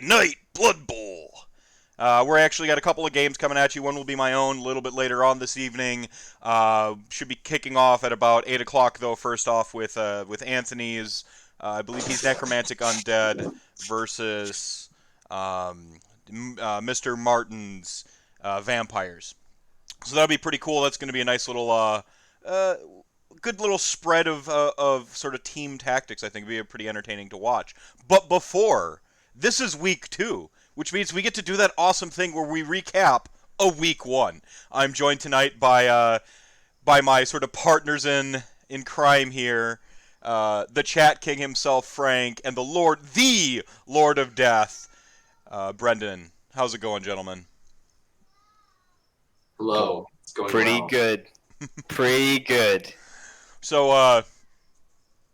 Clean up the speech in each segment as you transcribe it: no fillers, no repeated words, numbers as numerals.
Night Blood Bowl. We're actually got a couple of games coming at you. One will be my own a little bit later on this evening. Should be kicking off at about 8 o'clock, though, first off with Anthony's. I believe he's Necromantic Undead versus Mr. Martin's Vampires. So that'll be pretty cool. That's going to be a nice little uh, good little spread of sort of team tactics. I think it'd be pretty entertaining to watch. But before, this is week 2, which means we get to do that awesome thing where we recap a week 1. I'm joined tonight by my sort of partners in crime here, the Chat King himself, Frank, and the Lord of Death, Brendan. How's it going, gentlemen? Hello. It's going Pretty well. good. Pretty good. So,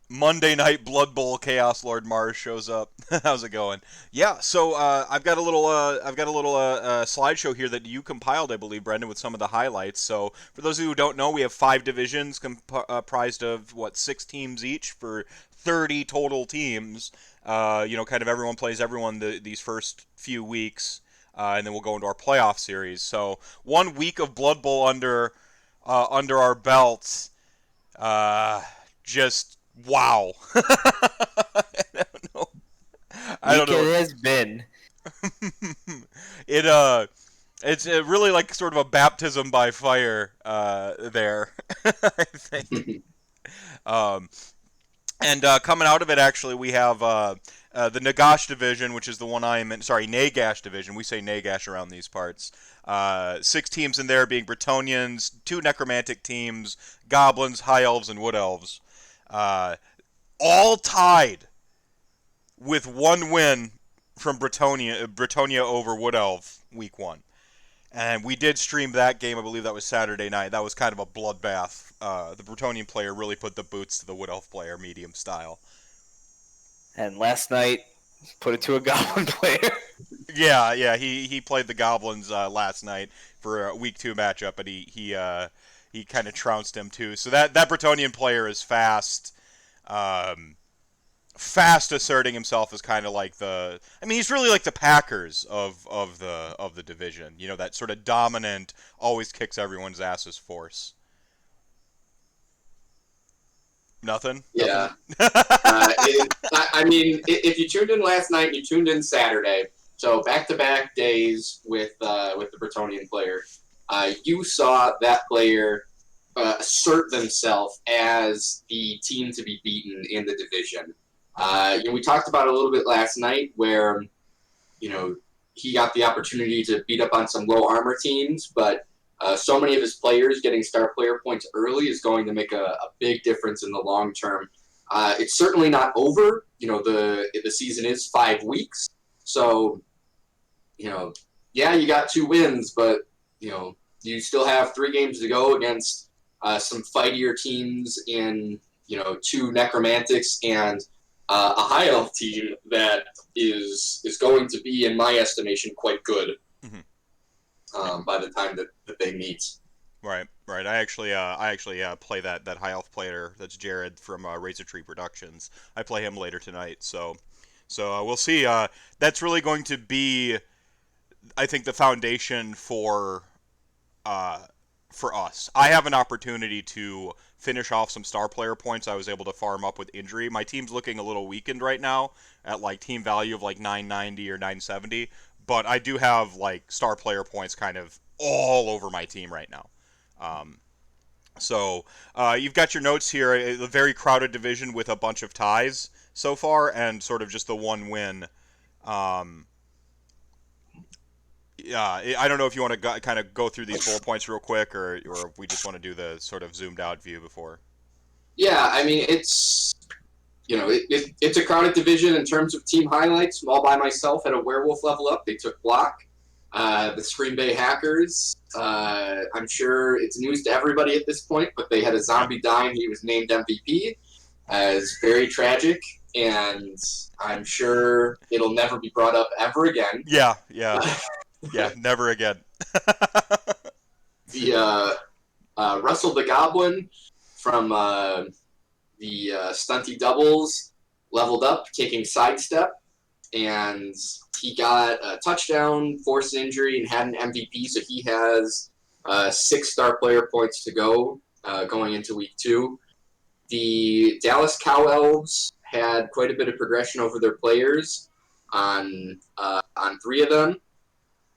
Monday night Blood Bowl Chaos Lord Mars shows up. How's it going? Yeah, so I've got a little slideshow here that you compiled, I believe, Brendan, with some of the highlights. So for those of you who don't know, we have 5 divisions comprised of 6 teams each for 30 total teams. Kind of everyone plays everyone these first few weeks, and then we'll go into our playoff series. So 1 week of Blood Bowl under our belts. Just wow. I don't know. I don't know. It has been. It's really like sort of a baptism by fire there, I think. Um, and coming out of it, actually, we have the Nagash division, which is the one I'm in. Sorry, Nagash division. We say Nagash around these parts. 6 teams in there, being Bretonnians, 2 Necromantic teams, Goblins, High Elves, and Wood Elves. All tied with 1 win from Bretonia over Wood Elf week 1. And we did stream that game. I believe that was Saturday night. That was kind of a bloodbath. The Bretonian player really put the boots to the Wood Elf player, medium style. And last night, put it to a Goblin player. Yeah. He played the Goblins last night for a week 2 matchup, but he kind of trounced him too. So that Bretonian player is fast. Fast asserting himself as kind of like he's really like the Packers of the division. You know, that sort of dominant, always kicks everyone's asses force. Nothing? Yeah. If you tuned in last night, you tuned in Saturday. So back-to-back days with the Bretonian player, you saw that player assert themselves as the team to be beaten in the division. We talked about it a little bit last night where, he got the opportunity to beat up on some low armor teams, but so many of his players getting star player points early is going to make a big difference in the long term. It's certainly not over. The season is 5 weeks. So, you got 2 wins, but, you still have 3 games to go against some fightier teams in, 2 Necromantics and a High Elf team that is going to be, in my estimation, quite good by the time that they meet. Right. I actually play that High Elf player. That's Jared from Razor Tree Productions. I play him later tonight. So we'll see. That's really going to be, I think, the foundation for us. I have an opportunity to finish off some star player points I was able to farm up with injury. My team's looking a little weakened right now at like team value of like 990 or 970, but I do have like star player points kind of all over my team right now. So you've got your notes here, a very crowded division with a bunch of ties so far and sort of just the 1 win. Yeah, I don't know if you want to kind of go through these bullet points real quick, or if we just want to do the sort of zoomed out view before. Yeah, it's it's a crowded division in terms of team highlights. All by myself at a werewolf level up. They took block. The Scream Bay Hackers. I'm sure it's news to everybody at this point, but they had a zombie die and he was named MVP. It's very tragic, and I'm sure it'll never be brought up ever again. Yeah, never again. The Russell the Goblin from the Stunty Doubles leveled up, taking Sidestep, and he got a touchdown, forced an injury, and had an MVP. So he has 6 star player points to go going into week 2. The Dallas Cow Elves had quite a bit of progression over their players on 3 of them.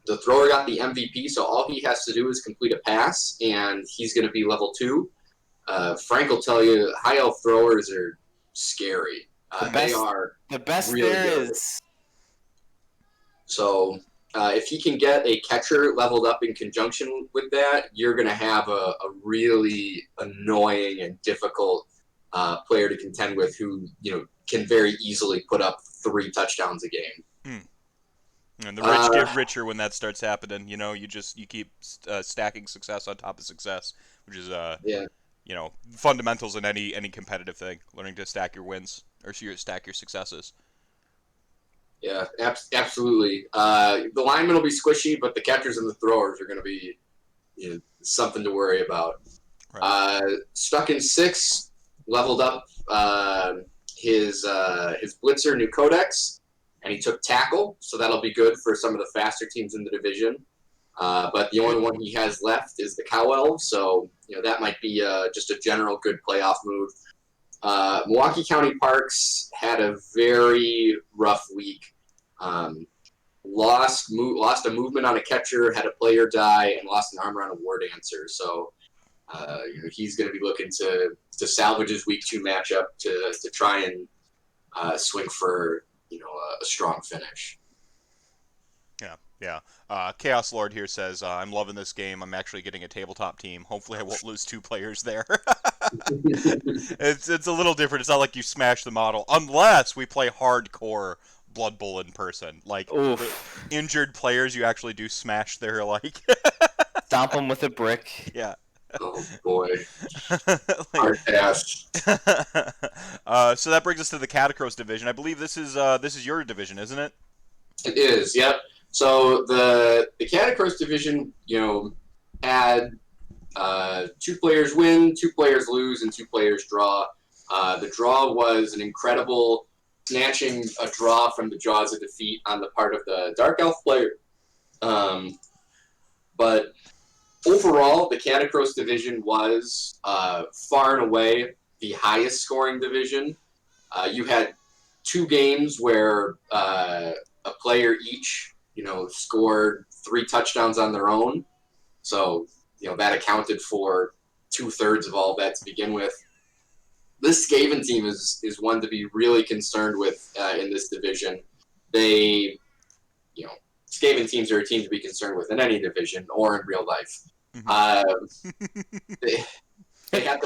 The thrower got the MVP, so all he has to do is complete a pass, and he's going to be level 2. Frank will tell you, high elf throwers are scary. They are the best really there good. is. So if he can get a catcher leveled up in conjunction with that, you're going to have a really annoying and difficult player to contend with who can very easily put up 3 touchdowns a game. And the rich get richer when that starts happening. You keep stacking success on top of success, which is fundamentals in any competitive thing. Learning to stack your wins or stack your successes. Yeah, absolutely. The linemen will be squishy, but the catchers and the throwers are going to be something to worry about. Right. Stuck in 6, leveled up his blitzer, new codex, and he took tackle, so that'll be good for some of the faster teams in the division. But the only one he has left is the Cow Elves, so that might be just a general good playoff move. Milwaukee County Parks had a very rough week. Lost a movement on a catcher, had a player die, and lost an armor on a war dancer. So he's going to be looking to salvage his week 2 matchup to try and swing for a strong finish. Yeah. Chaos Lord here says, I'm loving this game. I'm actually getting a tabletop team. Hopefully I won't lose 2 players there. It's a little different. It's not like you smash the model. Unless we play hardcore Blood Bowl in person. Like, injured players, you actually do smash their, Stomp them with a brick. Yeah. Oh, boy. Hard pass. So that brings us to the Catacross division. I believe this is your division, isn't it? It is, yep. So the Catacross division, had 2 players win, 2 players lose, and 2 players draw. The draw was an incredible snatching a draw from the jaws of defeat on the part of the Dark Elf player. But overall, the Catacross division was far and away the highest scoring division. You had 2 games where a player each scored 3 touchdowns on their own. So, that accounted for 2/3 of all that to begin with. This Skaven team is one to be really concerned with in this division. They, Skaven teams are a team to be concerned with in any division or in real life. They had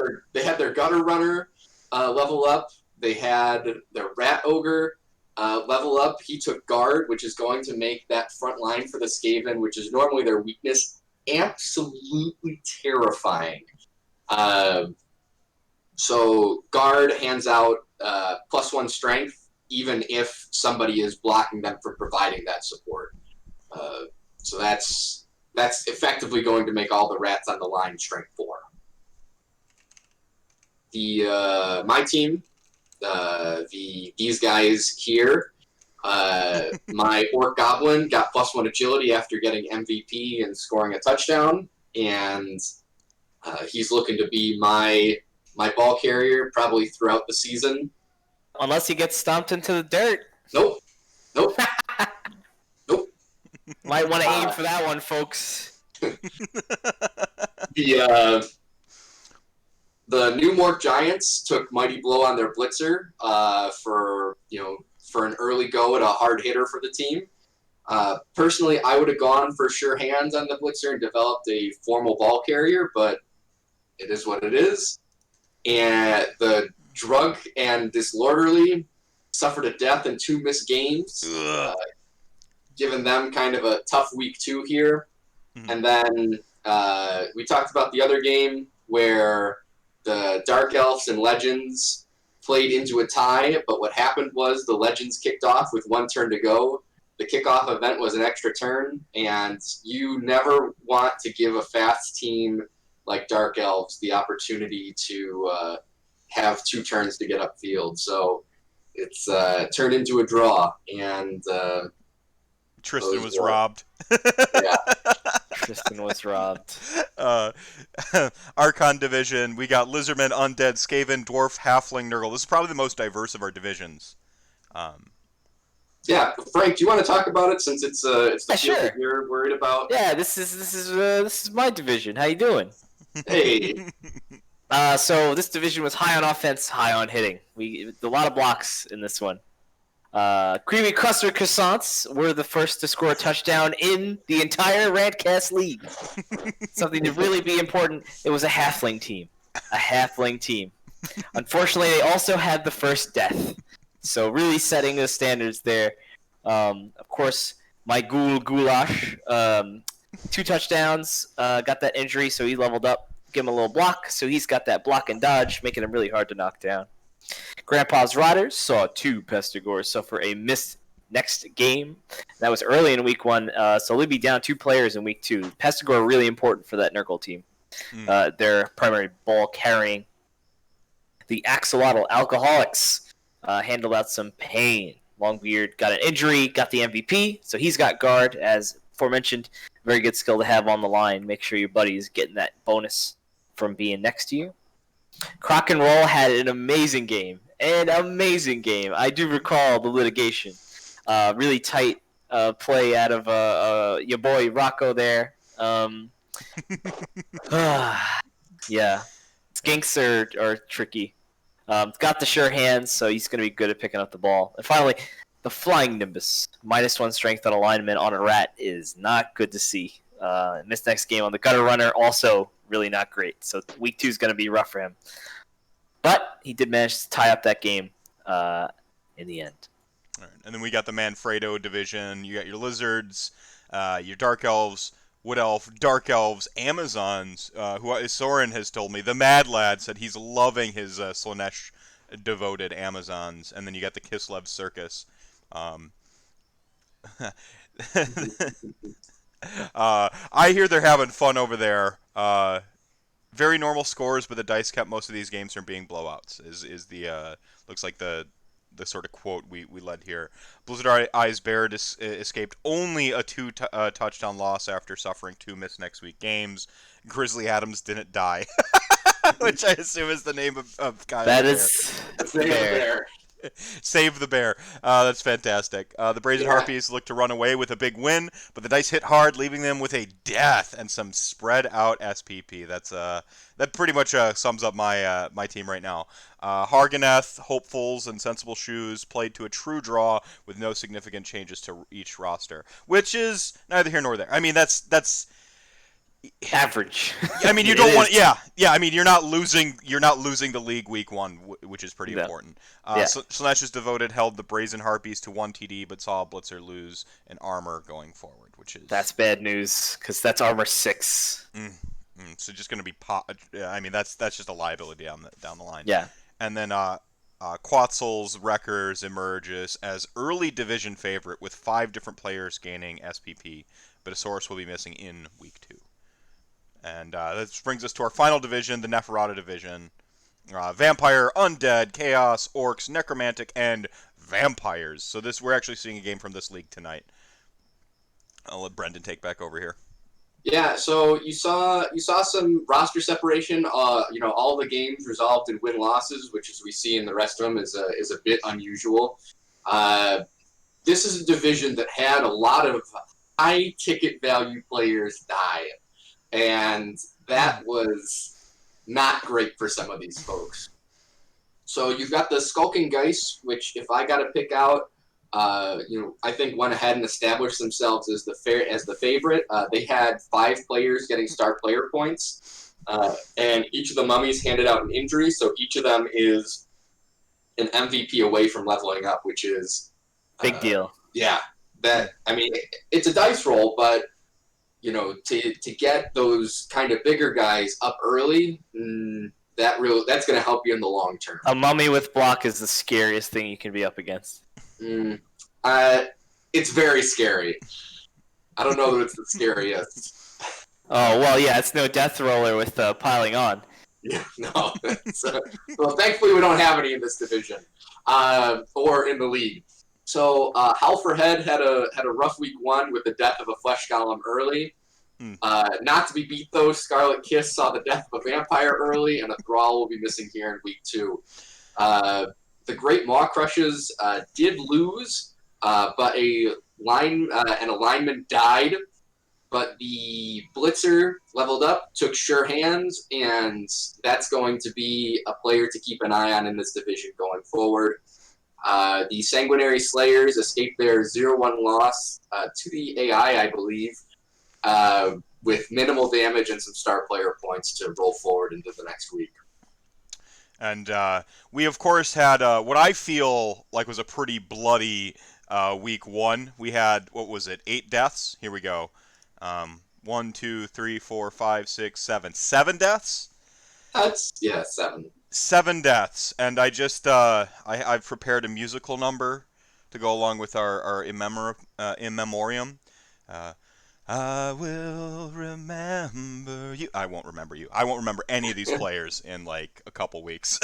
their gutter runner level up. They had their rat ogre level up. He took guard, which is going to make that front line for the Skaven, which is normally their weakness, absolutely terrifying. So guard hands out +1 strength, even if somebody is blocking them from providing that support. So that's effectively going to make all the rats on the line strength 4. My team, these guys here, my Orc Goblin got +1 agility after getting MVP and scoring a touchdown, and he's looking to be my ball carrier probably throughout the season. Unless he gets stomped into the dirt. Nope. Might want to aim for that one, folks. The New Mork Giants took Mighty Blow on their blitzer for an early go at a hard hitter for the team. Personally, I would have gone for sure hands on the blitzer and developed a formal ball carrier, but it is what it is. And the Drug and Disorderly suffered a death in 2 missed games, giving them kind of a tough week 2 here. Mm-hmm. And then we talked about the other game where the Dark Elves and Legends played into a tie, but what happened was the Legends kicked off with 1 turn to go. The kickoff event was an extra turn, and you never want to give a fast team like Dark Elves the opportunity to have 2 turns to get upfield. So it's turned into a draw, and Tristan was robbed. yeah. Tristan was robbed. uh, Archon division, we got Lizardman, Undead, Skaven, Dwarf, Halfling, Nurgle. This is probably the most diverse of our divisions. Yeah, Frank, do you want to talk about it since it's the field sure. that you're worried about? Yeah, this is my division. How you doing? Hey, So this division was high on offense, high on hitting. A lot of blocks in this one. Creamy Cluster Croissants were the first to score a touchdown in the entire Radcast League. Something to really be important. It was a halfling team. A halfling team. Unfortunately, they also had the first death. So really setting the standards there. Of course, my ghoul Goulash, 2 touchdowns, got that injury, so he leveled up. Give him a little block, so he's got that block and dodge, making him really hard to knock down. Grandpa's Riders saw 2 Pestigores suffer a missed next game. That was early in week 1, so they'll be down 2 players in week 2. Pestigore really important for that Nurgle team. Their primary ball carrying. The Axolotl Alcoholics handled out some pain. Longbeard got an injury, got the MVP, so he's got guard, as aforementioned. Very good skill to have on the line. Make sure your buddy is getting that bonus from being next to you. Crock and Roll had an amazing game. I do recall the litigation. Really tight play out of your boy Rocco there. Yeah. Skinks are tricky. Got the sure hands, so he's going to be good at picking up the ball. And finally, the Flying Nimbus. -1 strength on alignment on a rat is not good to see. And this next game on the Gutter Runner, also really not great. So week 2 is going to be rough for him. But he did manage to tie up that game in the end. All right. And then we got the Manfredo division. You got your Lizards, your Dark Elves, Wood Elf, Dark Elves, Amazons, who Soren has told me. The Mad Lad said he's loving his Slaanesh-devoted Amazons. And then you got the Kislev Circus. I hear they're having fun over there. Very normal scores, but the dice kept most of these games from being blowouts. Is the looks like the sort of quote we led here. Blizzard Eyes Baird escaped only a 2 touchdown loss after suffering 2 missed next week games. Grizzly Adams didn't die, which I assume is the name of Kyle. That is fair. Save the bear. That's fantastic. The Brazen Harpies look to run away with a big win, but the dice hit hard, leaving them with a death and some spread out SPP. That pretty much sums up my team right now. Harganeth, Hopefuls, and Sensible Shoes played to a true draw with no significant changes to each roster, which is neither here nor there. I mean, that's average. I mean, you don't want. Yeah. I mean, you're not losing the league week 1, which is pretty important. Slaanesh Devoted held the Brazen Harpies to 1 TD, but saw Blitzer lose an armor going forward, which is that's bad news because that's armor 6. So just going to be I mean, that's just a liability down the line. Yeah. And then Quetzal's Wreckers emerges as early division favorite with 5 different players gaining SPP, but a source will be missing in week 2. And that brings us to our final division, the Neferata division. Vampire, Undead, Chaos, Orcs, Necromantic, and Vampires. So we're actually seeing a game from this league tonight. I'll let Brendan take back over here. Yeah, so you saw some roster separation. All the games resolved in win-losses, which, as we see in the rest of them, is a bit unusual. This is a division that had a lot of high-ticket value players die. And that was not great for some of these folks. So you've got the Skulking Geist, which, if I got to pick out, I think went ahead and established themselves as the favorite. They had 5 players getting star player points, and each of the mummies handed out an injury, so each of them is an MVP away from leveling up, which is big deal. Yeah, it's a dice roll, but to get those kind of bigger guys up early, that's going to help you in the long term. A mummy with block is the scariest thing you can be up against. It's very scary. I don't know that it's the scariest. Oh, well, yeah, it's no death roller with piling on. Yeah, no. Well, thankfully we don't have any in this division, or in the league. So Halferhead had a rough week 1 with the death of a flesh golem early. Not to be beat though, Scarlet Kiss saw the death of a vampire early, and a Thrall will be missing here in week 2. The Great Maw Crushes did lose, but a lineman died. But the Blitzer leveled up, took Sure Hands, and that's going to be a player to keep an eye on in this division going forward. The Sanguinary Slayers escaped their 0-1 loss to the AI, I believe, with minimal damage and some star player points to roll forward into the next week. And we, of course, had what I feel like was a pretty bloody week 1. We had, 8 deaths? Here we go. 1, 2, 3, 4, 5, 6, 7. 7 deaths? That's, 7. 7 deaths. And I just, I've prepared a musical number to go along with our in memoriam. I will remember you. I won't remember you. I won't remember any of these players in like a couple weeks.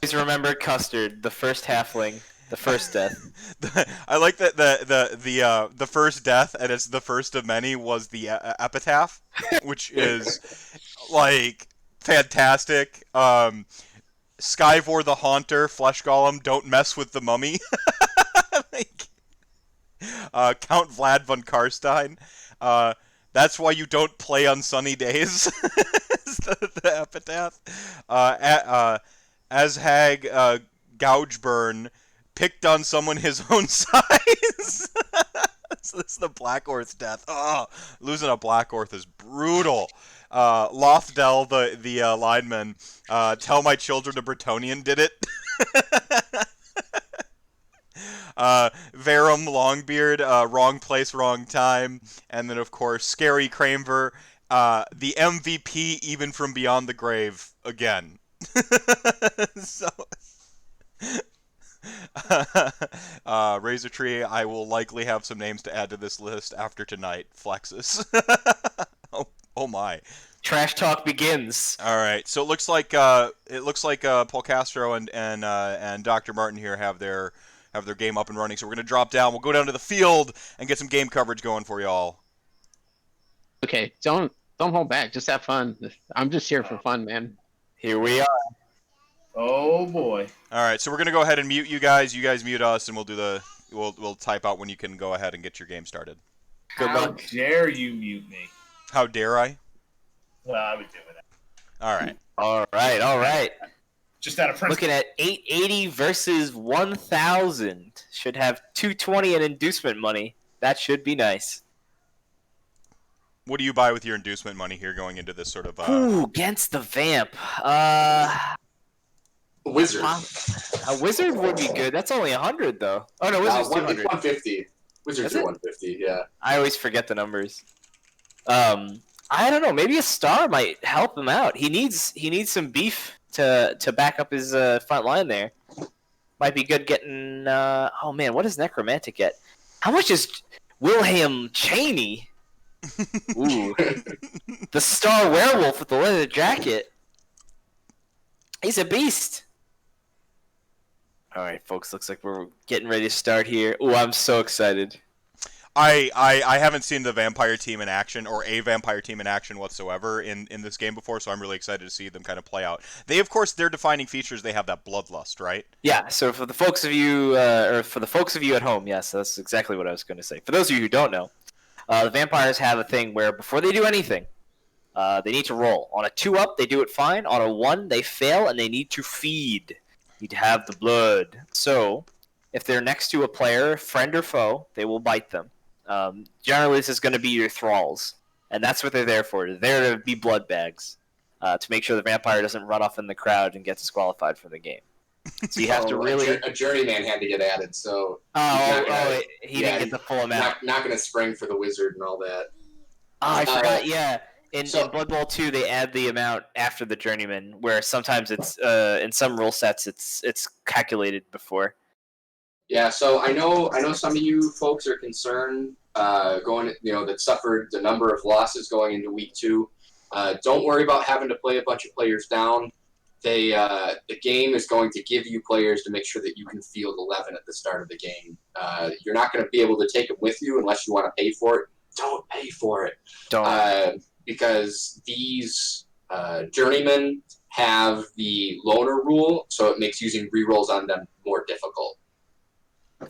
Please remember Custard, the first halfling, the first death. I like that the first death, and it's the first of many, was the epitaph, which is like fantastic. Skyvor the Haunter, Flesh Golem, don't mess with the mummy. Like, Count Vlad von Karstein. That's why you don't play on sunny days. Is the epitaph. Azhag Gougeburn picked on someone his own size. So this is the Black Orth's death. Oh, losing a Black Orth is brutal. Lothdel, the lineman, tell my children a Bretonian did it. Verum Longbeard, wrong place, wrong time. And then, of course, Scary Kramer, the MVP even from beyond the grave again. So, Razor Tree, I will likely have some names to add to this list after tonight. Flexus. Oh my. Trash talk begins. All right, so it looks like Paul Castro and Dr. Martin here have their game up and running. So we're gonna drop down. We'll go down to the field and get some game coverage going for y'all. Okay, don't hold back. Just have fun. I'm just here for fun, man. Here we are. Oh boy. All right, so we're gonna go ahead and mute you guys. You guys mute us, and we'll type out when you can go ahead and get your game started. Good How luck. dare you mute me? How dare I? Well, I would do it. All right. All right. Just out of principle. Looking at 880 versus 1,000. Should have 220 in inducement money. That should be nice. What do you buy with your inducement money here going into this sort of? Ooh, against the vamp. Wizard. A wizard would be good. That's only 100 though. Oh no, wizard's 200. 150. Wizards Is are it? 150. Yeah. I always forget the numbers. I don't know. Maybe a star might help him out. He needs some beef to back up his front line there. Might be good getting. Oh man, what does Necromantic get? How much is Wilhelm Cheney? Ooh, the star werewolf with the leather jacket. He's a beast. All right, folks. Looks like we're getting ready to start here. Ooh, I'm so excited. I haven't seen the vampire team in action, or a vampire team in action whatsoever in this game before, so I'm really excited to see them kind of play out. They, of course, their defining features, they have that bloodlust, right? Yeah, so for the folks of you, at home, yes, that's exactly what I was going to say. For those of you who don't know, the vampires have a thing where before they do anything, they need to roll. On a 2-up, they do it fine. On a 1, they fail, and they need to feed. Need to have the blood. So, if they're next to a player, friend or foe, they will bite them. Generally, this is going to be your thralls, and that's what they're there for. They're there to be blood bags, to make sure the vampire doesn't run off in the crowd and get disqualified from the game. So you have to really. A journeyman had to get added, so. He didn't get the full amount. Not going to spring for the wizard and all that. Oh, I forgot. Yeah, in So- Blood Bowl 2, they add the amount after the journeyman, where sometimes it's in some rule sets it's calculated before. Yeah, so I know some of you folks are concerned that suffered a number of losses going into week 2. Don't worry about having to play a bunch of players down. The game is going to give you players to make sure that you can field 11 at the start of the game. You're not going to be able to take them with you unless you want to pay for it. Don't pay for it. Don't. Because these journeymen have the loner rule, so it makes using rerolls on them more difficult.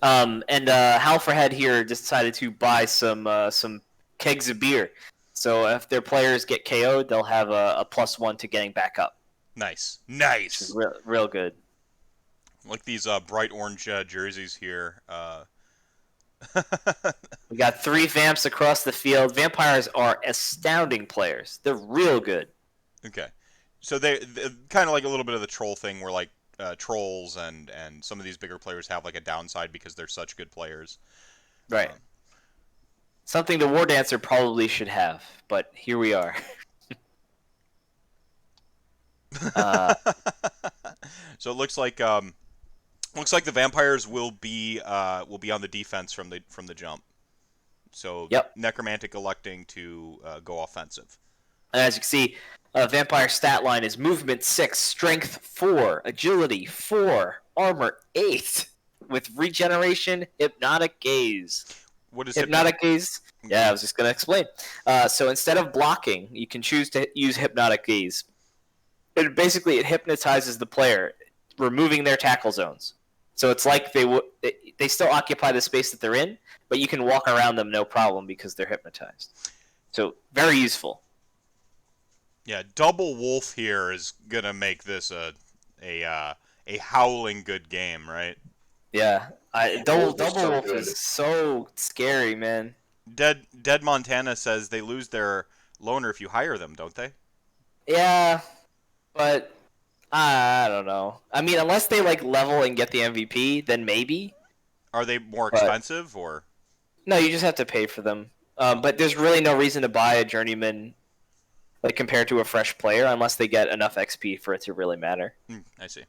And Halferhead here decided to buy some kegs of beer. So if their players get KO'd, they'll have a +1 to getting back up. Nice. Which is real good. Like these bright orange jerseys here. We got 3 vamps across the field. Vampires are astounding players. They're real good. Okay. So they kind of like a little bit of the troll thing where like trolls and some of these bigger players have like a downside because they're such good players. Right. Something the War Dancer probably should have, but here we are. So it looks like the vampires will be on the defense from the jump. So Yep. Necromantic electing to go offensive. And as you can see, Vampire stat line is movement 6, strength 4, agility 4, armor 8, with regeneration, hypnotic gaze. What is Hypnotic gaze? Yeah, I was just going to explain. So instead of blocking, you can choose to use hypnotic gaze. It hypnotizes the player, removing their tackle zones. So it's like they still occupy the space that they're in, but you can walk around them no problem because they're hypnotized. So very useful. Yeah, double wolf here is gonna make this a howling good game, right? Yeah, double so wolf good. is so scary, man. Dead Montana says they lose their loner if you hire them, don't they? Yeah, but I don't know. I mean, unless they like level and get the MVP, then maybe. Are they more But- expensive or? No, you just have to pay for them. But there's really no reason to buy a journeyman, like compared to a fresh player, unless they get enough XP for it to really matter. I see.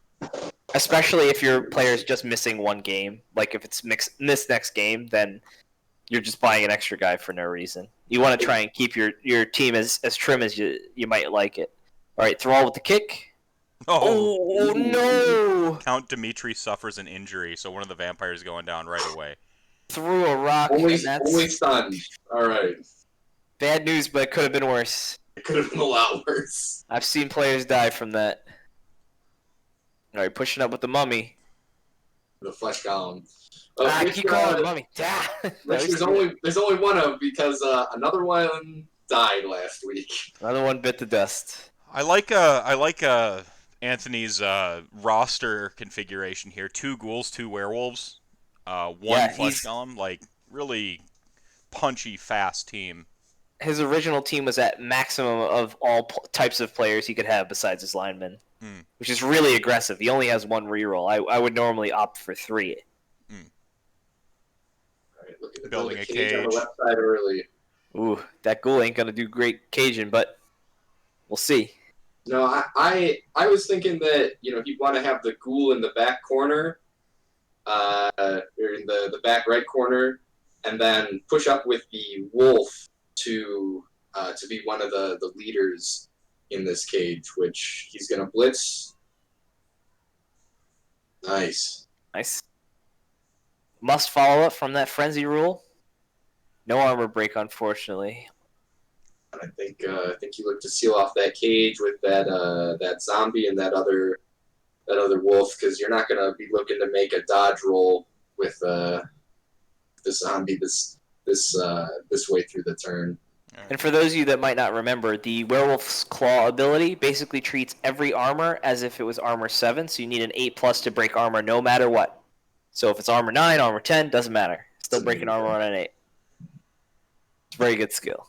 Especially if your player's just missing one game. Like if it's this next game, then you're just buying an extra guy for no reason. You want to try and keep your team as trim as you might like it. All right, Thrall with the kick. Oh no! Count Dimitri suffers an injury, so one of the vampires is going down right away. Threw a rock. Only and that's stunned. All right. bad news, but it could have been worse. It could have been a lot worse. I've seen players die from that. All right, pushing up with the mummy. The flesh golem. I Which, keep calling it mummy. which there's only one of because another one died last week. Another one bit the dust. I like Anthony's roster configuration here. 2 ghouls, 2 werewolves, 1 flesh golem. Like really punchy, fast team. His original team was at maximum of all types of players he could have besides his linemen, which is really aggressive. He only has 1 reroll. I would normally opt for 3. Right, look at Building the a cage on cage. the left side early. Ooh, that ghoul ain't gonna do great Cajun, but we'll see. No, I was thinking that he'd want to have the ghoul in the back corner, or in the back right corner, and then push up with the wolf to be one of the leaders in this cage, which he's gonna blitz. Nice. Must follow up from that frenzy rule. No armor break, unfortunately. I think you look to seal off that cage with that zombie and that other wolf, because you're not gonna be looking to make a dodge roll with the zombie this way through the turn. And for those of you that might not remember, the Werewolf's Claw ability basically treats every armor as if it was armor 7, so you need an 8+ to break armor no matter what. So if it's armor 9, armor 10, doesn't matter. Still breaking armor on an 8. It's a very good skill.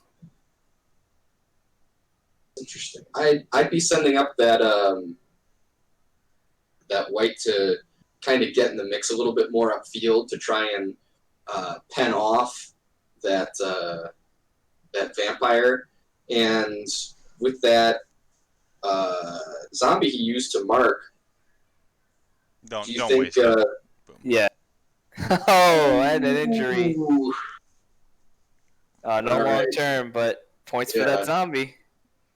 Interesting. I'd be sending up that white to kind of get in the mix a little bit more upfield to try and pen off that vampire, and with that zombie he used to mark. Don't Do you don't think? waste it. Yeah. Oh, I had an injury. Ooh. No All right. long term, but points for Yeah. that zombie.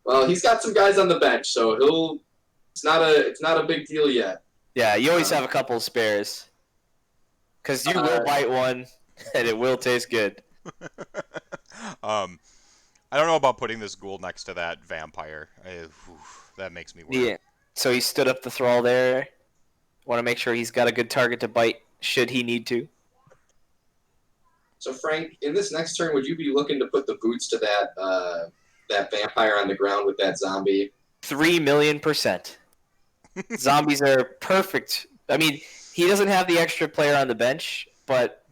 Well, he's got some guys on the bench, so he'll. It's not a big deal yet. Yeah, you always have a couple of spares. Because you will bite one, and it will taste good. I don't know about putting this ghoul next to that vampire. That makes me worry. Yeah. So he stood up the thrall there. Want to make sure he's got a good target to bite should he need to. So Frank, in this next turn, would you be looking to put the boots to that vampire on the ground with that zombie? 3,000,000%. Zombies are perfect. I mean, he doesn't have the extra player on the bench, but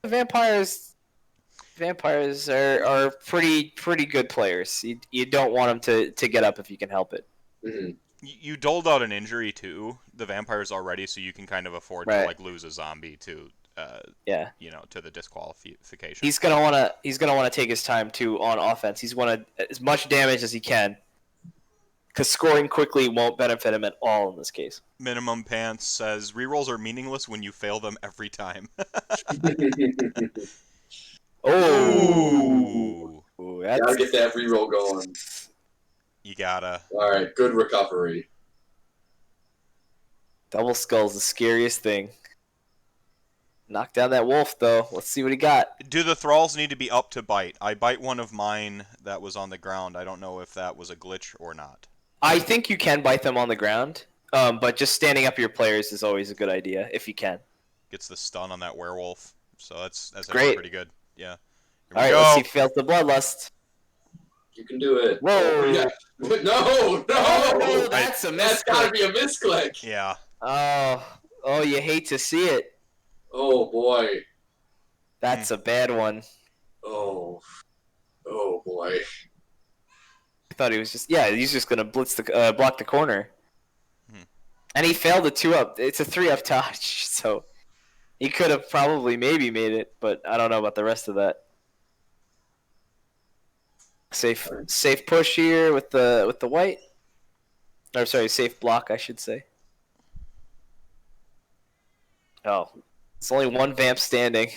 vampires are pretty good players. You don't want them to get up if you can help it. Mm-hmm. You doled out an injury to the vampires already, so you can kind of afford to like lose a zombie to to the disqualification. He's gonna wanna take his time too on offense. He's wanna as much damage as he can, because scoring quickly won't benefit him at all in this case. Minimum Pants says rerolls are meaningless when you fail them every time. Oh, gotta get that reroll going. You gotta. All right, good recovery. Double skull's the scariest thing. Knock down that wolf, though. Let's see what he got. Do the thralls need to be up to bite? I bite one of mine that was on the ground. I don't know if that was a glitch or not. I think you can bite them on the ground, but just standing up your players is always a good idea, if you can. Gets the stun on that werewolf, so that's great. Pretty good. Yeah. Alright, let's see if he fails the bloodlust. You can do it. Whoa! Yeah. No! Oh, that's a misclick. That's gotta be a misclick. Yeah. Oh, you hate to see it. Oh boy. That's a bad one. Oh boy. I thought he was he's just gonna blitz the block the corner. And he failed a 2-up. It's a 3-up touch, so he could have probably maybe made it, but I don't know about the rest of that. Safe push here with the white. Or sorry, safe block I should say. Oh, it's only one vamp standing.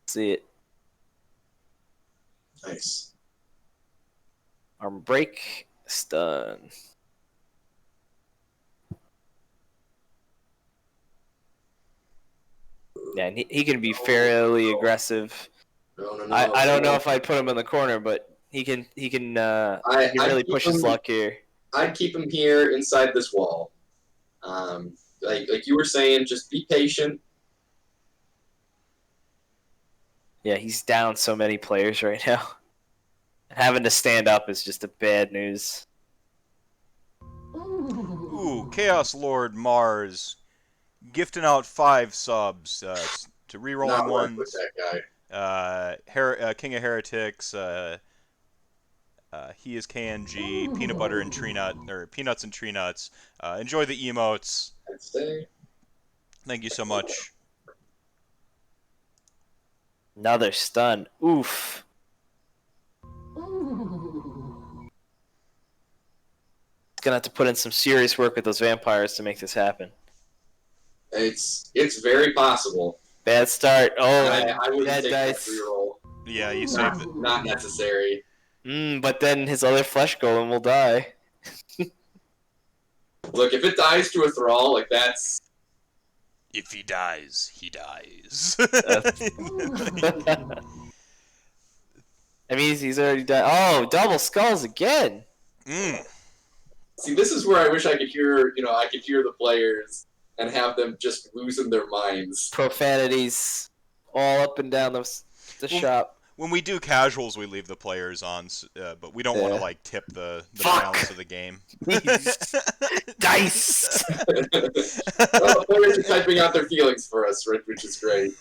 See it. Nice. Armor break. Stun. Yeah, and he can be fairly aggressive. No. I don't know if I'd put him in the corner, but he can really push his luck here. I'd keep him here inside this wall. Like you were saying, just be patient. Yeah, he's down so many players right now. Having to stand up is just a bad news. Ooh, Chaos Lord Mars gifting out 5 subs to rerolling ones. With that guy. King of Heretics. He is KNG. Peanut butter and tree nut, or peanuts and tree nuts. Enjoy the emotes. I'd say. Thank you so much. Another stun. Oof. Gonna have to put in some serious work with those vampires to make this happen. It's very possible. Bad start. Oh, I wouldn't bad take dice. that reroll. Yeah, you saved it. Not necessary. But then his other flesh golem will die. Look, if it dies to a thrall, like that's. If he dies, he dies. I mean, he's already died. Oh, double skulls again. See, this is where I wish I could hear. I could hear the players and have them just losing their minds. Profanities all up and down the shop. When we do casuals, we leave the players on, but we don't want to tip the balance of the game. Dice. Well, the players are typing out their feelings for us, which is great.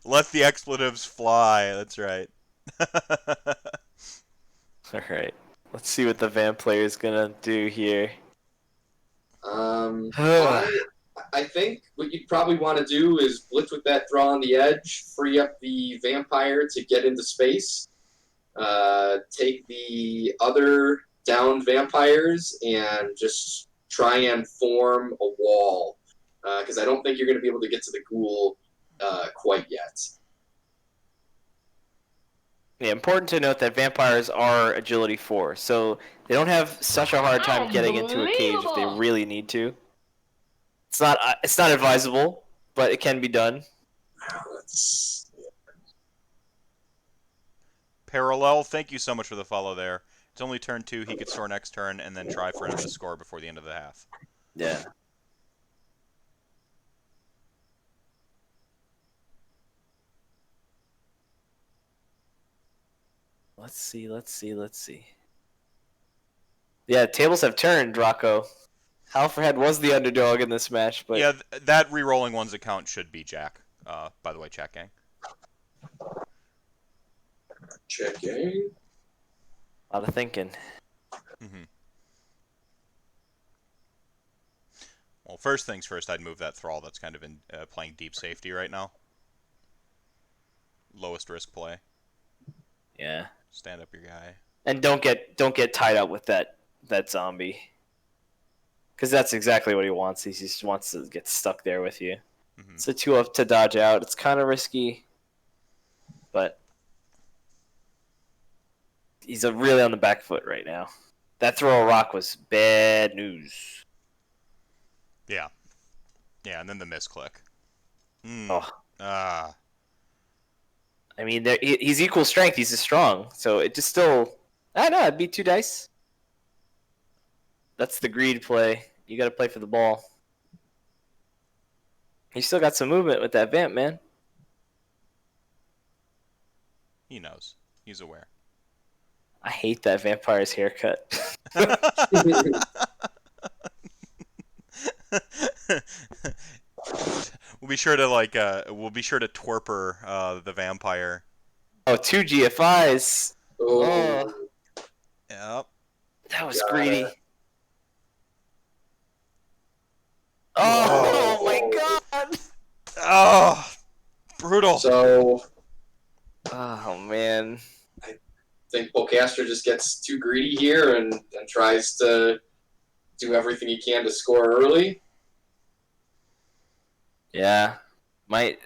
Let the expletives fly. That's right. All right. Let's see what the vamp player is gonna do here. I think what you'd probably want to do is blitz with that thrall on the edge, free up the vampire to get into space, take the other downed vampires, and just try and form a wall because I don't think you're going to be able to get to the ghoul quite yet. Yeah, important to note that vampires are agility 4, so they don't have such a hard time getting into a cage if they really need to. It's not advisable, but it can be done. Parallel, thank you so much for the follow there. It's only turn 2. He could store next turn and then try for him to score before the end of the half. Yeah. Let's see. Yeah, tables have turned, Rocco. Halford was the underdog in this match, but Yeah, that re-rolling one's account should be Jack. By the way, chat gang. Checking. a lot of thinking. Mm-hmm. Well, first things first, I'd move that Thrall that's kind of in playing deep safety right now. Lowest risk play. Yeah. Stand up your guy. And don't get tied up with that zombie. Because that's exactly what he wants. He just wants to get stuck there with you. Mm-hmm. It's a 2-up to dodge out. It's kind of risky, but he's really on the back foot right now. That throw of rock was bad news. Yeah. Yeah, and then the misclick. Oh. Ah. I mean, he's equal strength. He's as strong. So it just still... I don't know. It'd be 2 dice. That's the greed play. You got to play for the ball. He still got some movement with that vamp, man. He knows. He's aware. I hate that vampire's haircut. We'll be sure to torpor the vampire. Oh, 2 GFIs. Oh. Yep. That was Got greedy. it. Oh, Whoa. my god! Oh, brutal. So Oh, man. I think Bocastro just gets too greedy here and tries to do everything he can to score early. Yeah. Might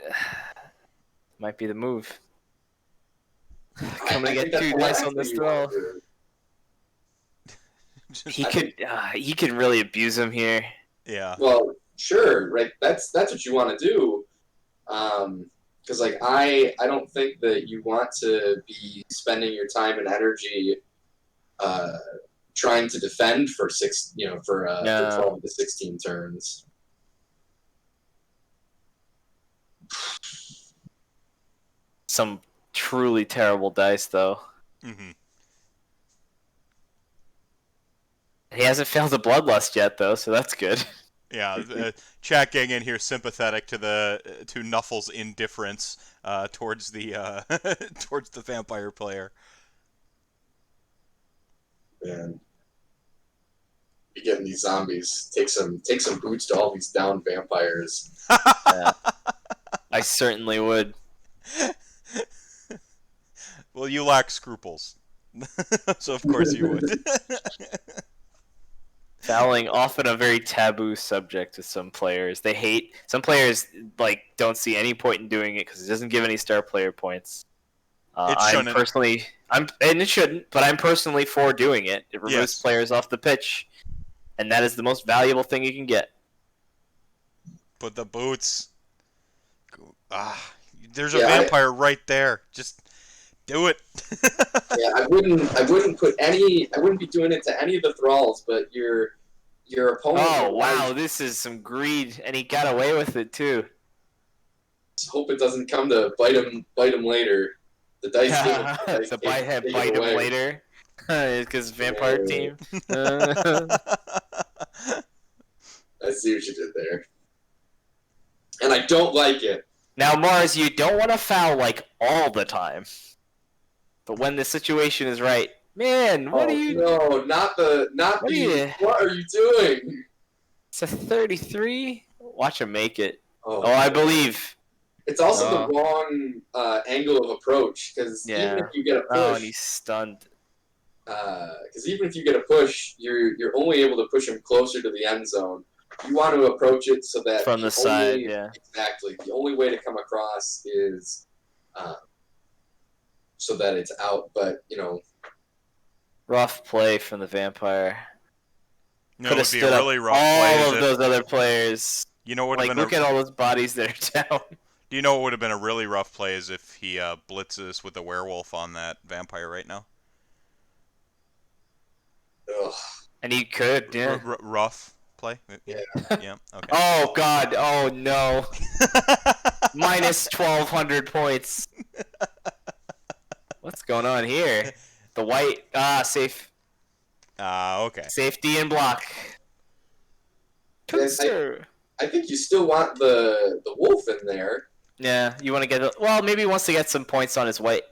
be the move. Coming to think get that's 2 the dice last on this thing you wanna throw. do. He could really abuse him here. Yeah. Well, sure, right? That's what you want to do. Because I don't think that you want to be spending your time and energy trying to defend for for 12 to 16 turns. Some truly terrible dice, though. Mm-hmm. He hasn't failed a bloodlust yet, though, so that's good. Yeah, chat gang in here sympathetic to Nuffle's indifference towards the towards the vampire player. And be getting these zombies. Take some boots to all these down vampires. Yeah. I certainly would. Well, you lack scruples, so of course you would. Fouling often a very taboo subject with some players. Some players don't see any point in doing it because it doesn't give any star player points. It shouldn't. And it shouldn't, but I'm personally for doing it. It removes players off the pitch, and that is the most valuable thing you can get. But the boots. There's a vampire right there. Just do it. Yeah, I wouldn't be doing it to any of the thralls, but your opponent. Oh wow, this is some greed, and he got away with it too. Just hope it doesn't come to bite him later. The dice. Bite him later. Because vampire team. I see what you did there, and I don't like it. Now, Mars, you don't want to foul all the time, but when the situation is right, man, what are you? No, not the. What are you doing? It's a 33. Watch him make it. Oh, I believe. It's also the wrong angle of approach because even if you get a push, and he's stunned. Because even if you get a push, you're only able to push him closer to the end zone. you want to approach it so that From the side, yeah. Exactly. The only way to come across is so that it's out, but Rough play from the vampire. No, Could it have would be stood a up really rough all play. of those other players. You know what would have Like, been look at all those bodies that are down. Do you know what would have been a really rough play is if he blitzes with a werewolf on that vampire right now? ugh, And he could, yeah. Rough play? Yeah. Yeah, okay. Oh, God. Oh, no. Minus 1,200 points. What's going on here? The white. Safe. Okay. Safety and block. Yes, Sir. I think you still want the wolf in there. Yeah, you want to get. Well, maybe he wants to get some points on his white.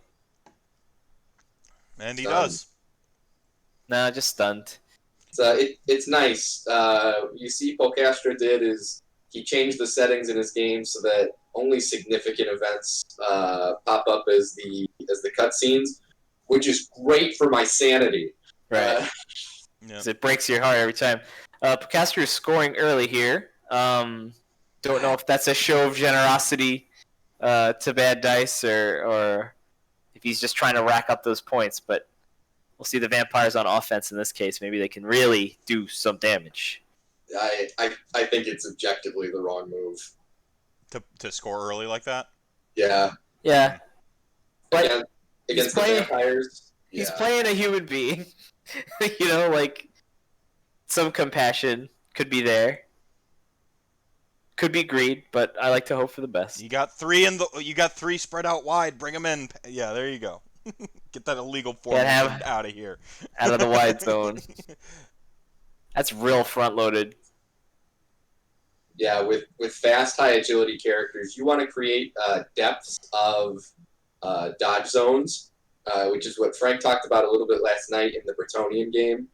And he Stunned. does. Nah, just stunned. It's nice. You see, Polcastro did is he changed the settings in his game so that only significant events pop up as the cutscenes, which is great for my sanity. Right. Yeah. 'Cause it breaks your heart every time. Castro is scoring early here. Don't know if that's a show of generosity to Bad Dice or if he's just trying to rack up those points. But we'll see the vampires on offense in this case. Maybe they can really do some damage. I think it's objectively the wrong move. To score early like that? Yeah. Yeah, but Against the playing- vampires. he's Yeah. playing a human being. Like some compassion could be there. Could be greed, but I like to hope for the best. You got three spread out wide. Bring them in. Yeah, there you go. Get that illegal formation out of here. Out of the wide zone. That's real front loaded. Yeah, with fast, high agility characters, you want to create depths of dodge zones, which is what Frank talked about a little bit last night in the Bretonian game.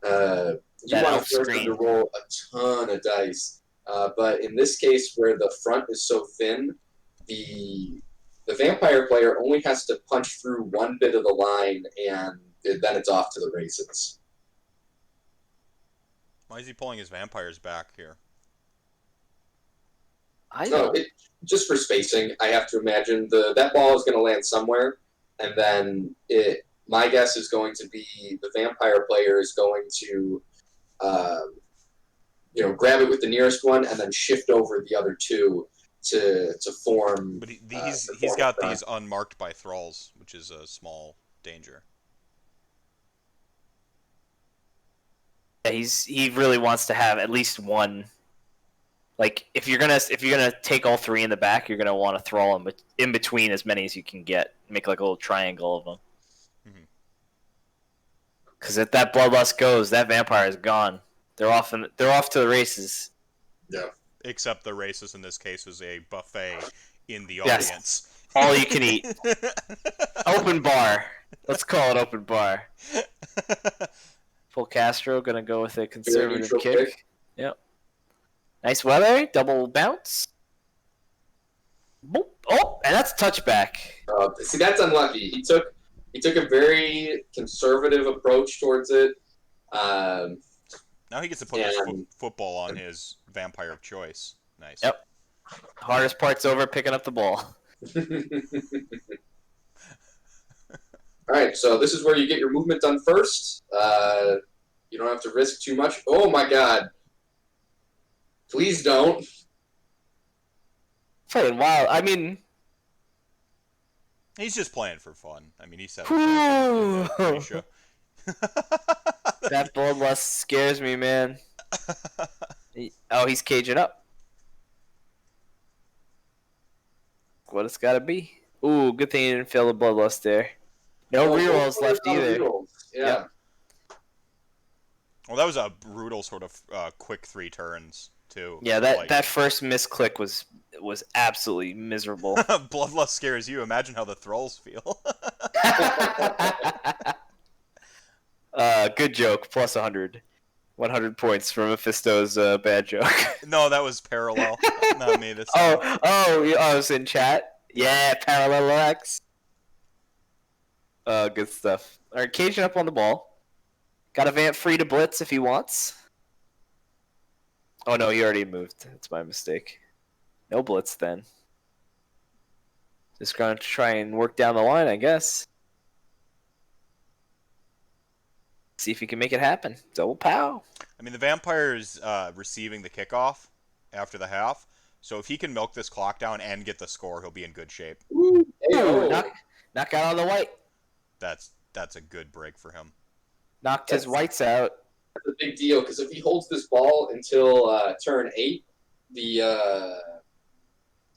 You That want elf to force them screen. to roll a ton of dice. But in this case, where the front is so thin, the vampire player only has to punch through one bit of the line, and then it's off to the races. Why is he pulling his vampires back here? I No, know. just for spacing, I have to imagine that ball is going to land somewhere, and then my guess is going to be the vampire player is going to, grab it with the nearest one and then shift over the other two to form. But he's got these unmarked by thralls, which is a small danger. Yeah, he really wants to have at least one. Like if you're gonna take all three in the back, you're gonna want to throw them in between as many as you can get. Make like a little triangle of them. Because if that bloodlust goes, that vampire is gone. They're off to the races. Yeah. Except the races in this case is a buffet in the Yes. audience. All you can eat. Open bar. Let's call it open bar. Full Castro gonna go with a conservative neutral kick. pick. Yep. Nice weather. Double bounce. Boop. Oh, and that's touchback. See, that's unlucky. He took a very conservative approach towards it. Now he gets to put his football on his vampire of choice. Nice. Yep. Hardest part's over, picking up the ball. All right, so this is where you get your movement done first. You don't have to risk too much. Oh my God! Please don't. Playing wild. I mean, He's just playing for fun. I mean, he said Whew. it in the pre-show. that bloodlust scares me, man. He's caging up. What it's gotta be. Ooh, good thing you didn't fail the bloodlust there. No rerolls left either. Yeah. Yep. Well, that was a brutal sort of quick 3 turns too. Yeah, that first misclick was absolutely miserable. Bloodlust scares you. Imagine how the thralls feel. Good joke. Plus 100. 100 points from Mephisto's bad joke. No, that was parallel. Not me this time. I was in chat. Yeah, parallel X. Good stuff. All right, caging up on the ball. Got a vamp free to blitz if he wants. Oh no, he already moved. That's my mistake. No blitz then. Just gonna try and work down the line, I guess. See if he can make it happen. Double pow. I mean, the Vampire's receiving the kickoff after the half, so if he can milk this clock down and get the score, he'll be in good shape. Ooh, hey, Ooh, oh. knock out on the white. That's a good break for him. Knocked his That's- whites out. That's a big deal because if he holds this ball until turn 8, the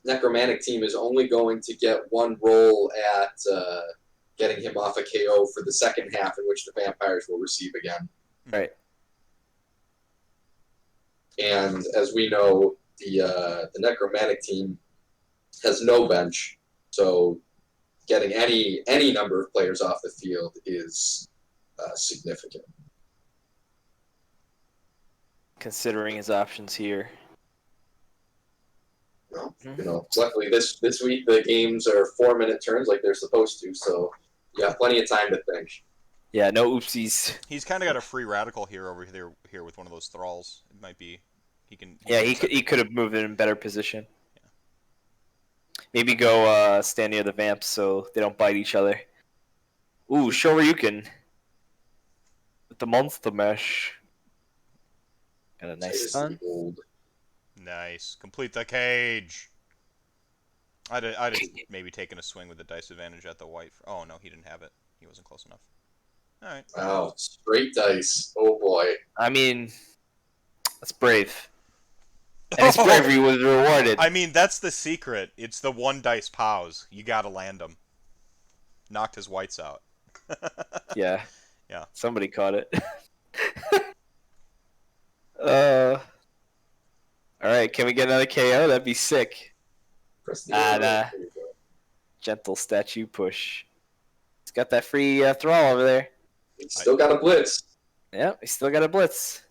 Necromantic team is only going to get one roll at getting him off a KO for the second half, in which the Vampires will receive again. Right. And as we know, the Necromantic team has no bench, so getting any number of players off the field is significant. Considering his options here. Luckily this week the games are 4-minute turns like they're supposed to, so you got plenty of time to think. Yeah, no oopsies. He's kind of got a free radical here here with one of those thralls. It might be he can. Yeah, he could have moved it in better position. Maybe go stand near the vamps so they don't bite each other. Ooh, Shoryuken. With the monster mesh. Got a nice stun. Nice. Complete the cage. I'd have maybe taken a swing with the dice advantage at the white. Oh no, he didn't have it. He wasn't close enough. All right. Wow, straight dice. Oh boy. I mean, that's brave. And his bravery was rewarded. I mean, that's the secret. It's the one dice pows. You gotta land them. Knocked his whites out. Yeah. Yeah. Somebody caught it. Alright, can we get another KO? That'd be sick. Nah. Gentle statue push. He's got that free thrall over there. He's still got a blitz. Yeah, he's still got a blitz.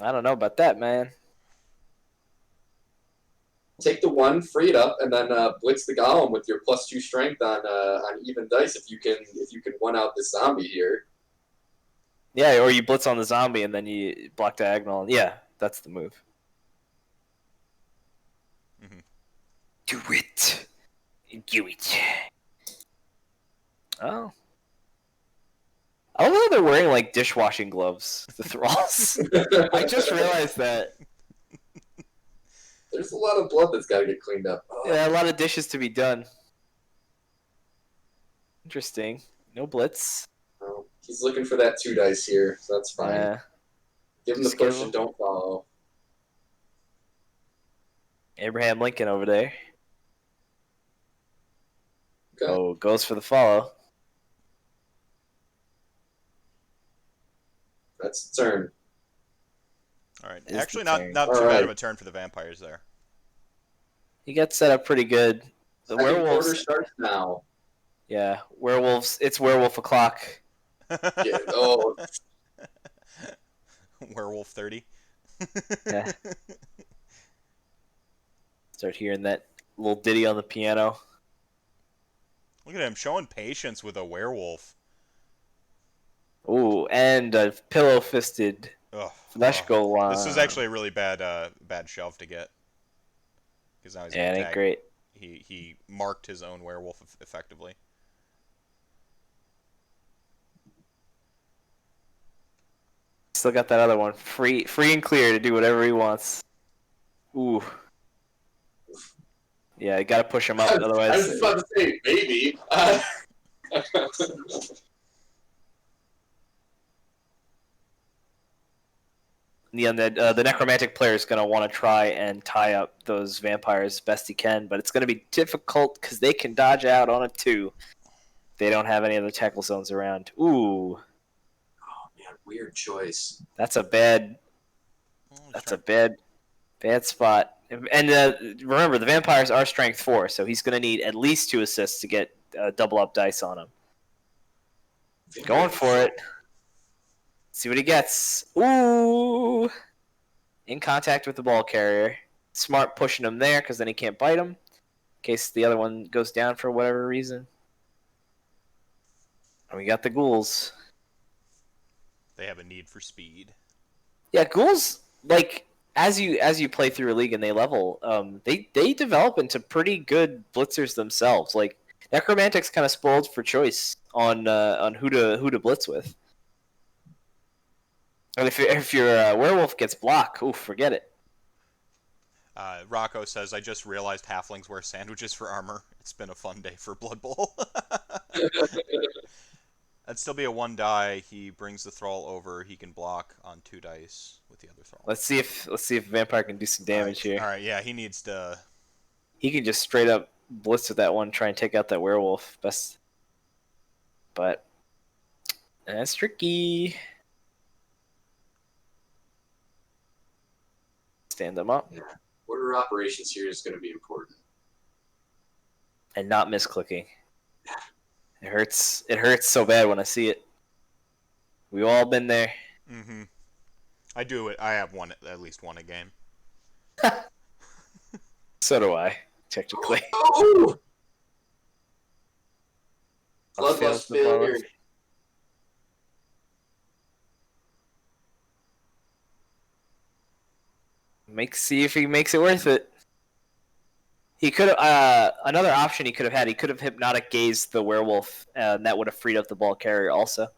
I don't know about that, man. Take the 1, free it up, and then blitz the golem with your +2 strength on even dice if you can one out this zombie here. Yeah, or you blitz on the zombie and then you block diagonal. Yeah, that's the move. Mm-hmm. Do it. Do it. Oh. I love how they're wearing like dishwashing gloves, the thralls. I just realized that. There's a lot of blood that's got to get cleaned up. Oh. Yeah, a lot of dishes to be done. Interesting. No blitz. Oh, he's looking for that 2 dice here, so that's fine. Yeah. Give him the Just give push him- and don't follow. Abraham Lincoln over there. Okay. Oh, goes for the follow. That's the turn. All right. Is Actually, the not turn. not All too bad right. of a turn for the vampires there. He got set up pretty good. The Second quarter werewolves. starts now. Yeah, werewolves. It's werewolf o'clock. Yeah. Oh, Werewolf 30. Yeah. Start hearing that little ditty on the piano. Look at him showing patience with a werewolf. Ooh, and a pillow-fisted Ugh. flesh golem. This is actually a really bad shelf to get. Because now he's Yeah, it gonna ain't tag. great. He marked his own werewolf effectively. Still got that other one free and clear to do whatever he wants. Ooh. Yeah, you gotta push him up, I was otherwise. just about to say maybe. The necromantic player is gonna want to try and tie up those vampires best he can, but it's gonna be difficult because they can dodge out on it too. They don't have any other tackle zones around. Ooh, Oh man, weird choice. that's a bad. That's a bad spot. And remember, the vampires are strength 4, so he's gonna need at least 2 assists to get double up dice on him. Going for it. See what he gets. Ooh! In contact with the ball carrier. Smart pushing him there because then he can't bite him. In case the other one goes down for whatever reason. And we got the ghouls. They have a need for speed. Yeah, ghouls, like as you play through a league and they level, they develop into pretty good blitzers themselves. Like Necromantic's kind of spoiled for choice on who to blitz with. And if your werewolf gets block, oof, forget it. Rocco says, I just realized halflings wear sandwiches for armor. It's been a fun day for Blood Bowl. That'd still be a 1 die. He brings the thrall over. He can block on 2 dice with the other thrall. Let's see if Vampire can do some damage here. All right, yeah, he needs to. He can just straight up blitz with that one, try and take out that werewolf. Best, but that's tricky. Stand them up. Yeah. Order operations here is going to be important. And not misclicking. It hurts. It hurts so bad when I see it. We've all been there. Mm-hmm. I do it. I have at least one a game. So do I, technically. Oh! I'll fail Bloodlust the bloodlust. failure. See if he makes it worth it. He could have another option he could have had. He could have hypnotic gazed the werewolf, and that would have freed up the ball carrier also.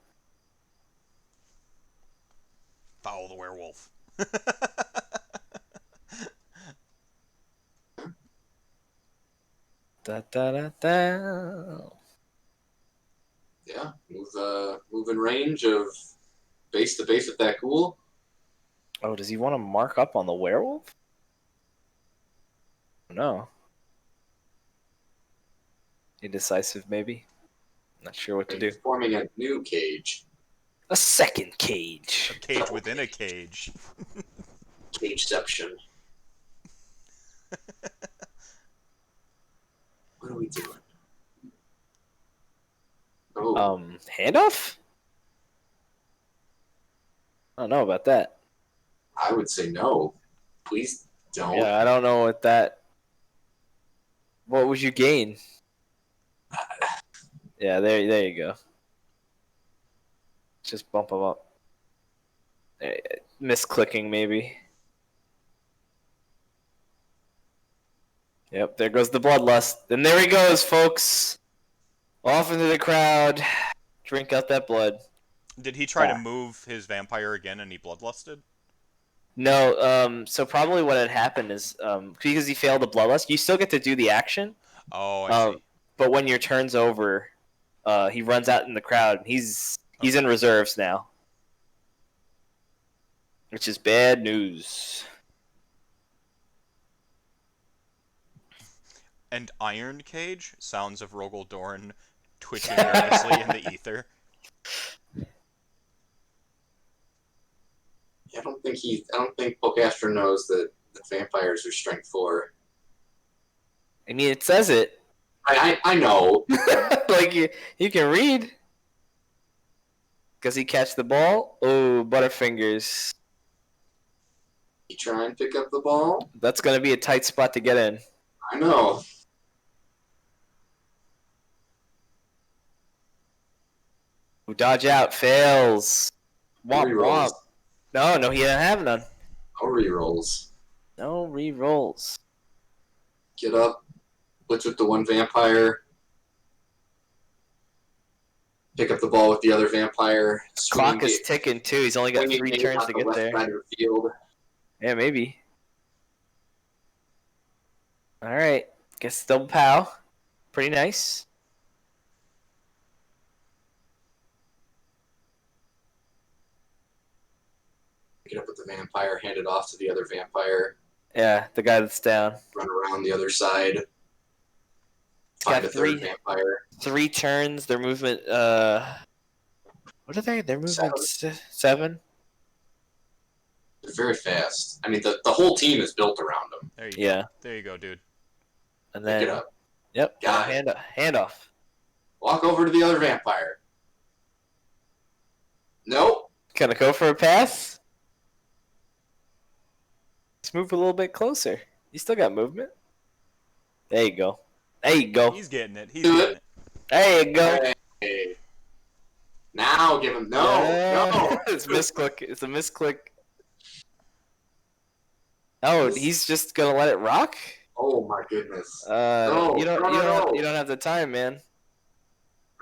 Foul the werewolf. Da, da, da, da. Yeah, move in range of base to base with that ghoul. Oh, does he want to mark up on the werewolf? No. Indecisive, maybe. Not sure what to do. Forming a new cage. A second cage. A cage within a cage. Cageception. What are we doing? Oh, Handoff? I don't know about that. I would say no. Please don't. Yeah, I don't know what that. What would you gain? Yeah, there you go. Just bump them up. Misclicking, maybe. Yep, there goes the bloodlust. And there he goes, folks. Off into the crowd. Drink out that blood. Did he try to move his vampire again and he bloodlusted? No, so probably what had happened is, because he failed the bloodlust, you still get to do the action. Oh, I see. But when your turn's over, he runs out in the crowd. He's in reserves now, which is bad news. And Iron Cage? Sounds of Rogel Dorn twitching nervously in the ether. I don't think Bocastro knows that vampires are strength 4. I mean, it says it. I know. Like you can read. Does he catch the ball? Oh, Butterfingers. You try and pick up the ball. That's gonna be a tight spot to get in. I know. Dodge out, fails. Womp Rerolls. womp. No, he didn't have none. No rerolls. No re-rolls. Get up. Blitz with the one vampire. Pick up the ball with the other vampire. Clock is ticking too. He's only got 3 turns to get there. Side of the field. Yeah, maybe. All right. Guess double pow. Pretty nice. Pick it up with the vampire. Hand it off to the other vampire. Yeah, the guy that's down. Run around the other side. Got Find a third vampire. 3 turns. Their movement. What are they? Their movement 7. They're very fast. I mean, the whole team is built around them. There you Yeah. go. There you go, dude. And Pick it then. up. Yep. Got it. Handoff. Walk over to the other vampire. Nope. Gonna go for a pass. Let's move a little bit closer. You still got movement. There you go. There you go. He's getting it. He's Do getting it. it. There you go. Hey. Now give him no. It's misclick. It's a misclick. Oh, he's just gonna let it rock? Oh my goodness. No, You don't no, you no, don't have, no. you don't have the time, man.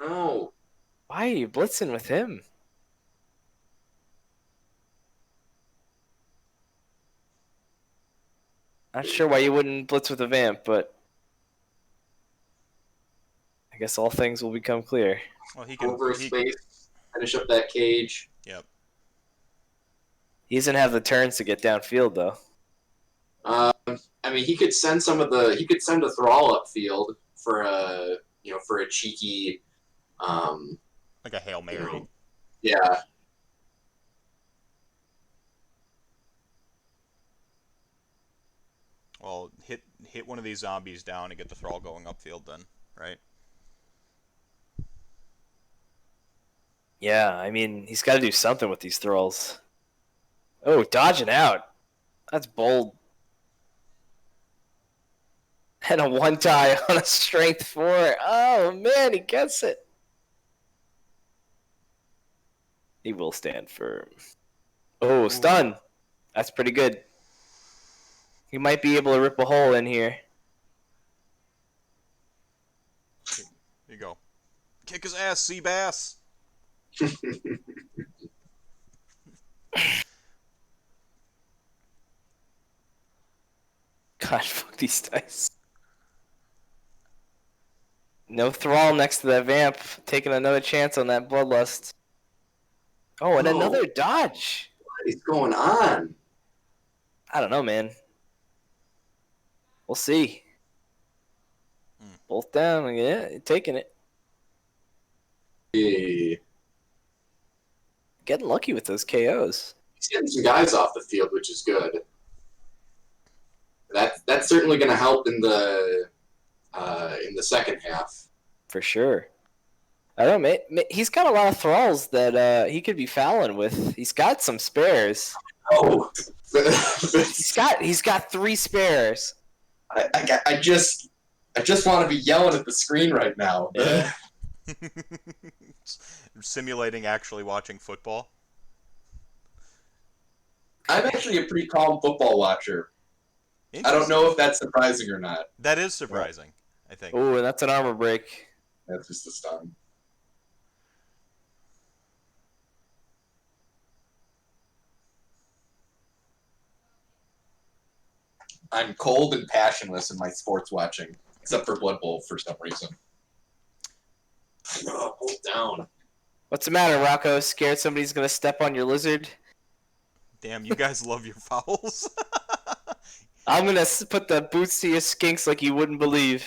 No. Why are you blitzing with him? Not sure why you wouldn't blitz with a vamp, but I guess all things will become clear. Well, he can. Over his space, finish up that cage. Yep. He doesn't have the turns to get downfield though. I mean, he could send he could send a Thrall upfield for a for a cheeky, Like a Hail Mary. Yeah. Well, hit one of these zombies down and get the Thrall going upfield then, right? Yeah, I mean, he's got to do something with these thralls. Oh, dodging out. That's bold. And a one tie on a strength 4. Oh, man, he gets it. He will stand firm. Oh, stun. That's pretty good. He might be able to rip a hole in here. Here you go. Kick his ass, Seabass. God, fuck these dice. No Thrall next to that vamp. Taking another chance on that bloodlust. Oh, and No. another dodge. What is going on? I don't know, man. We'll see. Both down. Yeah, taking it. Yeah. Getting lucky with those KOs. He's getting some guys off the field, which is good. That's certainly going to help in the second half. For sure. I don't know, he's got a lot of thralls that he could be fouling with. He's got some spares. Oh, He's got 3 spares. I just want to be yelling at the screen right now. Yeah. Simulating actually watching football. I'm actually a pretty calm football watcher. I don't know if that's surprising or not. That is surprising, I think. Oh, and that's an armor break. That's just a stun. I'm cold and passionless in my sports watching, except for Blood Bowl for some reason. Oh, hold down. What's the matter, Rocco? Scared somebody's gonna step on your lizard? Damn, you guys love your fouls. I'm gonna put the boots to your skinks like you wouldn't believe.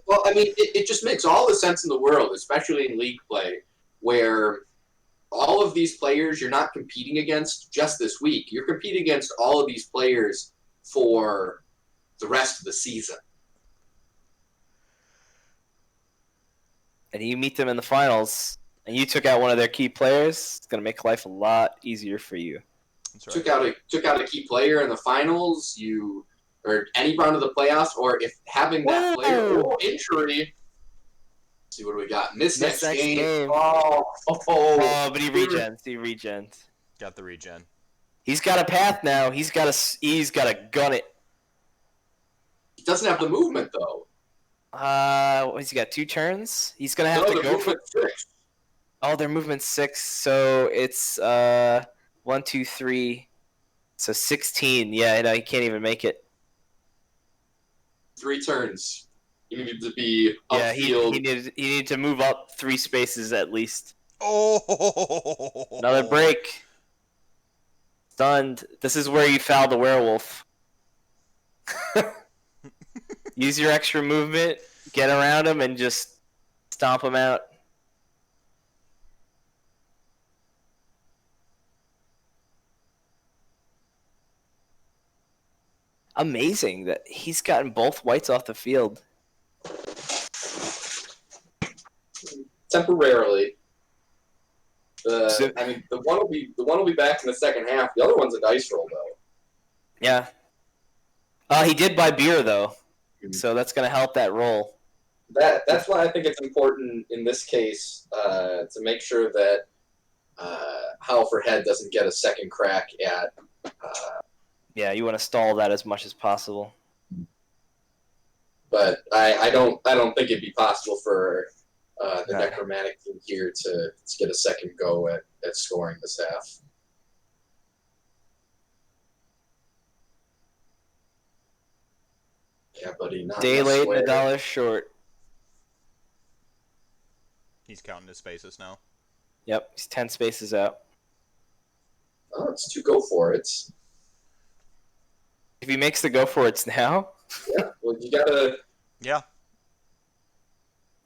Well, I mean, it just makes all the sense in the world, especially in league play, where all of these players you're not competing against just this week. You're competing against all of these players for the rest of the season. And you meet them in the finals, and you took out one of their key players. It's gonna make life a lot easier for you. That's right. Took out a key player in the finals, or any round of the playoffs, or if having that player injury. Let's see what do we got? Miss next game. Oh, but he regens. Got the regen. He's got a path now. He's got to gun it. He doesn't have the movement though. He's got 2 turns. He's gonna have to go for 6. Oh, their movement's 6, so it's 1, 2, 3, so 16. Yeah, no, he can't even make it. 3 turns. You need to be Yeah, upfield. he needed to move up 3 spaces at least. Oh! Another break. Stunned. This is where you foul the werewolf. Use your extra movement, get around him, and just stomp him out. Amazing that he's gotten both whites off the field. Temporarily. I mean, the one will be back in the second half. The other one's a dice roll though. Yeah. He did buy beer though, so that's gonna help that roll. That's why I think it's important in this case to make sure that Howl for Head doesn't get a second crack at Yeah, you want to stall that as much as possible. But I don't think it'd be possible for the No. Necromantic team here to get a second go at scoring this half. Yeah, buddy, not Day enough late and square. a dollar short. He's counting his spaces now. Yep, he's 10 spaces out. Oh, it's to go for it. If he makes the go for it now, Yeah, well, you gotta. Yeah.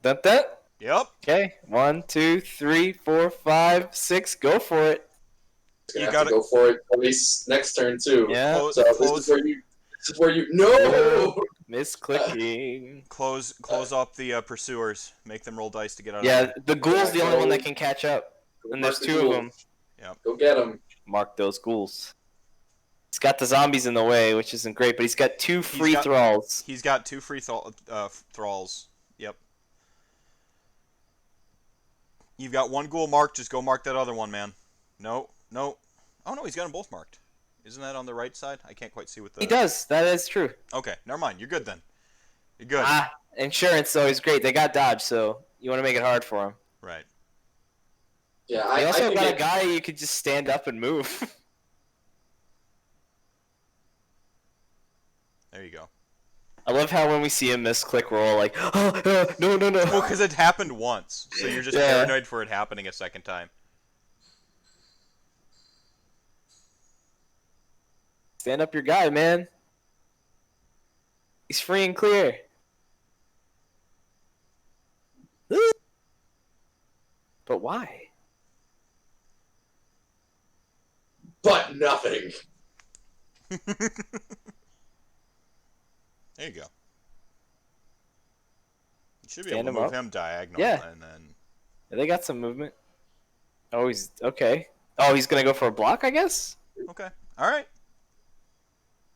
that. Yep. Okay, 1, 2, 3, 4, 5, 6. Go for it. Gonna You have gotta- to go for it at least next turn too. Yeah, So this is where you no. misclicking. Close up the pursuers. Make them roll dice to get out of Yeah, there. the ghoul's the only one that can catch up, and there's 2 of them. Go get them. Mark those ghouls. He's got the zombies in the way, which isn't great, but he's got 2 free thralls. He's got 2 free thralls. Yep. You've got 1 ghoul marked. Just go mark that other one, man. No. Oh no, he's got them both marked. Isn't that on the right side? I can't quite see what the. He does. That is true. Okay, never mind. You're good then. You're good. Insurance though is great. They got dodge, so you want to make it hard for him. Right. Yeah, They I also think got a guy you could just stand up and move. There you go. I love how when we see him misclick, we're all like, no. Well, because it happened once, so you're just Yeah. paranoid for it happening a second time. Stand up your guy, man. He's free and clear. But why? but nothing. There you go. You should be Stand able to him move up. him diagonal, Yeah. and then Yeah, they got some movement. Oh, he's okay. Oh, he's gonna go for a block, I guess. okay, all right,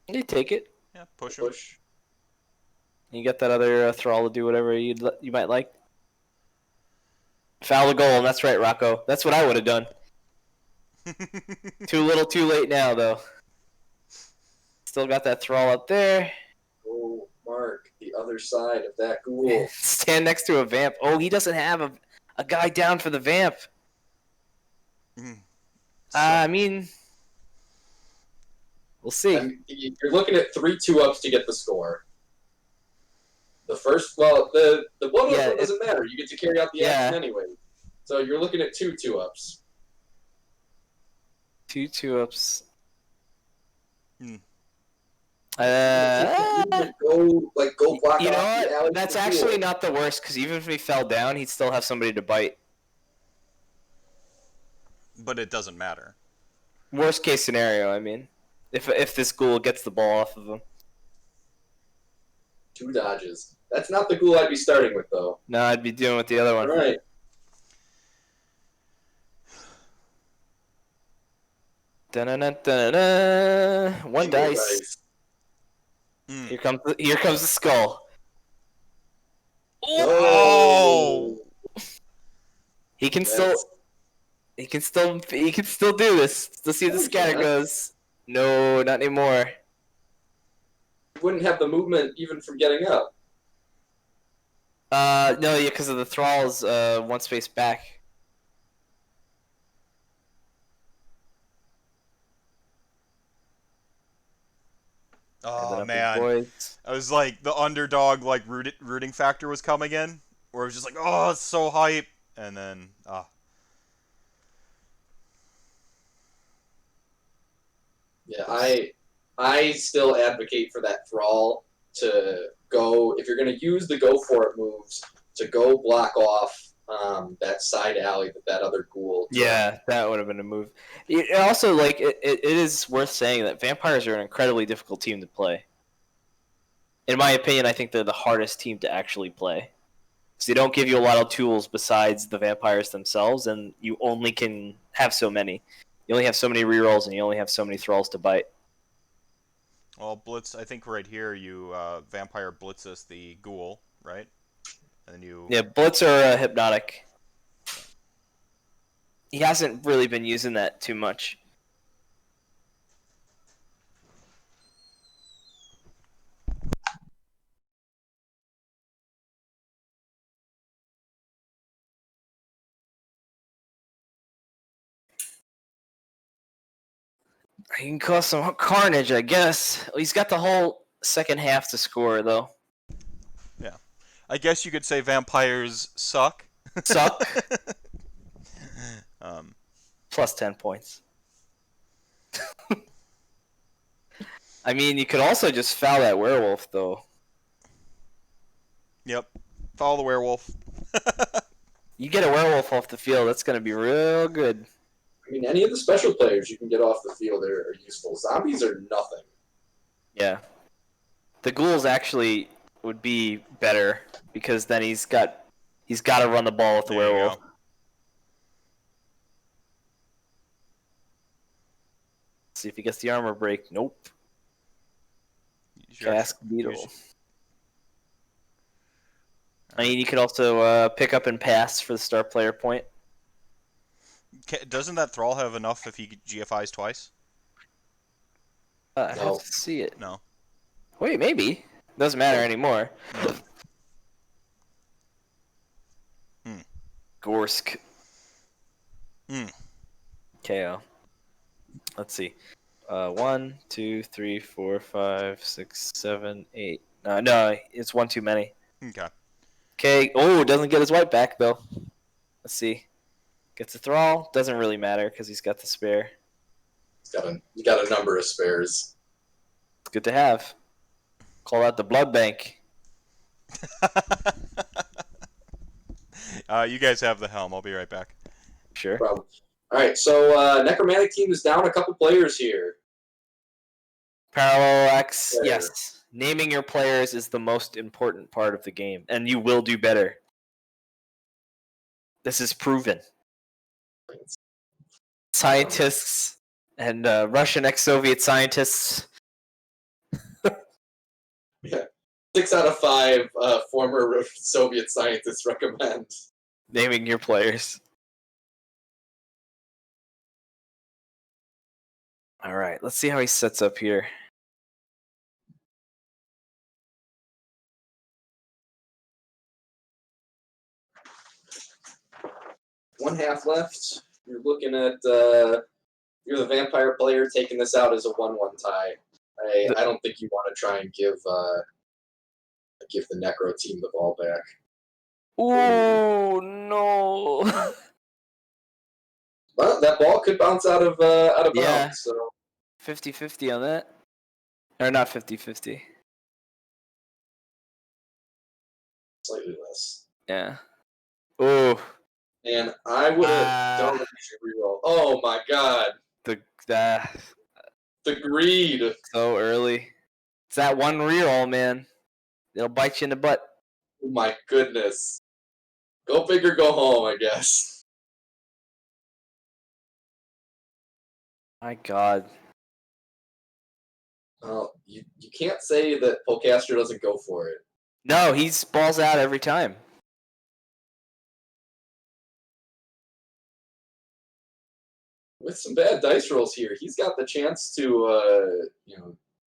You take it. yeah, push him. Push. You got that other thrall to do whatever you might like. Foul the goal, and that's right, Rocco. That's what I would have done. Too little, too late now, though. Still got that thrall up there. Go mark the other side of that ghoul. Stand next to a vamp. Oh, he doesn't have a guy down for the vamp. Mm. I mean, we'll see. You're looking at 3 2-ups to get the score. The first, well, the one Yeah, doesn't matter. You get to carry out the Yeah. action anyway. So you're looking at 2 2-ups. 2 2-ups. Hmm. Go block You know off the alley what? That's to the actually ghoul. not the worst, because even if he fell down, he'd still have somebody to bite. But it doesn't matter. Worst case scenario, I mean. If this ghoul gets the ball off of him. 2 dodges. That's not the ghoul I'd be starting with, though. No, I'd be dealing with the other one. All right. Da-na-na-da-na-na. One Single dice. Mm. Here comes the skull. Oh! He can That's- still do this. Let's see if the scatter Yeah. goes. No, not anymore. You wouldn't have the movement even from getting up. No, yeah, because of the thralls. 1 space back. Ended Oh up with man, voids. I was like the underdog, like rooting factor was coming in, where it was just like, oh, it's so hype, and then Yeah, I still advocate for that thrall to go, if you're going to use the go for it moves, to go block off that side alley that other ghoul. Yeah, that would have been a move. It also, like, it is worth saying that vampires are an incredibly difficult team to play. In my opinion, I think they're the hardest team to actually play. So they don't give you a lot of tools besides the vampires themselves, and you only can have so many. You only have so many rerolls, and you only have so many thralls to bite. well, blitz. I think right here you vampire blitzes the ghoul, right? And then you Yeah, Blitz or Hypnotic. He hasn't really been using that too much. He can cause some carnage, I guess. He's got the whole second half to score, though. I guess you could say vampires suck. Suck. um, Plus 10 points. I mean, you could also just foul that werewolf, though. yep. Follow the werewolf. You get a werewolf off the field, that's going to be real good. I mean, any of the special players you can get off the field are useful. Zombies are nothing. Yeah. The ghouls actually would be better because then he's got to run the ball with the There you werewolf. go. See if he gets the armor break. Nope. Sure. Cask beetle. I mean, you could also pick up and pass for the star player point. Doesn't that Thrall have enough if he GFIs twice? I No. have to see it. No. Wait, maybe. Doesn't matter anymore. Gorsk. Hmm. KO. Let's see. 1, 2, 3, 4, 5, 6, 7, 8. No, it's one too many. Okay. Okay. Oh, doesn't get his white back though. Let's see. Gets a thrall. Doesn't really matter because he's got the spare. You got a number of spares. It's good to have. Call out the blood bank. You guys have the helm. I'll be right back. Sure. Problem. All right, so Necromantic team is down a couple players here. Parallel X. Player. Yes. Naming your players is the most important part of the game, and you will do better. This is proven. Scientists and Russian ex-Soviet scientists. Yeah. 6 out of 5 former Soviet scientists recommend. Naming your players. All right, let's see how he sets up here. One half left. You're looking at you're the vampire player taking this out as a 1-1 tie. I don't think you want to try and give the Necro team the ball back. Oh no! Well, that ball could bounce out of bounds. Yeah. So 50-50 on that. Or not 50-50. slightly less. Yeah. Oh, And I would have done the reroll. Oh my god, the the greed! so early. It's that one reroll, man. It'll bite you in the butt. Oh my goodness. Go big or go home, I guess. My God. Well, you can't say that Polcaster doesn't go for it. No, he's balls out every time. With some bad dice rolls here, he's got the chance to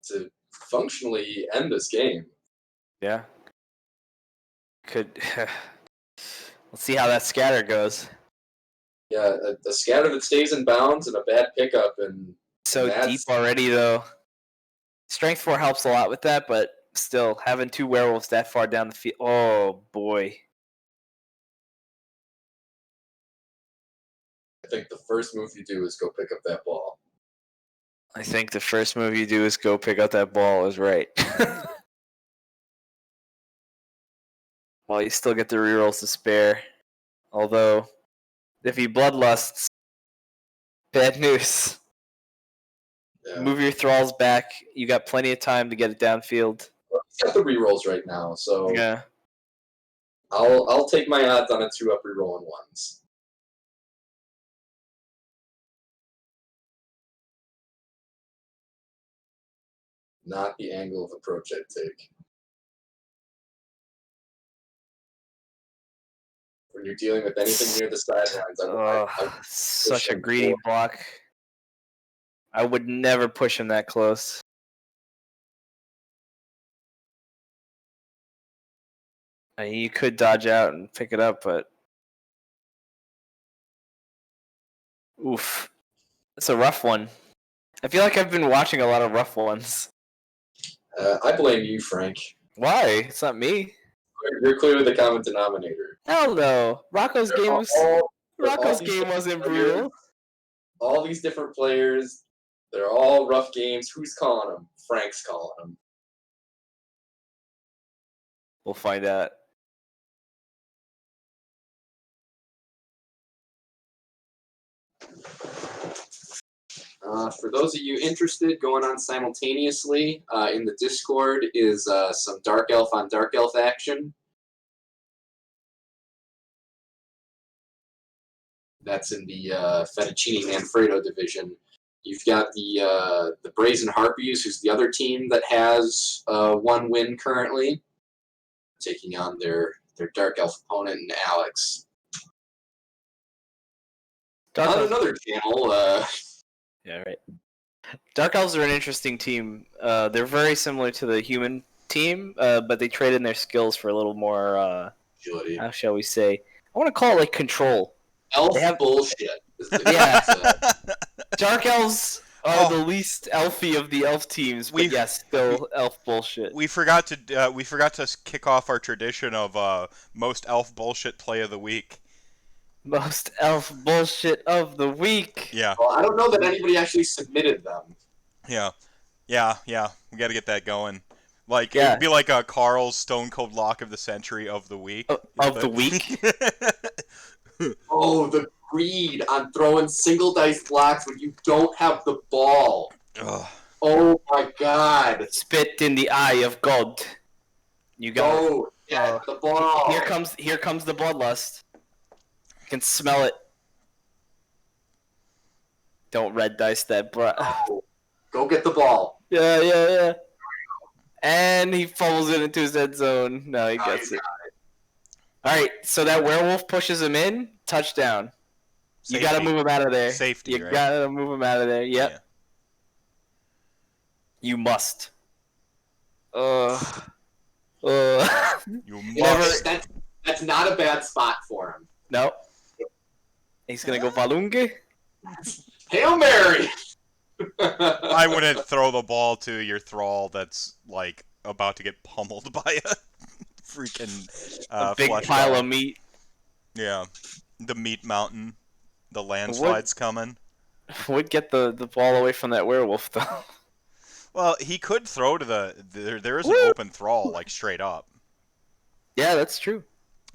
to functionally end this game. Yeah. Could. Let's see how that scatter goes. Yeah, a scatter that stays in bounds and a bad pickup, and So that's- deep already, though. Strength 4 helps a lot with that, but still, having 2 werewolves that far down the field. Oh, boy. I think the first move you do is go pick up that ball. I think the first move you do is go pick up that ball is right. Well, you still get the rerolls to spare. Although, if he bloodlusts, bad news. Yeah. Move your thralls back. You got plenty of time to get it downfield. Well, he's got the rerolls right now, so Yeah. I'll take my odds on a 2-up reroll in ones. Not the angle of approach I'd take. When you're dealing with anything near the sidelines, I Such a him greedy forward. block. I would never push him that close. I mean, you could dodge out and pick it up, but oof, it's a rough one. I feel like I've been watching a lot of rough ones. I blame you, Frank. Why? It's not me. You're clearly the common denominator. Hell no. Rocco's They're game all these game wasn't different players. brutal. All these different players, they're all rough games. Who's calling them? Frank's calling them. We'll find out. For those of you interested, going on simultaneously in the Discord is some Dark Elf on Dark Elf action. That's in the Fettuccine Manfredo division. You've got the Brazen Harpies, who's the other team that has 1 win currently, taking on their Dark Elf opponent in Alex. On another channel, Yeah, right. Dark Elves are an interesting team. They're very similar to the human team, but they trade in their skills for a little more, agility. how shall we say? I want to call it like control. Elf They have- bullshit. Yeah. Dark Elves are the least elfy of the elf teams, but yes, still elf bullshit. We forgot to kick off our tradition of most elf bullshit play of the week. Most elf bullshit of the week. Yeah. Well, I don't know that anybody actually submitted them. Yeah. We got to get that going. Like Yeah. it'd be like a Carl's Stone Cold Lock of the Century of the week. Of the week? Oh, the greed on throwing single dice blocks when you don't have the ball. Ugh. Oh my god. Spit in the eye of God. You got it. Go get the ball. Here comes the bloodlust. I can smell it. Don't red dice that, bro. Oh, go get the ball. Yeah. And he fumbles it into his end zone. No, he gets it. Alright, so that werewolf pushes him in. Touchdown. Safety. You gotta move him out of there. Safety, You right? gotta move him out of there. Yep. Yeah. You must. You Never- must. That's not a bad spot for him. No. He's gonna go Valunge. Hail Mary! I wouldn't throw the ball to your thrall that's like about to get pummeled by a freaking A big flesh pile dog. of meat. Yeah, the meat mountain, the landslide's coming. Would get the ball away from that werewolf though. Well, he could throw to there is an Woo! open thrall like straight up. Yeah, that's true.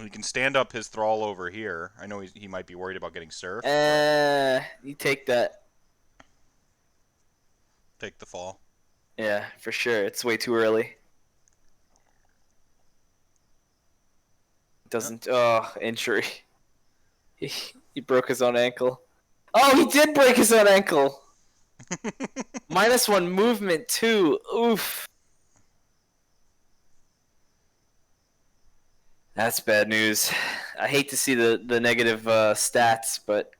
You can stand up his thrall over here. I know he might be worried about getting surfed. You take that. Take the fall. Yeah, for sure. It's way too early. Doesn't. Oh, injury. He broke his own ankle. Oh, he did break his own ankle. -1 movement too. Oof. That's bad news. I hate to see the negative stats, but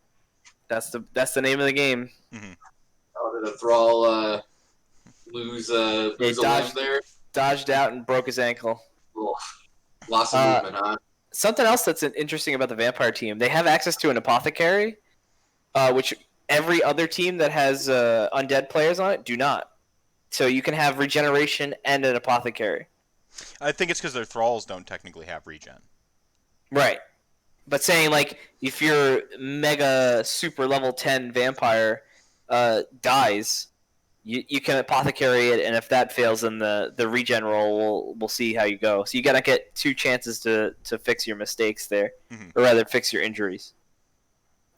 that's the name of the game. Oh, did the thrall lose a limb there? Dodged out and broke his ankle. Oh, loss of movement, huh? Something else that's interesting about the vampire team, they have access to an apothecary, which every other team that has undead players on it do not. So you can have regeneration and an apothecary. I think it's because their thralls don't technically have regen. Right. But saying, like, if your mega super level 10 vampire dies, you can apothecary it, and if that fails, then the regen roll will see how you go. So you gotta get 2 chances to fix your mistakes there, or rather fix your injuries.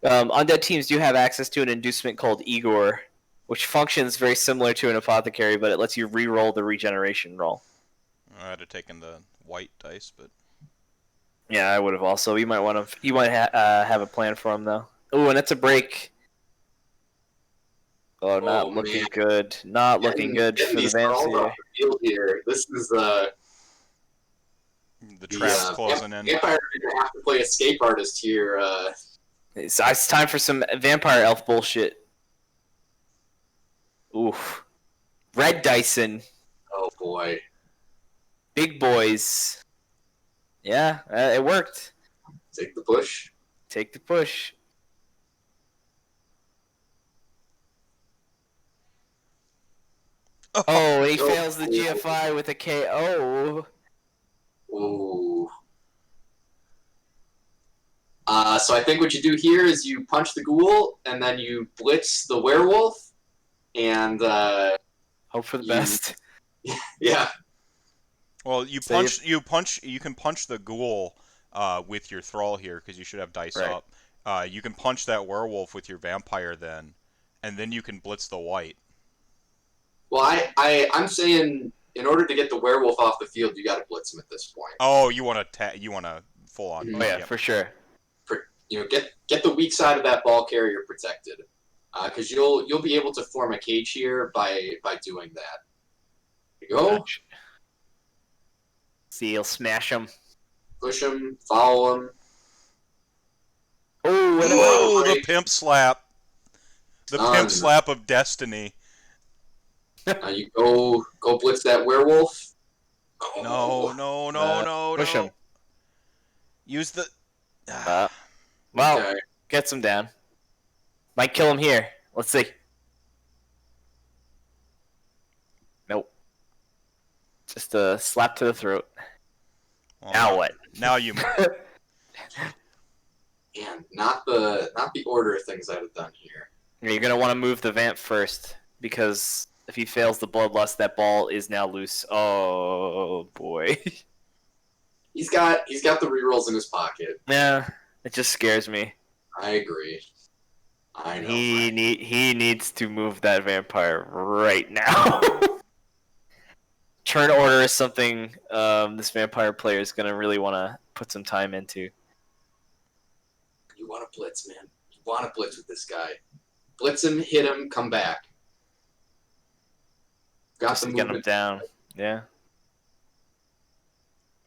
Undead teams do have access to an inducement called Igor, which functions very similar to an apothecary, but it lets you re-roll the regeneration roll. I'd have taken the white dice, but Yeah, I would have also. You might want to. You might have a plan for him though. Oh, and it's a break. Oh, not looking man. good. Not looking good for the these Vans thralls here. off the field here. This is the trap's closing in. Vampire are gonna have to play escape artist here. It's time for some vampire elf bullshit. Oof. Red Dyson. Oh boy. Big boys. Yeah, it worked. Take the push. Take the push. Oh, and he Oh. fails the GFI with a KO. Ooh. So I think what you do here is you punch the ghoul, and then you blitz the werewolf, and Hope for the You- best. yeah. Well, you Save. can punch the ghoul with your thrall here because you should have dice Right. up. You can punch that werewolf with your vampire then, and then you can blitz the white. Well, I'm saying in order to get the werewolf off the field, you got to blitz him at this point. Oh, you want to full on. Mhm. Oh yeah, Yep. for sure. Get the weak side of that ball carrier protected, because you'll be able to form a cage here by doing that. There you go. Gotcha. See, he'll smash him. Push him, follow him. Oh, and Whoa, the Break. pimp slap. The Done. pimp slap of destiny. You go blitz that werewolf. No, no, no, no, push no. him. Use the. Well, Okay. gets him down. Might kill him here. Let's see. Nope. Just a slap to the throat. Well, Now what? Now you. Man, not the order of things I'd have done here. You're gonna want to move the vamp first because if he fails the bloodlust, that ball is now loose. Oh boy. He's got the rerolls in his pocket. Yeah, it just scares me. I agree. I know. He needs to move that vampire right now. Turn order is something this vampire player is gonna really want to put some time into. You want to blitz, man. You want to blitz with this guy. Blitz him, hit him, come back. Got Just the to get him movement. down. Yeah.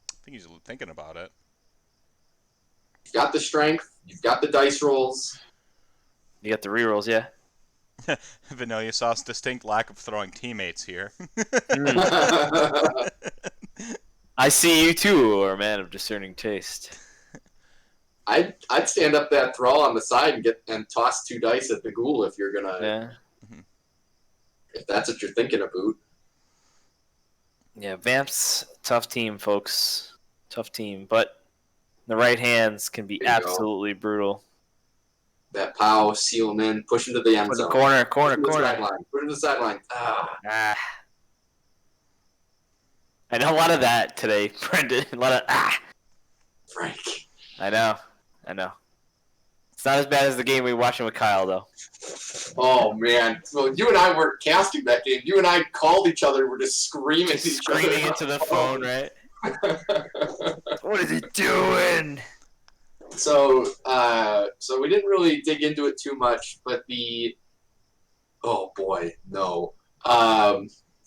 I think he's thinking about it. You've got the strength. You've got the dice rolls. You got the rerolls, yeah. Vanilla sauce, distinct lack of throwing teammates here. I see you too, are a man of discerning taste. I'd stand up that thrall on the side and toss 2 dice at the ghoul if you're gonna Yeah. if that's what you're thinking about. Yeah, Vamps, tough team, folks. Tough team, but the right hands can be There you go. absolutely brutal. That pow, seal him in, push him to the end Put the zone. corner. Put him to the sideline. Put him to the sideline. Ah. Ah. I know a lot of that today, Brendan. A lot of Frank. I know. It's not as bad as the game we were watching with Kyle, though. Oh man. Well, you and I weren't casting that game. You and I called each other. We're just screaming at each Screaming other. into the phone, right? What is he doing? So we didn't really dig into it too much, but oh boy, no.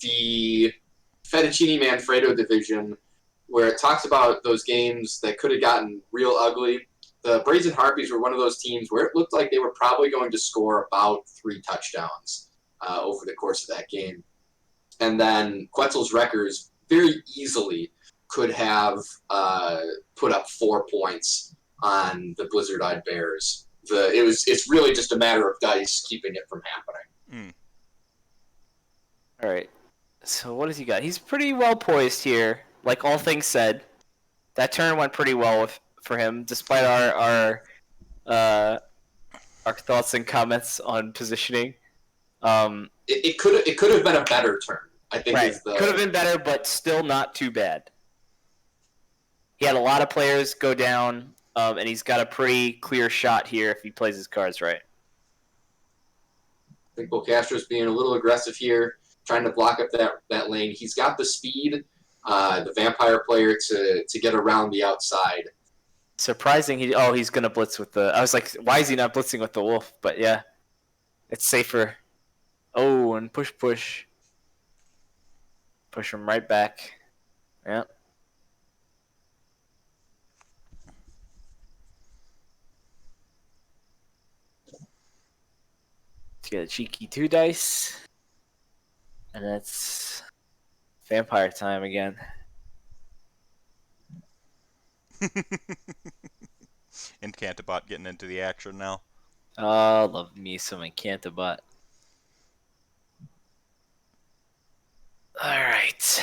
The Fettuccine Manfredo division, where it talks about those games that could have gotten real ugly. The Brazen Harpies were one of those teams where it looked like they were probably going to score about 3 touchdowns over the course of that game. And then Quetzal's Wreckers very easily could have put up 4 points on the Blizzard-Eyed Bears. It's really just a matter of dice keeping it from happening. All right. So what has he got? He's pretty well poised here. Like all things said, that turn went pretty well for him, despite our thoughts and comments on positioning. It could have been a better turn. I think Right. Could have been better, but still not too bad. He had a lot of players go down, and he's got a pretty clear shot here if he plays his cards right. I think Castro's being a little aggressive here, trying to block up that lane. He's got the speed, the vampire player to get around the outside. Surprising, he's gonna blitz with the. I was like, why is he not blitzing with the wolf? But yeah, it's safer. Oh, and push, push him right back. Yeah. Let's get a cheeky 2 dice, and that's vampire time again. Incantabot getting into the action now. Oh, love me some Incantabot. All right.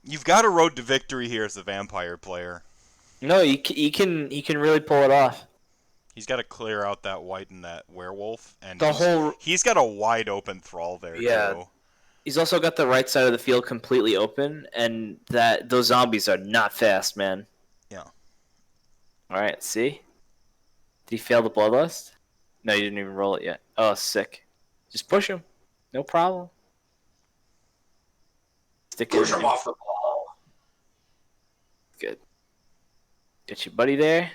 You've got a road to victory here as the vampire player. No, he can really pull it off. He's got to clear out that white and that werewolf, and The whole he's got a wide open thrall there too. He's also got the right side of the field completely open, and those zombies are not fast, man. Yeah. All right, see? Did he fail the bloodlust? No, you didn't even roll it yet. Oh, sick. Just push him. No problem. Stick it Push in. him off the ball. Good. Get your buddy there.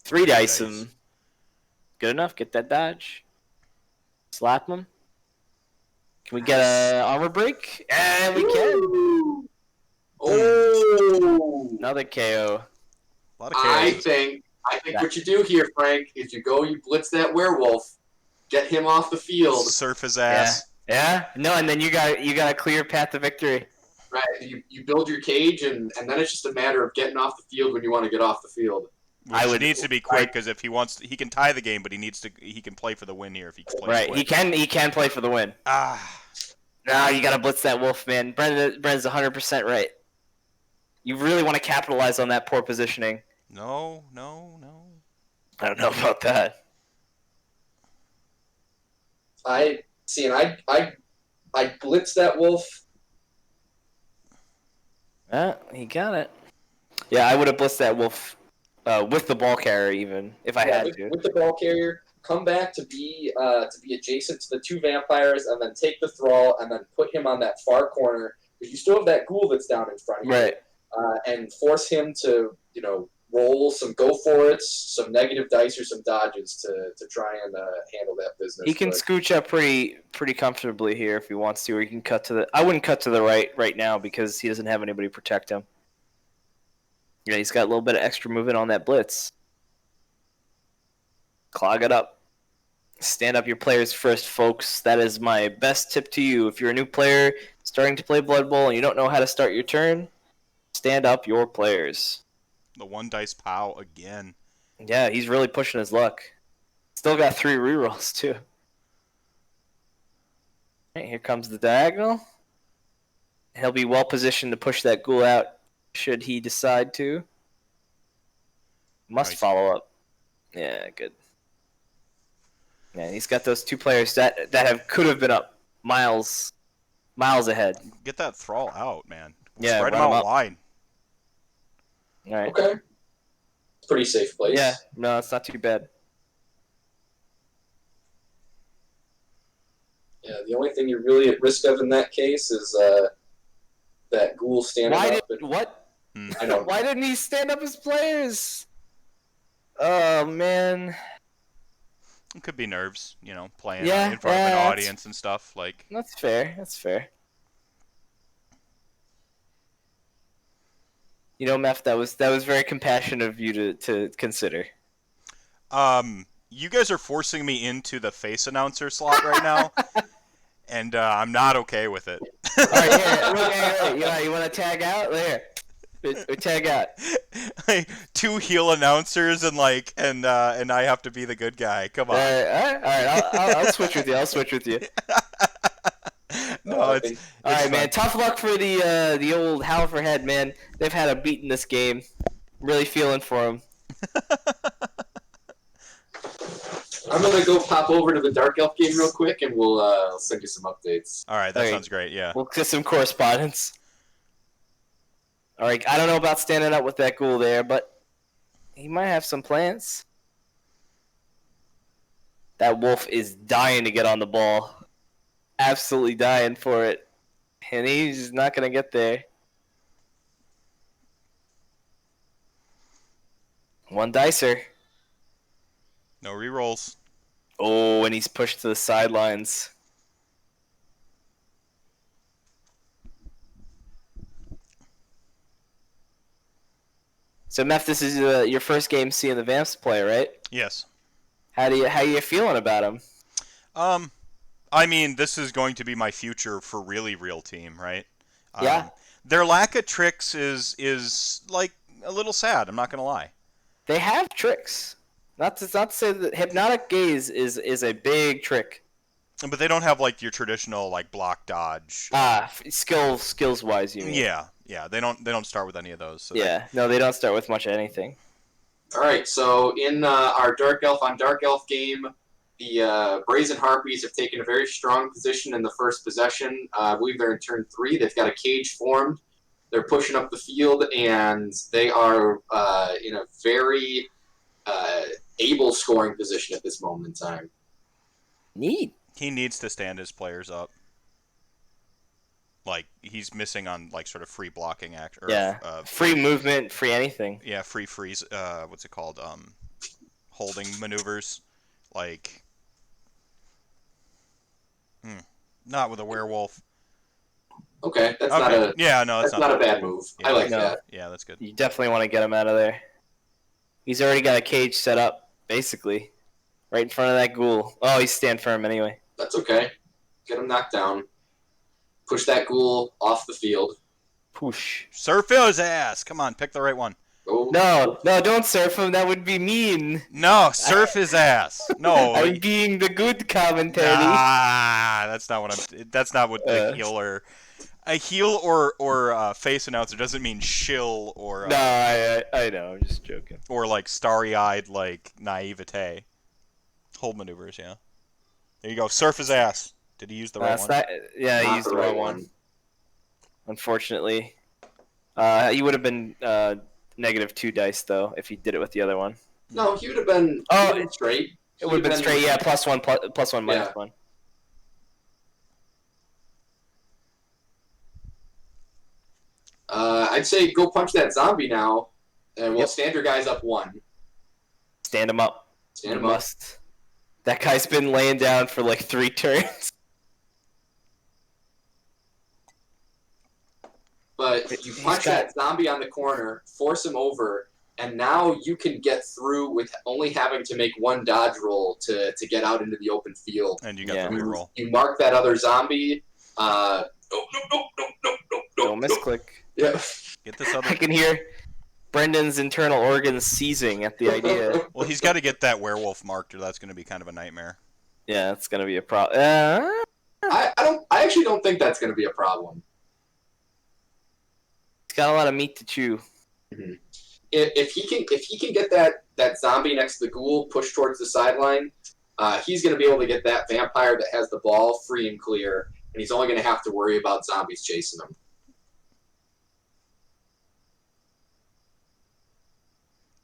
3 dice him. Good enough. Get that dodge. Slap him. Can we get a armor break? And we can. Oh! Another KO. A lot of I chaos. think what you do here, Frank, is you blitz that werewolf, get him off the field. Surf his ass. Yeah. No, and then you got a clear path to victory. Right. You build your cage, and then it's just a matter of getting off the field when you want to get off the field. Which needs to be quick because if he wants, he can tie the game, but he can play for the win here if he can play. Right. He can play for the win. No, you gotta blitz that wolf, man. Brendan's 100% right. You really want to capitalize on that poor positioning. No. I don't know about that. I see, and I blitz that wolf. He got it. Yeah, I would have blitzed that wolf with the ball carrier even if I had to. With the ball carrier, come back to be adjacent to the 2 vampires, and then take the thrall, and then put him on that far corner because you still have that ghoul that's down in front of you. Right. And force him to roll some go for it, some negative dice or some dodges to try and handle that business. He can scooch up pretty comfortably here if he wants to, or he can cut to the. I wouldn't cut to the right now because he doesn't have anybody to protect him. Yeah, he's got a little bit of extra movement on that blitz. Clog it up. Stand up your players first, folks. That is my best tip to you. If you're a new player starting to play Blood Bowl and you don't know how to start your turn, stand up your players. The 1 dice pow again. Yeah, he's really pushing his luck. Still got 3 rerolls too. Right, here comes the diagonal. He'll be well positioned to push that ghoul out should he decide to. Must Nice. follow up. Yeah, good. Yeah, he's got those 2 players that could have been up miles ahead. Get that thrall out, man. Yeah, Spread him run him out up. wide. All right. Okay. Pretty safe place. Yeah, no, it's not too bad. Yeah, the only thing you're really at risk of in that case is that ghoul standing up. What? I know. Why didn't he stand up his players? Oh man. It could be nerves, playing Yeah, in front of an that's- audience and stuff. Like, That's fair. That's fair. Meph, that was very compassionate of you to consider. you guys are forcing me into the face announcer slot right now, and I'm not okay with it. All right, here. You want to tag out? There. Tag out. Like, 2 heel announcers and I have to be the good guy. Come on. All right. I'll switch with you. No, it's All right, fun. man. Tough luck for the old Halverhead, man. They've had a beat in this game. Really feeling for them. I'm gonna go pop over to the Dark Elf game real quick, and we'll send you some updates. All right, that Okay. sounds great. Yeah. We'll get some correspondence. All right, I don't know about standing up with that ghoul there, but he might have some plans. That wolf is dying to get on the ball. Absolutely dying for it. And he's not going to get there. 1 dicer. No rerolls. Oh, and he's pushed to the sidelines. So, Meph, this is your first game seeing the Vamps play, right? Yes. How you feeling about him? I mean, this is going to be my future for really real team, right? Yeah. Their lack of tricks is like a little sad. I'm not gonna lie. They have tricks. Not to say that hypnotic gaze is a big trick. But they don't have like your traditional like block dodge. Skills wise, you mean? Yeah. They don't start with any of those. So Yeah. No, they don't start with much of anything. All right, so in our Dark Elf on Dark Elf game, the Brazen Harpies have taken a very strong position in the first possession. I believe they're in turn 3. They've got a cage formed. They're pushing up the field, and they are in a very able scoring position at this moment in time. Neat. he needs to stand his players up. Like he's missing on like sort of free blocking act. Or, Yeah. Free movement, free anything. Yeah, free freeze. What's it called? Holding maneuvers. Like, not with a werewolf. Okay, that's Okay. not a Yeah, no, that's it's not a bad move. Yeah. I like No. that. Yeah, that's good. You definitely want to get him out of there. He's already got a cage set up, basically. Right in front of that ghoul. Oh, he's stand firm anyway. That's okay. Get him knocked down. Push that ghoul off the field. Push. Surf his ass. Come on, pick the right one. Go. No, don't surf him. That would be mean. No, surf his ass. No. I'm being the good commentary. That's not what I'm. That's not what the healer. A heel or face announcer doesn't mean shill or. No, I know. I'm just joking. Or like starry-eyed like naivete. Hold maneuvers, yeah. There you go. Surf his ass. Did he use the right one? Yeah, Not he used the the right wrong one. Unfortunately, he would have been -2 dice though if he did it with the other one. No, he would have been. Straight. It would have been straight. Yeah, +1, +1, -1. I'd say go punch that zombie now, and we'll stand your guys up 1. Stand him up. Stand him You up. must. That guy's been laying down for like 3 turns. But you punch that zombie on the corner, force him over, and now you can get through with only having to make 1 dodge roll to get out into the open field. And you got the reroll. You mark that other zombie. No. Don't misclick. Yeah. Get this other. I can hear Brendan's internal organs seizing at the idea. Well, he's got to get that werewolf marked, or that's going to be kind of a nightmare. Yeah, it's gonna be a problem. I actually don't think that's going to be a problem. It's got a lot of meat to chew. Mm-hmm. If he can get that zombie next to the ghoul pushed towards the sideline, he's going to be able to get that vampire that has the ball free and clear, and he's only going to have to worry about zombies chasing him.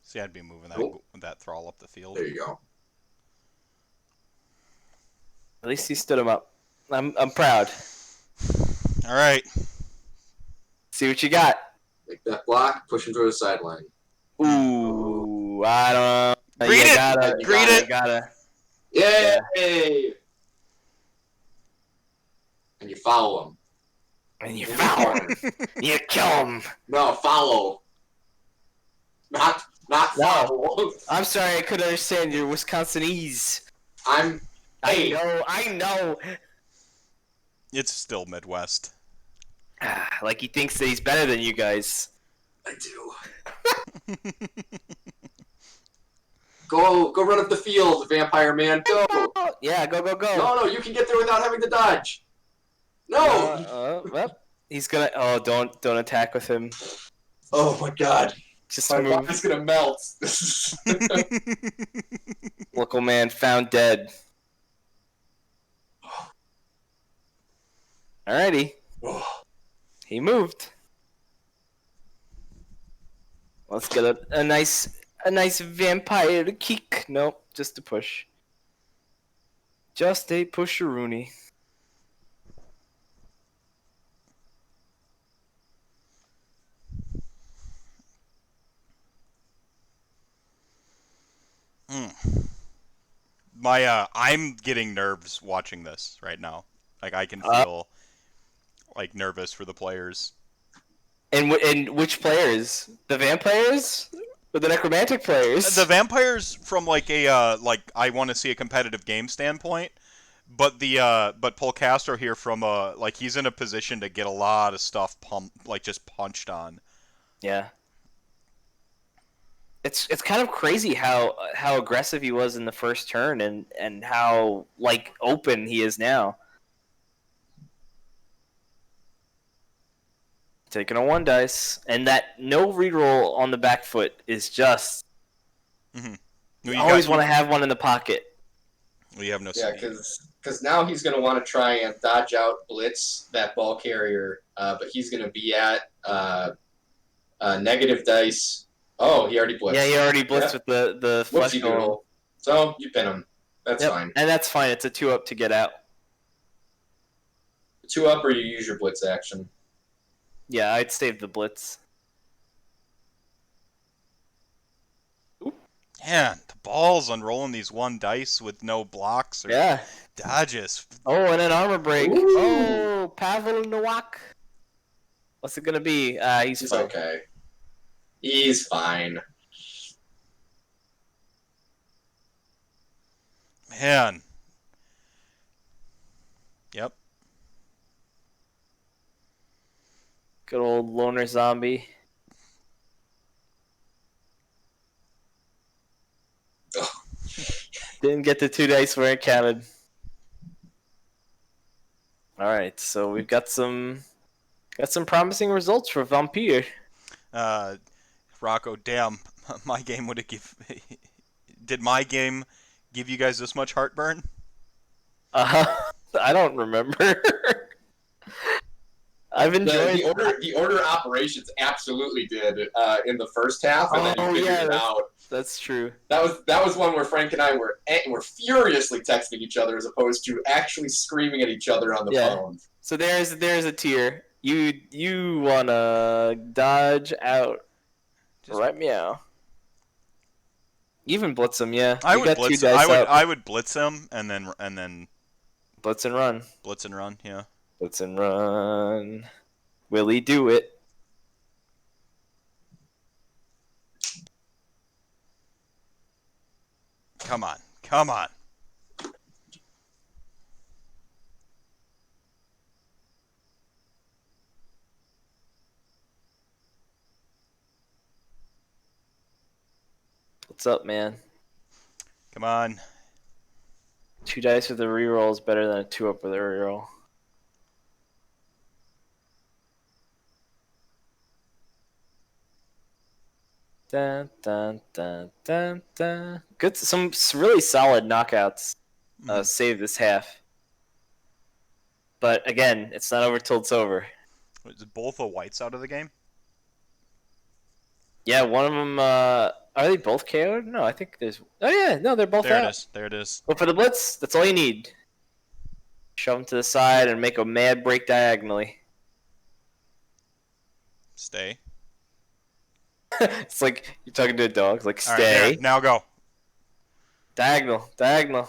See, I'd be moving that thrall up the field. There you go. At least he stood him up. I'm proud. All right. See what you got. Make that block, push him to the sideline. Ooh, I don't know. Greet it! You gotta. Yay! And you follow him. And you foul him. You kill him. No, follow. Not follow. I'm sorry, I couldn't understand your Wisconsinese. I know. It's still Midwest. Like he thinks that he's better than you guys. I do. Go run up the field, vampire man. Go. Yeah, go. No, you can get there without having to dodge. No. Well, he's gonna. Oh, don't attack with him. Oh my god. Just My move. body's gonna melt. Local man found dead. Alrighty. He moved. Let's get a nice vampire kick. Nope, just a push. Just a pusheroonie. I'm getting nerves watching this right now. Like I can feel like nervous for the players. And which players? The vampires or the necromantic players? The vampires from like a I want to see a competitive game standpoint, but Polcastro here from like he's in a position to get a lot of stuff just punched on. Yeah. it's kind of crazy how aggressive he was in the first turn and how like open he is now. Taking a 1 dice, and that no reroll on the back foot is just. Mm-hmm. You always want to have one in the pocket. We have no. Yeah, because now he's going to want to try and dodge out blitz that ball carrier, but he's going to be at negative dice. Oh, he already blitzed. Yeah, he already blitzed with the flesh golem. So you pin him. That's fine. And that's fine. It's a 2-up to get out. 2-up, or you use your blitz action. Yeah, I'd save the blitz. Man, the balls on rolling these 1 dice with no blocks or dodges. Oh, and an armor break. Ooh. Oh, Pavel Nowak. What's it gonna be? He's fine. Okay. He's fine. Man. Yep. Good old loner zombie. Didn't get the 2 dice where it counted. All right, so we've got some promising results for Vampire. Rocco, damn, my game would have give. Did my game give you guys this much heartburn? I don't remember. I've enjoyed the order operations absolutely did in the first half, and then you figured it out. That's true. That was one where Frank and I were furiously texting each other as opposed to actually screaming at each other on the phone. So there's a tier. You wanna dodge out? Right, meow. Even blitz him, yeah. I would blitz. I would blitz him and then blitz and run. Blitz and run, yeah. Blitz and run. Will he do it? Come on. Come on. What's up, man? Come on. 2 dice with a reroll is better than a 2-up with a reroll. Dun, dun, dun, dun, dun. Good, some really solid knockouts save this half. But again, it's not over till it's over. Is both the whites out of the game? Yeah, one of them. Are they both KO'd? No, I think there's. Oh yeah, no, they're both out. There it is. But for the blitz, that's all you need. Shove them to the side and make a mad break diagonally. Stay. It's like you're talking to a dog. It's like, All stay. Right, now go. Diagonal. Diagonal.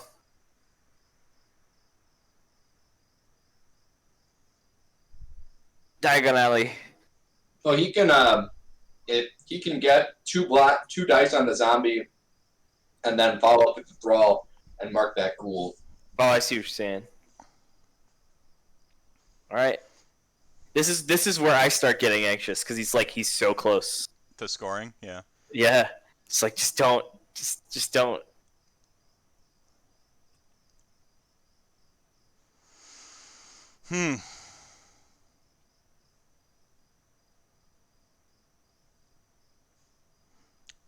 Diagonally. Well, he can if he can get 2 dice on the zombie, and then follow up with the thrall and mark that ghoul. Oh, I see what you're saying. All right. This is where I start getting anxious because he's so close to scoring. Yeah. Yeah. It's like just don't.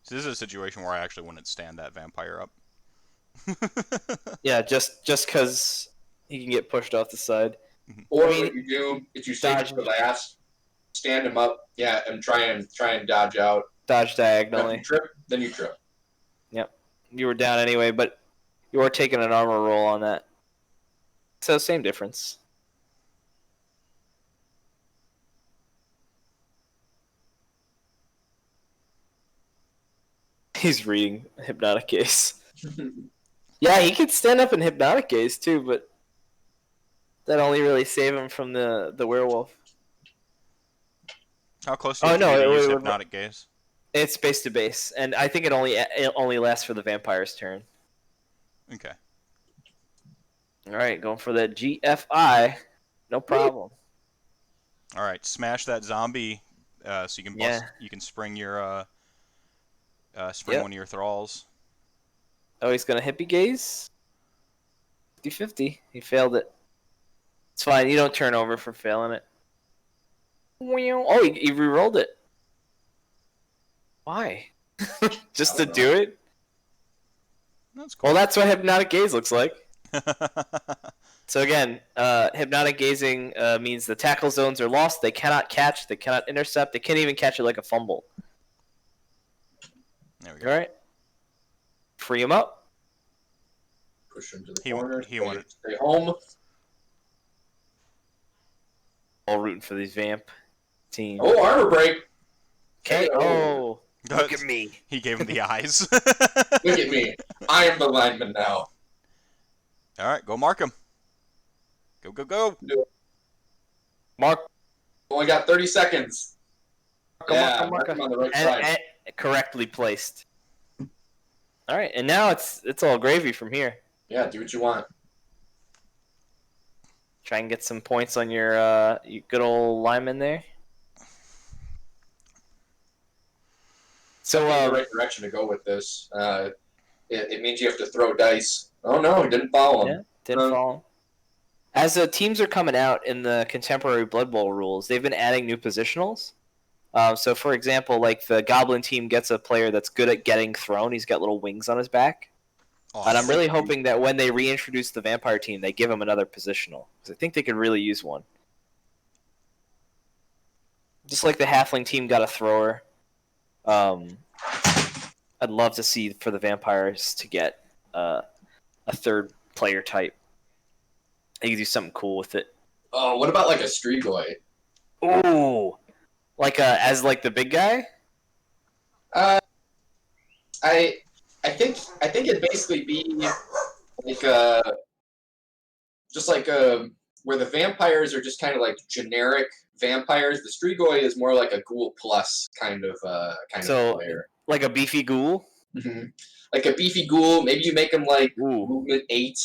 So this is a situation where I actually wouldn't stand that vampire up. Yeah, just because he can get pushed off the side. Or what you do is you save the last, stand him up, and try and dodge out. Dodge diagonally. Then you trip. Yep. You were down anyway, but you were taking an armor roll on that. So same difference. He's reading Hypnotic Gaze. Yeah, he could stand up in Hypnotic Gaze too, but that only really save him from the werewolf. How close do you use Hypnotic Gaze? It's base to base, and I think it only lasts for the vampire's turn. Okay. All right, going for that GFI, no problem. All right, smash that zombie, so you can bust, you can spring your Spring Yep. one of your thralls. Oh, he's gonna hippie gaze. 50-50. He failed it. It's fine. You don't turn over for failing it. Oh, he re-rolled it. Why? Just to do it? That's cool. Well, that's what hypnotic gaze looks like. So again, hypnotic gazing means the tackle zones are lost. They cannot catch. They cannot intercept. They can't even catch it like a fumble. There we go. All right. Free him up. Push him to the He corner. wanted- Stay home. All rooting for these vamp teams. Oh, armor break. Okay. Oh, look at me. He gave him the eyes. Look at me. I am the lineman now. All right, go mark him. Go, go, go. Mark. Only got 30 seconds. Yeah, mark him on the right side. And correctly placed. All right, and now it's all gravy from here. Yeah, do what you want. Try and get some points on your good old lineman there. So The right direction to go with this. It means you have to throw dice. Oh no, he didn't follow him. yeah, didn't fall. As the teams are coming out in the contemporary Blood Bowl rules, they've been adding new positionals. So, for example, like the Goblin team gets a player that's good at getting thrown. He's got little wings on his back. Awesome. And I'm really hoping that when they reintroduce the Vampire team, they give him another positional. Because I think they could really use one. Just like the Halfling team got a thrower. I'd love to see for the Vampires to get a third player type. They could do something cool with it. Oh, what about like a Strigoi? Ooh! As the big guy? I think it'd basically be like just like where the vampires are just kind of like generic vampires. The Strigoi is more like a ghoul plus kind of player. Like a beefy ghoul? Mm-hmm. Like a beefy ghoul. Maybe you make him like Ooh. movement 8,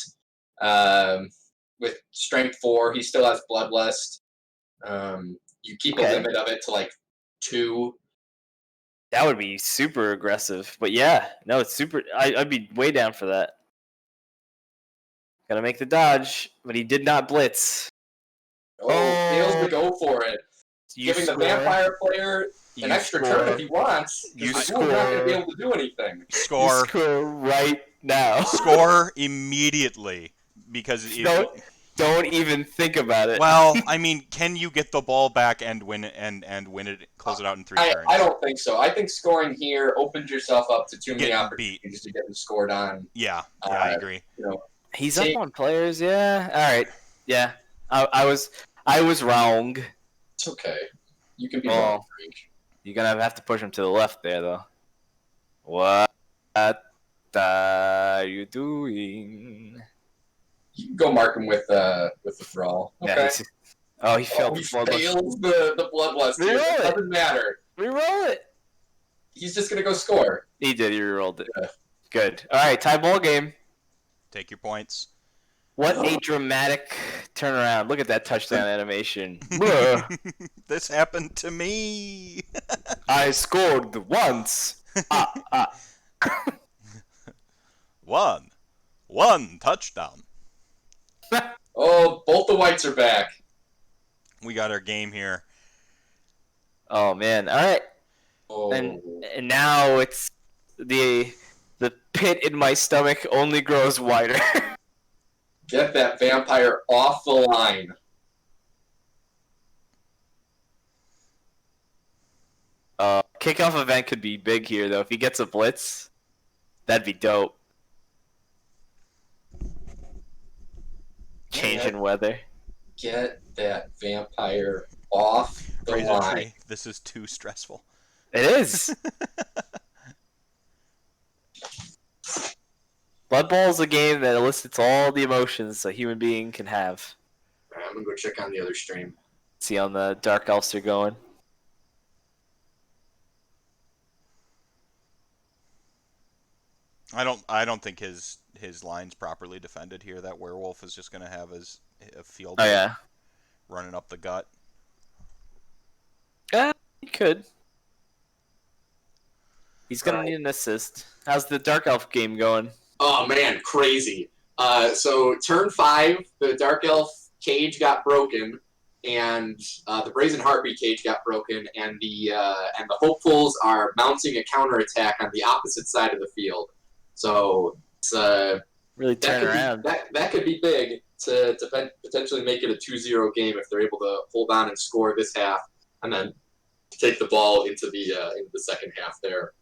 with strength 4. He still has bloodlust. You keep a limit of it to like 2. That would be super aggressive. But yeah, no, it's super. I'd be way down for that. Gotta make the dodge, but he did not blitz. Oh, fails to go for it. Giving the vampire player an extra turn if he wants. You The ghoul's not going to be able to do anything. Score. You score right now. Score immediately. Because Don't even think about it. well, I mean, can you get the ball back and win it and win it, close it out in 3 turns? I don't think so. I think scoring here opens yourself up to too many Getting opportunities to get them scored on. Yeah, I agree. He's up on players, yeah. All right, yeah. I was wrong. It's okay. You can be wrong. You're gonna have to push him to the left there, though. What are you doing? You can go mark him with the thrall. Okay. Yeah, he failed He the bloodlust. fails the bloodlust. Reroll It it. doesn't matter. Reroll it. He's just gonna go score. He did. He rerolled it. Yeah. Good. All right, tie ball game. Take your points. What a dramatic turnaround! Look at that touchdown animation. Bruh. This happened to me. I scored once. One touchdown. Oh, both the whites are back. We got our game here. Oh man! All right, Oh. and now it's the pit in my stomach only grows wider. Get that vampire off the line. Kickoff event could be big here though. If he gets a blitz, that'd be dope. Changing weather. Get that vampire off the Razor line. tree. This is too stressful. It is. Blood Bowl is a game that elicits all the emotions a human being can have. Alright, I'm gonna go check on the other stream. See how the Dark Elves are going. I don't think his line's properly defended here. That werewolf is just gonna have his a field Oh yeah. running up the gut. He could. He's gonna need an assist. How's the Dark Elf game going? Oh man, crazy. So turn 5, the Dark Elf cage got broken, and the Brazen Heartbeat cage got broken, and the hopefuls are mounting a counterattack on the opposite side of the field. So it's Really turn around. that could be big to potentially make it a 2-0 game if they're able to hold on and score this half, and then take the ball into the second half there.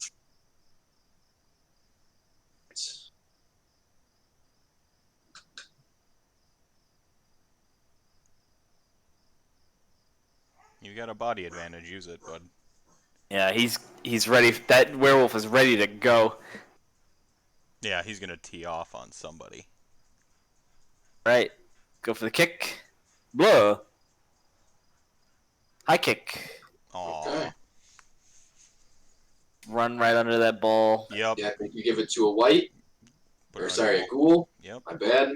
You got a body advantage. Use it, bud. Yeah, he's ready. That werewolf is ready to go. Yeah, he's gonna tee off on somebody. Right. Go for the kick. Blow. High kick. Aw. Okay. Run right under that ball. Yep. Yeah, you give it to a white. Put it Or on sorry, your a ghoul. Yep. My bad.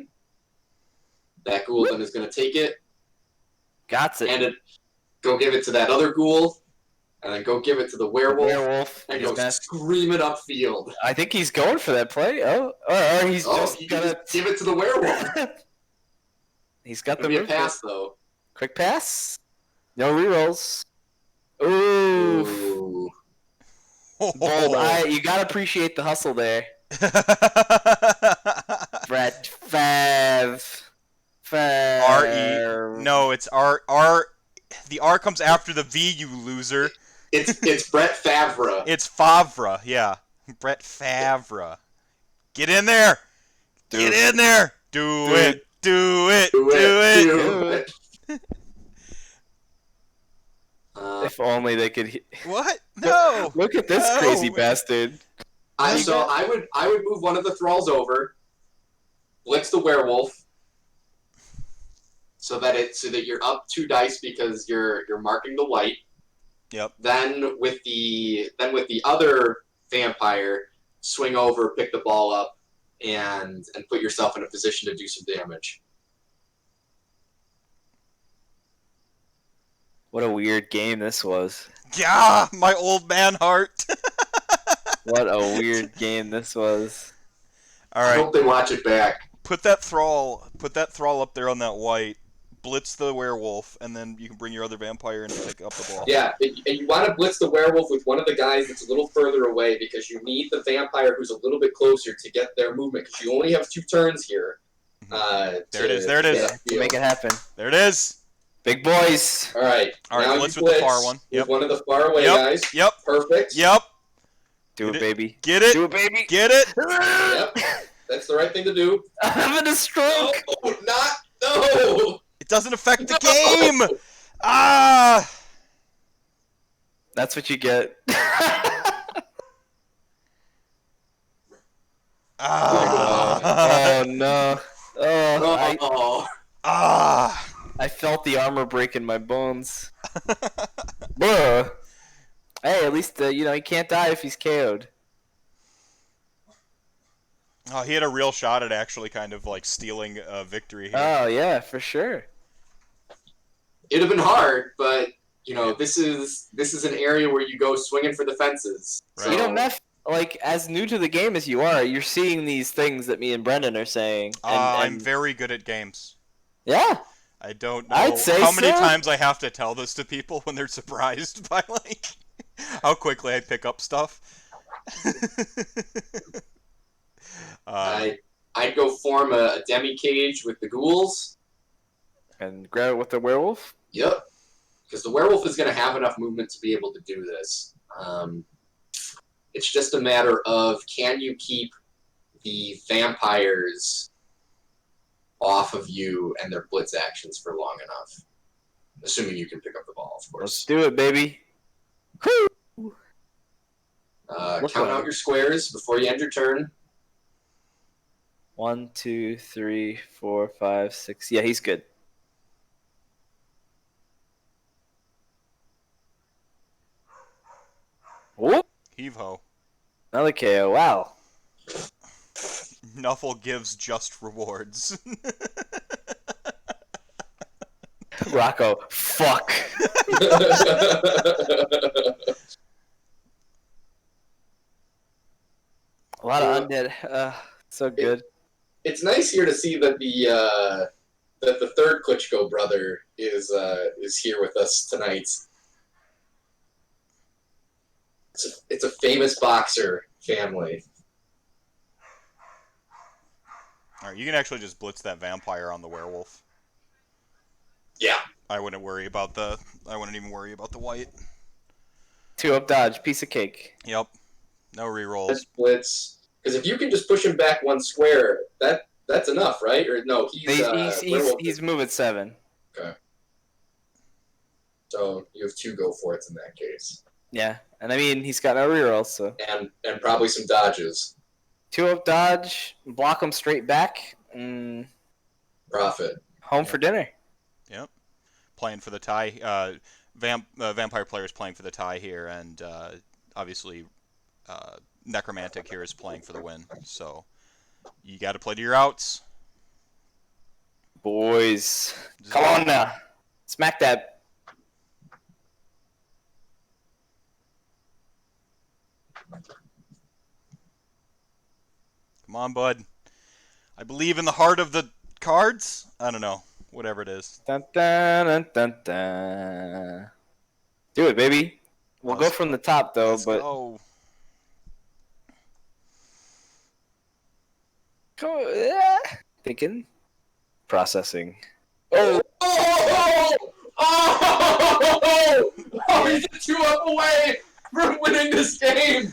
That ghoul then is going to take it, Got it. and it go give it to that other ghoul, and then go give it to the werewolf, Werewolf. and He's go gonna- scream it upfield. I think he's going for that play. Oh, or he's Oh, just you can gonna. just give it to the werewolf. He's got the It'll be a movement. pass though. Quick pass. No rerolls. Ooh. Ooh. Bold. You gotta appreciate the hustle there. Brett R-E. No, it's R. The R comes after the V, you loser. It's Brett Favre. It's Favre, yeah. Brett Favre. Get in there! Get in there! Do it! Do it! Do it! If only they could. What? No! Look at this No. crazy bastard. So I would move one of the thralls over, blitz the werewolf, so that you're up 2 dice because you're marking the white. Yep. Then with the other vampire, swing over, pick the ball up, and put yourself in a position to do some damage. What a weird game this was. Yeah! My old man heart! What a weird game this was. I Alright, hope they watch it back. put that thrall up there on that white, blitz the werewolf, and then you can bring your other vampire in to pick up the ball. Yeah, and you want to blitz the werewolf with one of the guys that's a little further away because you need the vampire who's a little bit closer to get their movement because you only have 2 turns here. There it is. To make it happen. There it is! Big boys. All right. Alright, now blitz you with the far one. with Yep. one of the far away Yep. guys. Yep. Perfect. Yep. Do Get it, it. baby. Get it! Do it, baby. Get it! Yep. That's the right thing to do. I'm having a stroke. No! It doesn't affect the game! Ah! That's what you get. Ah! Oh no. Oh, Oh. Ah! I felt the armor break in my bones. Bruh. Hey, at least he can't die if he's KO'd. Oh, he had a real shot at actually kind of like stealing a victory here. Oh yeah, for sure. It'd have been hard, but this is an area where you go swinging for the fences. Right. So, Meph, as new to the game as you are, you're seeing these things that me and Brendan are saying. I'm very good at games. Yeah. I don't know I'd say how many so. times I have to tell this to people when they're surprised by how quickly I pick up stuff. I'd go form a demi cage with the ghouls. And grab it with the werewolf. Yep. Because the werewolf is going to have enough movement to be able to do this. It's just a matter of can you keep the vampires off of you and their blitz actions for long enough. Assuming you can pick up the ball, of Let's course. do it, baby. Woo! Count out your squares before you end your turn. 1, 2, 3, 4, 5, 6. Yeah, he's good. Whoop! Heave ho. Another KO. Wow. Nuffle gives just rewards. Rocco. Fuck. A lot of undead. So good. It's nice here to see that the third Klitschko brother is here with us tonight. It's a famous boxer family. All right, you can actually just blitz that vampire on the werewolf. Yeah. I wouldn't worry about the. I wouldn't even worry about the white. 2-up dodge, piece of cake. Yep. No rerolls. That's blitz. Because if you can just push him back one square, that's enough, right? Or no, He's moving 7. Okay. So you have 2 go for it's in that case. Yeah, and I mean he's got no rerolls, so. And probably some dodges. 2-up dodge, block him straight back. Profit. Home for dinner. Yep. Playing for the tie. Vampire players playing for the tie here, and obviously Necromantic here is playing for the win. So you got to play to your outs. Boys, come on now. Smack that. Come on, bud. I believe in the heart of the cards. I don't know. Whatever it is. Dun, dun, dun, dun, dun. Do it, baby. We'll go from the top, though, Let's but... go. Thinking. Processing. Oh! Oh! He's 2 up away from winning this game!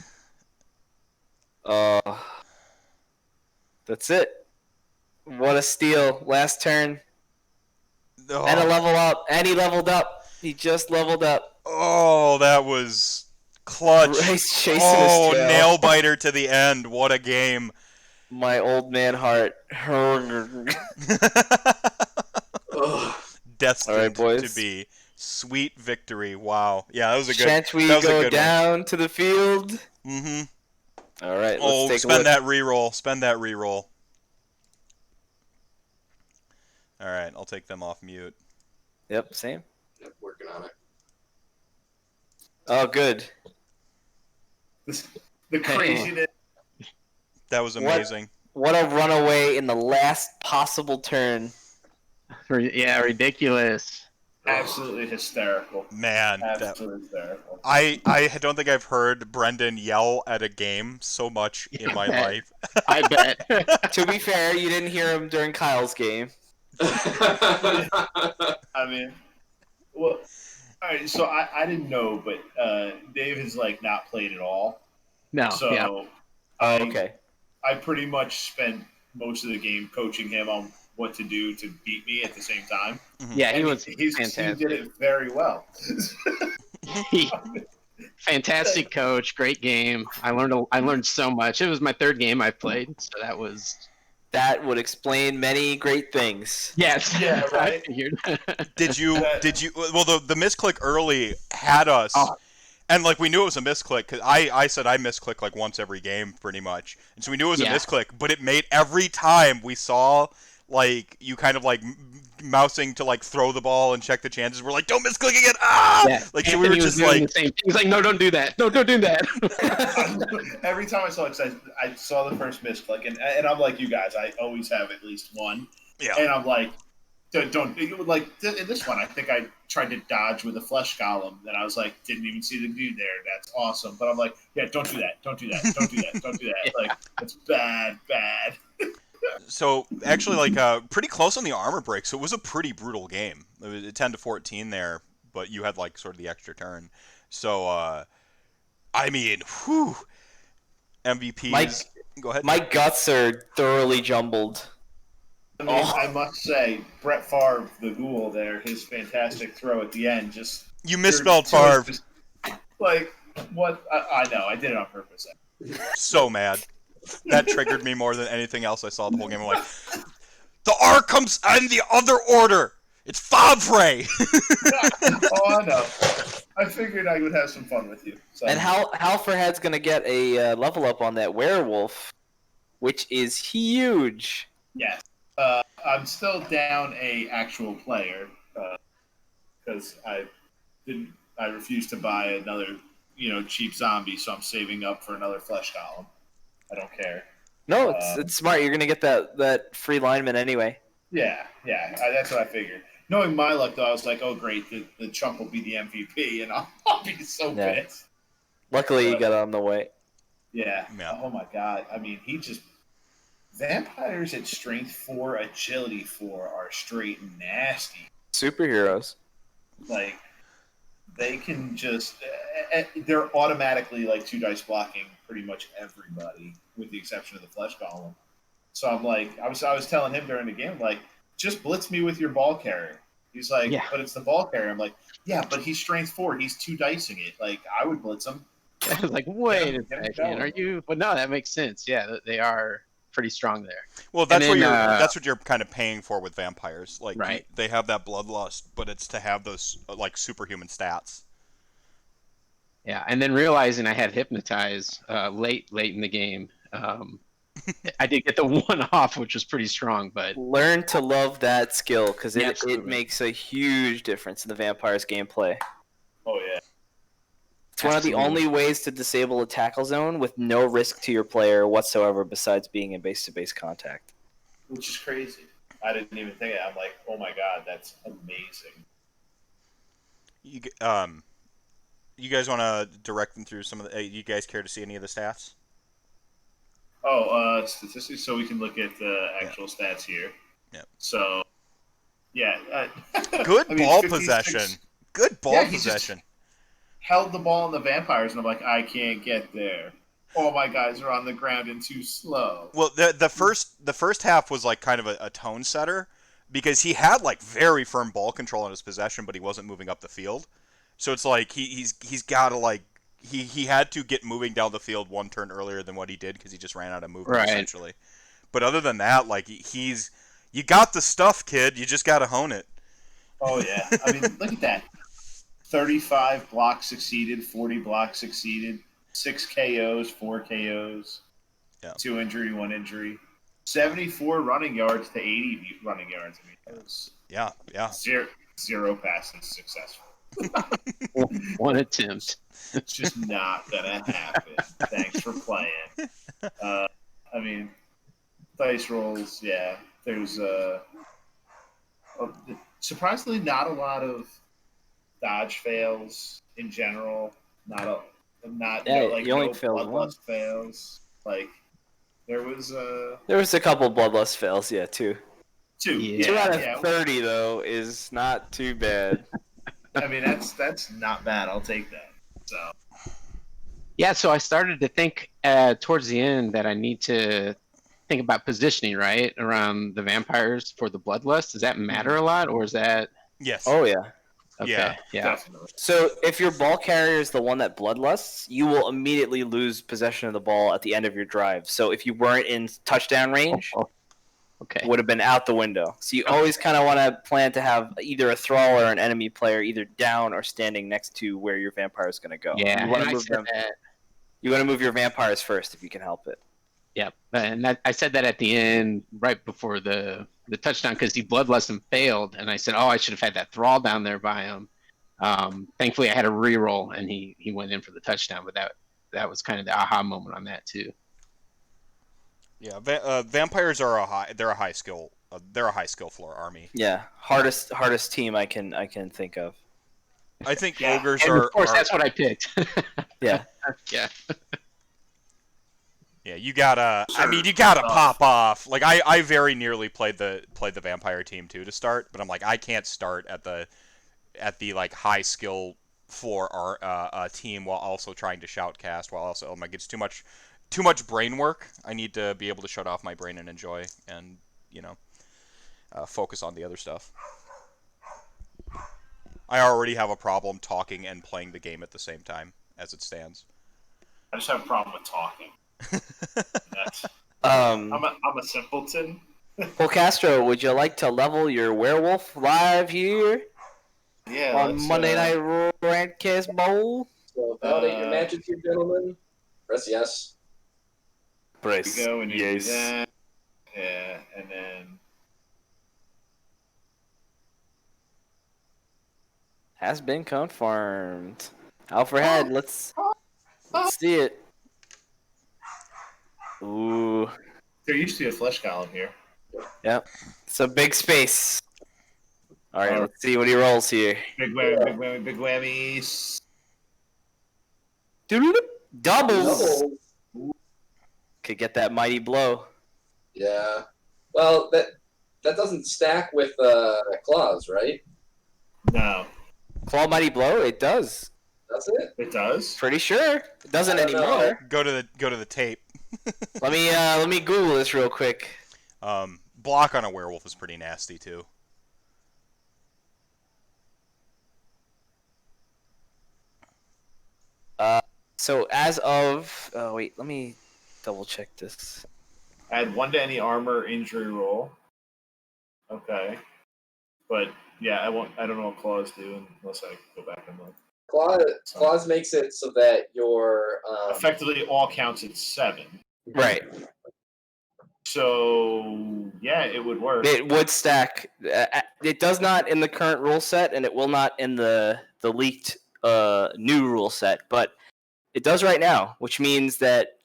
That's it. What a steal. Last turn. Oh. And a level up. And he leveled up. He just leveled up. Oh, that was clutch. He's chasing his Oh, tail. nail biter to the end. What a game. My old man heart. Destined All right, boys. to be. Sweet victory. Wow. Yeah, that was a good Shan't we that was a go good down to the field? one. Mm-hmm. All right, let's Oh, take a spend look. that reroll. Spend that reroll. All right, I'll take them off mute. Yep, same. Yep, working on it. Oh, good. The craziness. That was amazing. What a runaway in the last possible turn. Yeah, ridiculous. Absolutely hysterical. Man, Absolutely hysterical. I don't think I've heard Brendan yell at a game so much in my life. I bet. To be fair, you didn't hear him during Kyle's game. I mean, well, all right. So I didn't know, but Dave has like not played at all. No. So Yeah. Oh, okay. I pretty much spent most of the game coaching him on what to do to beat me at the same time. Yeah, he And was he fantastic. did it very well. Fantastic coach, great game. I learned so much. It was my 3rd game I played, so That would explain many great things. yes. Yeah, right. I figured. Did you well the misclick early had us and like we knew it was a misclick cuz I said I misclick like once every game pretty much. And so we knew it was a misclick, but it made every time we saw like you kind of like mousing to like throw the ball and check the chances. We're like, don't misclick again. Ah! Yeah. Like so we were Anthony was just doing like the same thing. He's like, no, don't do that. No, don't do that. Every time I saw it, 'cause I saw the first misclick, and I'm like you guys, I always have at least one. yeah. And I'm like, don't like in this one. I think I tried to dodge with a flesh golem, and I was like, didn't even see the dude there. That's awesome. But I'm like, yeah, don't do that. Don't do that. Don't do that. Don't do that. Yeah. Like, it's bad. So actually, like pretty close on the armor break. So it was a pretty brutal game. It was 10-14 there, but you had like sort of the extra turn. So I mean, whew. MVPs. Go ahead. My guts are thoroughly jumbled. I mean, I must say, Brett Favre, the ghoul there, his fantastic throw at the end, just You misspelled Favre. just, like what? I know, I did it on purpose. So mad. That triggered me more than anything else I saw the whole game. I'm like, the R comes in the other order. It's Favre. Oh, I know. I figured I would have some fun with you. So. And Halferhead's gonna get a level up on that werewolf, which is huge. Yes. I'm still down a actual player because I refused to buy another cheap zombie, so I'm saving up for another flesh column. I don't care. No, it's smart. You're gonna get that free lineman anyway. Yeah, that's what I figured. Knowing my luck, though, I was like, oh, great, the chump will be the MVP, and I'll be so pissed. Luckily, you got on the way. Yeah. Oh, my God. I mean, vampires at strength 4, agility 4 are straight nasty. Superheroes. Like, they can just... they're automatically, like, 2 dice blocking pretty much everybody, with the exception of the flesh golem. So I'm like, I was telling him during the game, like, just blitz me with your ball carrier. He's like, but it's the ball carrier. I'm like, yeah, but he's strength 4. He's 2 dicing it. Like, I would blitz him. I was like, wait a second, are you? But no, that makes sense. Yeah, they are pretty strong there. Well, that's what you're kind of paying for with vampires. Like, they have that bloodlust, but it's to have those like superhuman stats. Yeah, and then realizing I had hypnotize late in the game. I did get the 1 off, which was pretty strong, but learn to love that skill because it makes a huge difference in the vampires gameplay. Oh yeah, it's one of the only ways to disable a tackle zone with no risk to your player whatsoever, besides being in base-to-base contact. Which is crazy. I didn't even think it. I'm like, oh my god, that's amazing. You guys want to direct them through some of the? You guys care to see any of the stats? Oh, statistics. So we can look at the actual stats here. Yep. So, yeah. Good ball possession. Good ball possession. Held the ball in the vampires, and I'm like, I can't get there. All my guys are on the ground and too slow. Well, the first half was like kind of a tone setter because he had like very firm ball control in his possession, but he wasn't moving up the field. So it's like he's got to like. He had to get moving down the field 1 turn earlier than what he did because he just ran out of movement essentially. But other than that, like you got the stuff, kid. You just got to hone it. Oh yeah, I mean look at that: 35 blocks succeeded, 40 blocks succeeded, 6 KOs, 4 KOs, 2 injury, 1 injury, 74 running yards to 80 running yards. I mean, that was zero passes successful. 1 attempt. It's just not gonna happen. Thanks for playing. I mean, dice rolls. Yeah, there's surprisingly not a lot of dodge fails in general. No bloodlust fails. Like there was a couple bloodlust fails. Yeah, 2. 2. Yeah. 2 out of 30 though is not too bad. I mean that's not bad. I'll take that. So. Yeah, so I started to think towards the end that I need to think about positioning right around the vampires for the bloodlust. Does that matter a lot, or is that? Yes. Oh yeah. Okay. Yeah. Definitely. So if your ball carrier is the one that bloodlusts, you will immediately lose possession of the ball at the end of your drive. So if you weren't in touchdown range, would have been out the window. So you always kind of want to plan to have either a thrall or an enemy player either down or standing next to where your vampire is going to go. Yeah, you want to move your vampires first if you can help it. Yep, and I said that at the end, right before the touchdown, because he bloodlust and failed, and I said, oh, I should have had that thrall down there by him. Thankfully, I had a reroll, and he went in for the touchdown, but that was kind of the aha moment on that too. Yeah, vampires are a high skill floor army. Yeah, hardest team I can think of. I think ogres and are. Of course, that's what I picked. Yeah. Yeah. Yeah, you gotta. Sure. I mean, you gotta pop off. Like I very nearly played the vampire team too to start, but I'm like I can't start at the like high skill floor team while also trying to shoutcast while also it's too much brain work. I need to be able to shut off my brain and enjoy and focus on the other stuff. I already have a problem talking and playing the game at the same time as it stands. I just have a problem with talking. I'm a simpleton. Well, Castro, would you like to level your werewolf live here? Yeah. On Monday Night Rantcast Bowl? So validate your magic here, gentlemen. Press yes. Press you go and you yes. do that. Yeah, and then has been confirmed. Alfred, let's see it. Ooh. There used to be a flesh golem here. Yep. It's a big space. All right, All right. let's see what he rolls here. Big whammy, big whammy, big whammies. Doubles. Could get that mighty blow. Yeah. Well, that doesn't stack with claws, right? No. Claw mighty blow. It does. Does it? It does? Pretty sure. It doesn't I don't know. anymore. Go to the tape. Let me Google this real quick. Block on a werewolf is pretty nasty too. So as of wait, let me double check this. Add 1 to any armor injury roll. Okay. But yeah, I don't know what claws do unless I go back and look. Claws makes it so that your Effectively, all counts at 7. Right. So yeah, it would work. It would stack. It does not in the current rule set, and it will not in the leaked new rule set. But it does right now, which means that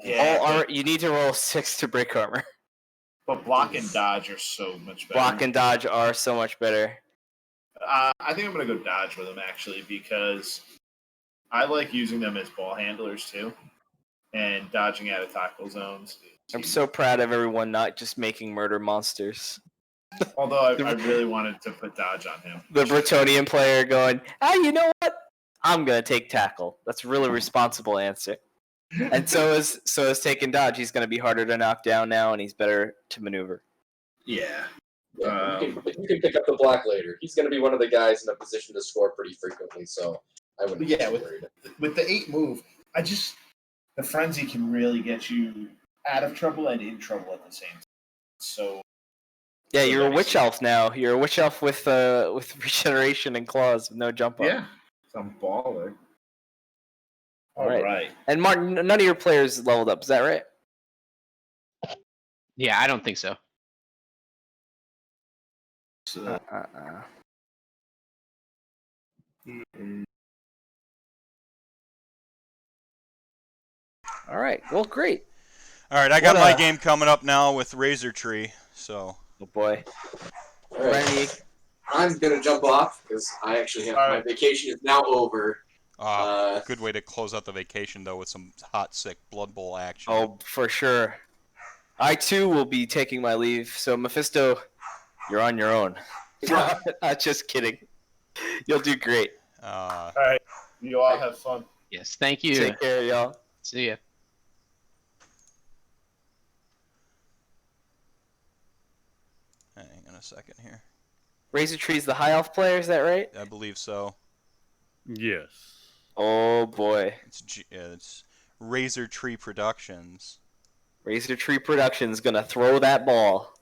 Yeah, all armor, you need to roll 6 to break armor. but block and dodge are so much better. Block and dodge are so much better. I think I'm gonna go dodge with them actually because I like using them as ball handlers too, and dodging out of tackle zones. I'm so proud of everyone not just making murder monsters. Although I really wanted to put dodge on him. The Bretonian player going, you know what? I'm gonna take tackle. That's a really responsible answer. And so is taking dodge. He's gonna be harder to knock down now, and he's better to maneuver. Yeah. you can pick up the block later. He's going to be one of the guys in a position to score pretty frequently, so I wouldn't be too worried. With the 8 move, the frenzy can really get you out of trouble and in trouble at the same time. So Yeah, you're a witch elf now. You're a witch elf with regeneration and claws, with no jump up. yeah, some baller. All Right. right. And Martin, none of your players leveled up. Is that right? Yeah, I don't think so. So, All right. Well, great. All right, I got What my a- game coming up now with Razor Tree. So Oh boy. All right. Ready? I'm going to jump off because I actually have my vacation is now over. good way to close out the vacation though with some hot, sick Blood Bowl action. Oh, for sure. I too will be taking my leave. So Mephisto, you're on your own. Just kidding. You'll do great. all right. You all have fun. Yes, thank you. Take care, y'all. See ya. Hang on a second here. Razor Tree's the high elf player. Is that right? I believe so. Yes. Oh boy. It's Razor Tree Productions. Razor Tree Productions gonna throw that ball.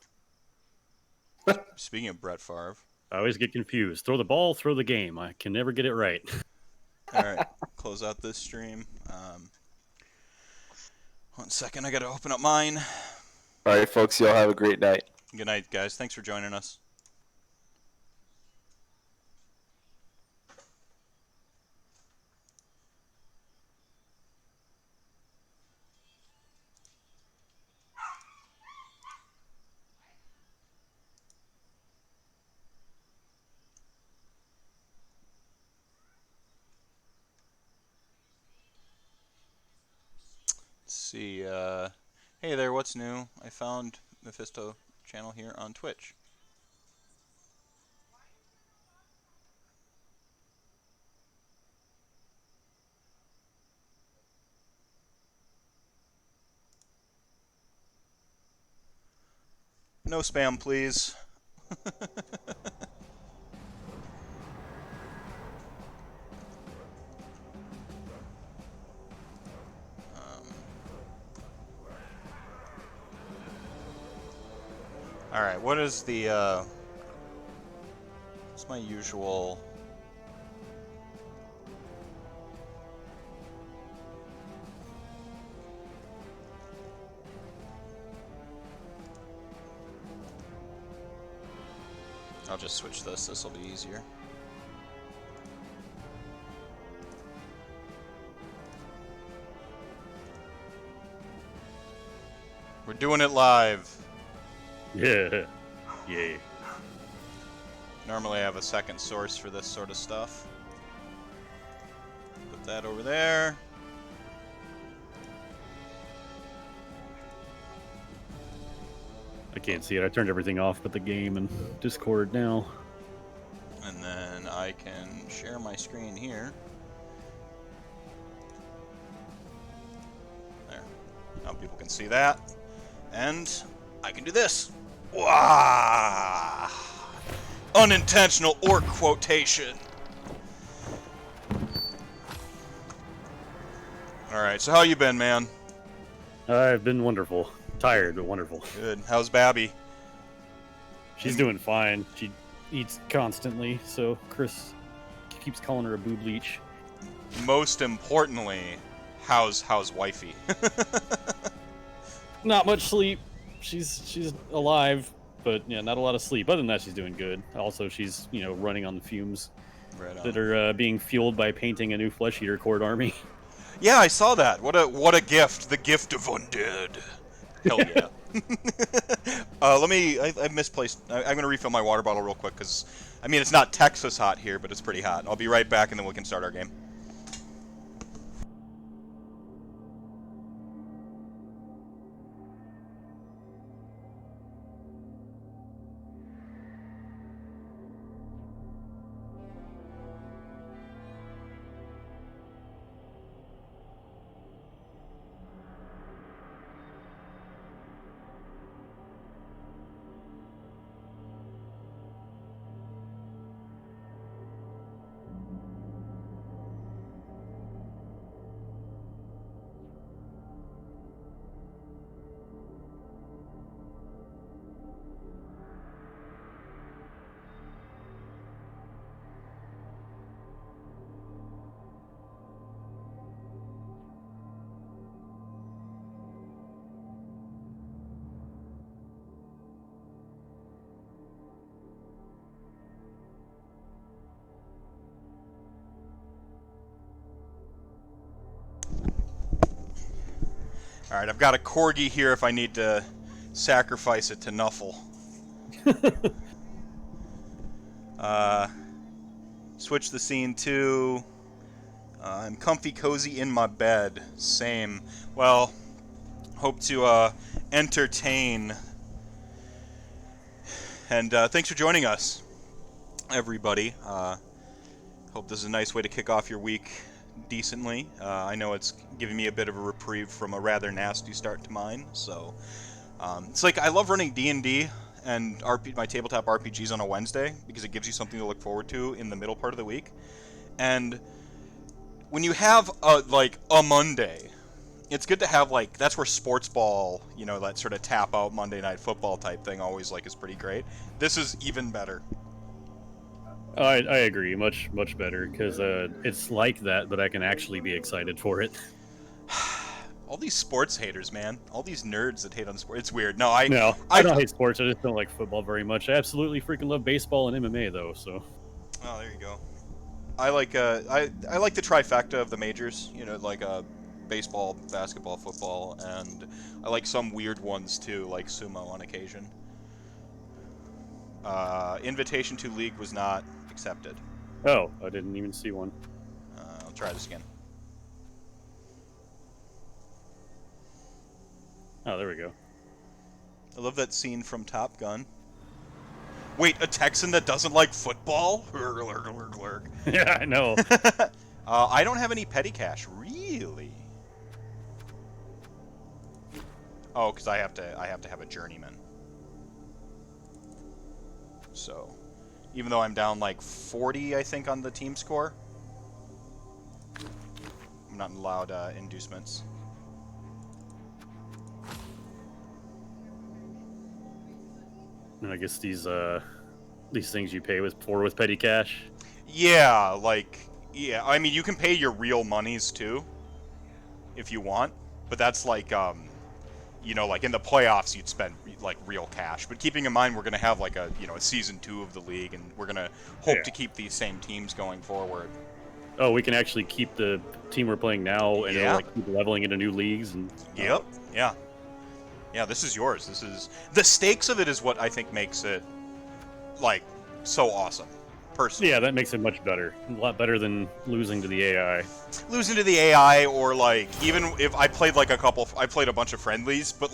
Speaking of Brett Favre. I always get confused. Throw the ball, throw the game. I can never get it right. All right, close out this stream. 1 second, I gotta open up mine. All right, folks. Y'all have a great night. Good night, guys. Thanks for joining us. Let's see. Hey there, what's new? I found Mephisto channel here on Twitch. No spam, please. Alright, what is the, what's my usual... I'll just switch this will be easier. doing it live. Yeah. Yay. Normally I have a second source for this sort of stuff. Put that over there. I can't see it. I turned everything off but the game and Discord now. And then I can share my screen here. There. Now people can see that. And I can do this. Wow! Unintentional orc quotation. Alright, so how you been, man? I've been wonderful. Tired, but wonderful. Good. How's Babby? She's doing fine. She eats constantly, so Chris keeps calling her a boob leech. Most importantly, how's wifey? Not much sleep. She's alive, but yeah, not a lot of sleep. Other than that, she's doing good. Also, she's running on the fumes Right on. that are being fueled by painting a new flesh eater cord army. Yeah, I saw that. What a gift! The gift of undead. Hell yeah. I misplaced. I'm gonna refill my water bottle real quick because, I mean, it's not Texas hot here, but it's pretty hot. I'll be right back, and then we can start our game. Alright, I've got a corgi here if I need to sacrifice it to Nuffle. Switch the scene to... I'm comfy cozy in my bed. Same. Well, hope to entertain. And thanks for joining us, everybody. Hope this is a nice way to kick off your week decently. I know it's giving me a bit of a reprieve from a rather nasty start to mine, so it's like I love running D&D and my tabletop RPGs on a Wednesday because it gives you something to look forward to in the middle part of the week. And when you have a Monday, it's good to have that's where sports ball, that sort of tap out Monday Night Football type thing always is pretty great. This is even better. I agree, much better because it's like that, but I can actually be excited for it. All these sports haters, man. All these nerds that hate on sports. It's weird. No, I don't hate sports. I just don't like football very much. I absolutely freaking love baseball and MMA though. So. Oh, there you go. I like the trifecta of the majors. Baseball, basketball, football, and I like some weird ones too, like sumo on occasion. Invitation to League was not accepted. Oh, I didn't even see one. I'll try this again. Oh, there we go. I love that scene from Top Gun. Wait, a Texan that doesn't like football? Yeah, I know. I don't have any petty cash, really. Oh, because I have to have a journeyman. So, even though I'm down 40, I think, on the team score, I'm not allowed inducements. And I guess these things you pay with petty cash. Yeah, yeah. I mean, you can pay your real monies too, if you want, but that's like in the playoffs you'd spend real cash. But keeping in mind we're gonna have a season 2 of the league, and we're gonna hope to keep these same teams going forward. Oh, we can actually keep the team we're playing now and keep leveling into new leagues and. Yep. Yeah. Yeah, this is yours. This is the stakes of it is what I think makes it like so awesome. Personally, Yeah, that makes it much better. A lot better than losing to the AI. losing to the AI or like even if I played like I played a bunch of friendlies, but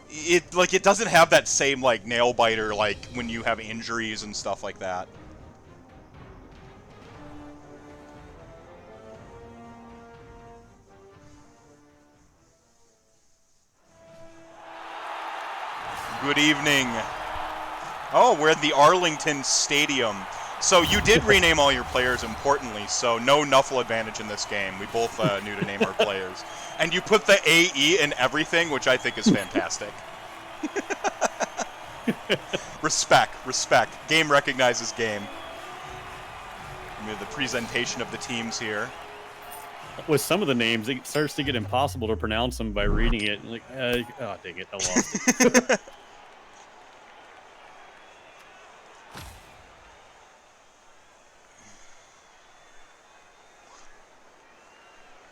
it doesn't have that same like nail biter like when you have injuries and stuff like that. Good evening. Oh, we're at the Arlington Stadium. So you did rename all your players, importantly, so no Nuffle advantage in this game. We both knew to name our players. And you put the AE in everything, which I think is fantastic. Respect. Game recognizes game. I mean, the presentation of the teams here. With some of the names, it starts to get impossible to pronounce them by reading it. Like, oh, dang it, I lost it.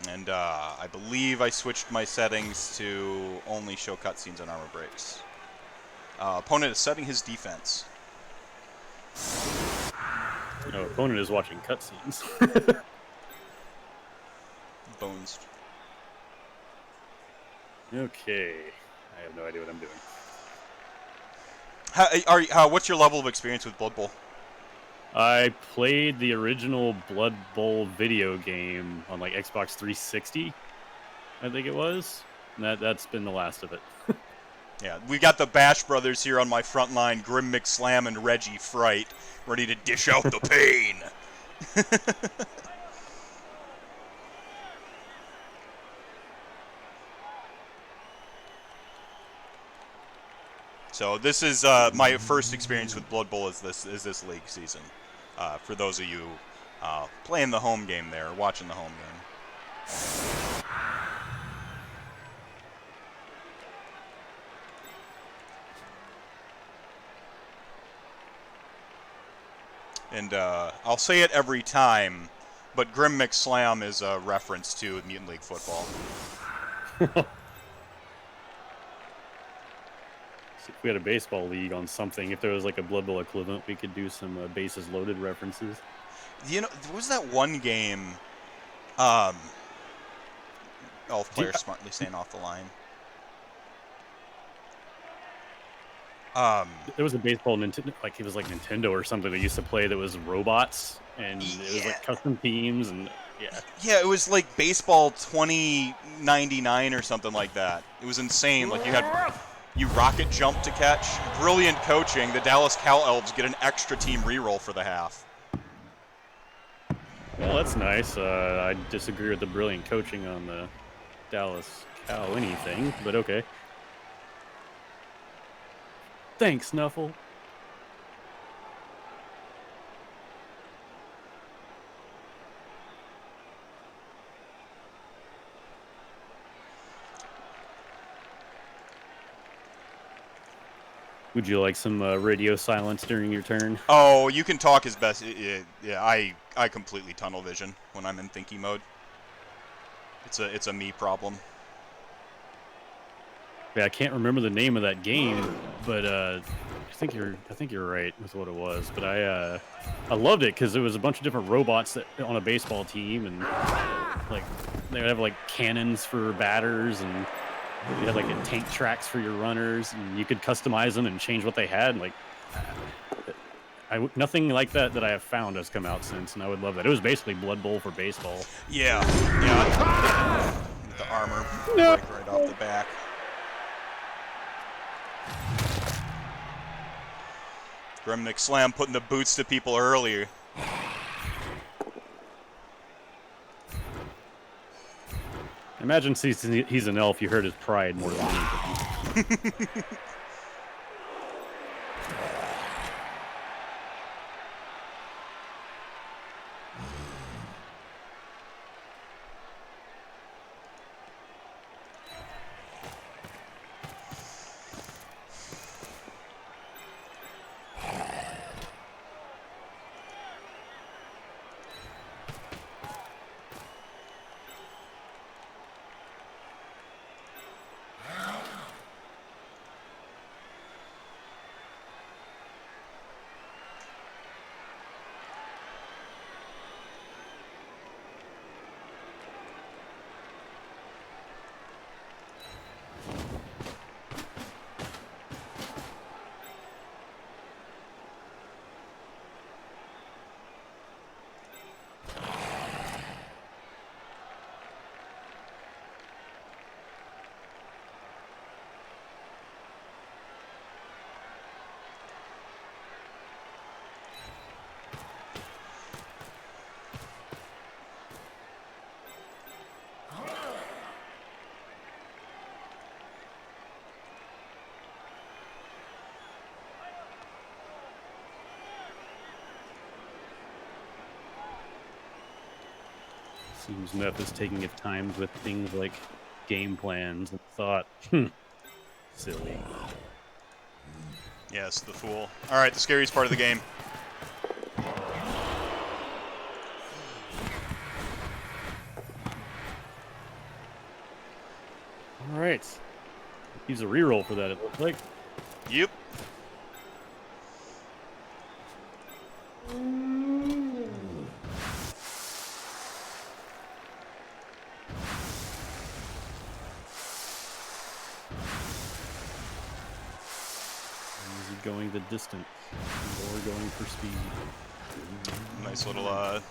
And I believe I switched my settings to only show cutscenes and armor breaks. Opponent is setting his defense. No, opponent is watching cutscenes. Bones. Okay. I have no idea what I'm doing. What's your level of experience with Blood Bowl? I played the original Blood Bowl video game on like Xbox 360, I think it was. And that's been the last of it. Yeah, we got the Bash Brothers here on my front line, Grim McSlam and Reggie Fright, ready to dish out the pain. So this is my first experience with Blood Bowl is this league season. For those of you playing the home game there, watching the home game. And I'll say it every time, but Grim McSlam is a reference to Mutant League football. If we had a baseball league on something, if there was like a Blood Bowl equivalent, we could do some bases loaded references. You know, there was that one game. Player smartly staying off the line. There was a baseball Nintendo, like it was like Nintendo or something that used to play that was robots, and it was like custom teams, and yeah, it was like baseball 2099 or something like that. It was insane. Like you rocket jump to catch. Brilliant coaching. The Dallas Cal Elves get an extra team reroll for the half. Well, that's nice. I disagree with the brilliant coaching on the Dallas Cow anything, but okay. Thanks, Nuffle. Would you like some radio silence during your turn? Oh, you can talk as best. Yeah, I completely tunnel vision when I'm in thinky mode. It's a me problem. Yeah, I can't remember the name of that game, but I think you're right with what it was. But I loved it because it was a bunch of different robots on a baseball team, and like they would have like cannons for batters, and you had like tank tracks for your runners, and you could customize them and change what they had. Like nothing like that I have found has come out since, and I would love that. It was basically Blood Bowl for baseball. Yeah. The armor break right off the back. Grim McSlam putting the boots to people earlier. Imagine since he's an elf, you hurt his pride more than anything. Seems Meph is taking his time with things like game plans and thought. Silly. Yes, the fool. All right, the scariest part of the game. All right. Use a reroll for that, it looks like. Yep. Is he going the distance? Or going for speed? Nice little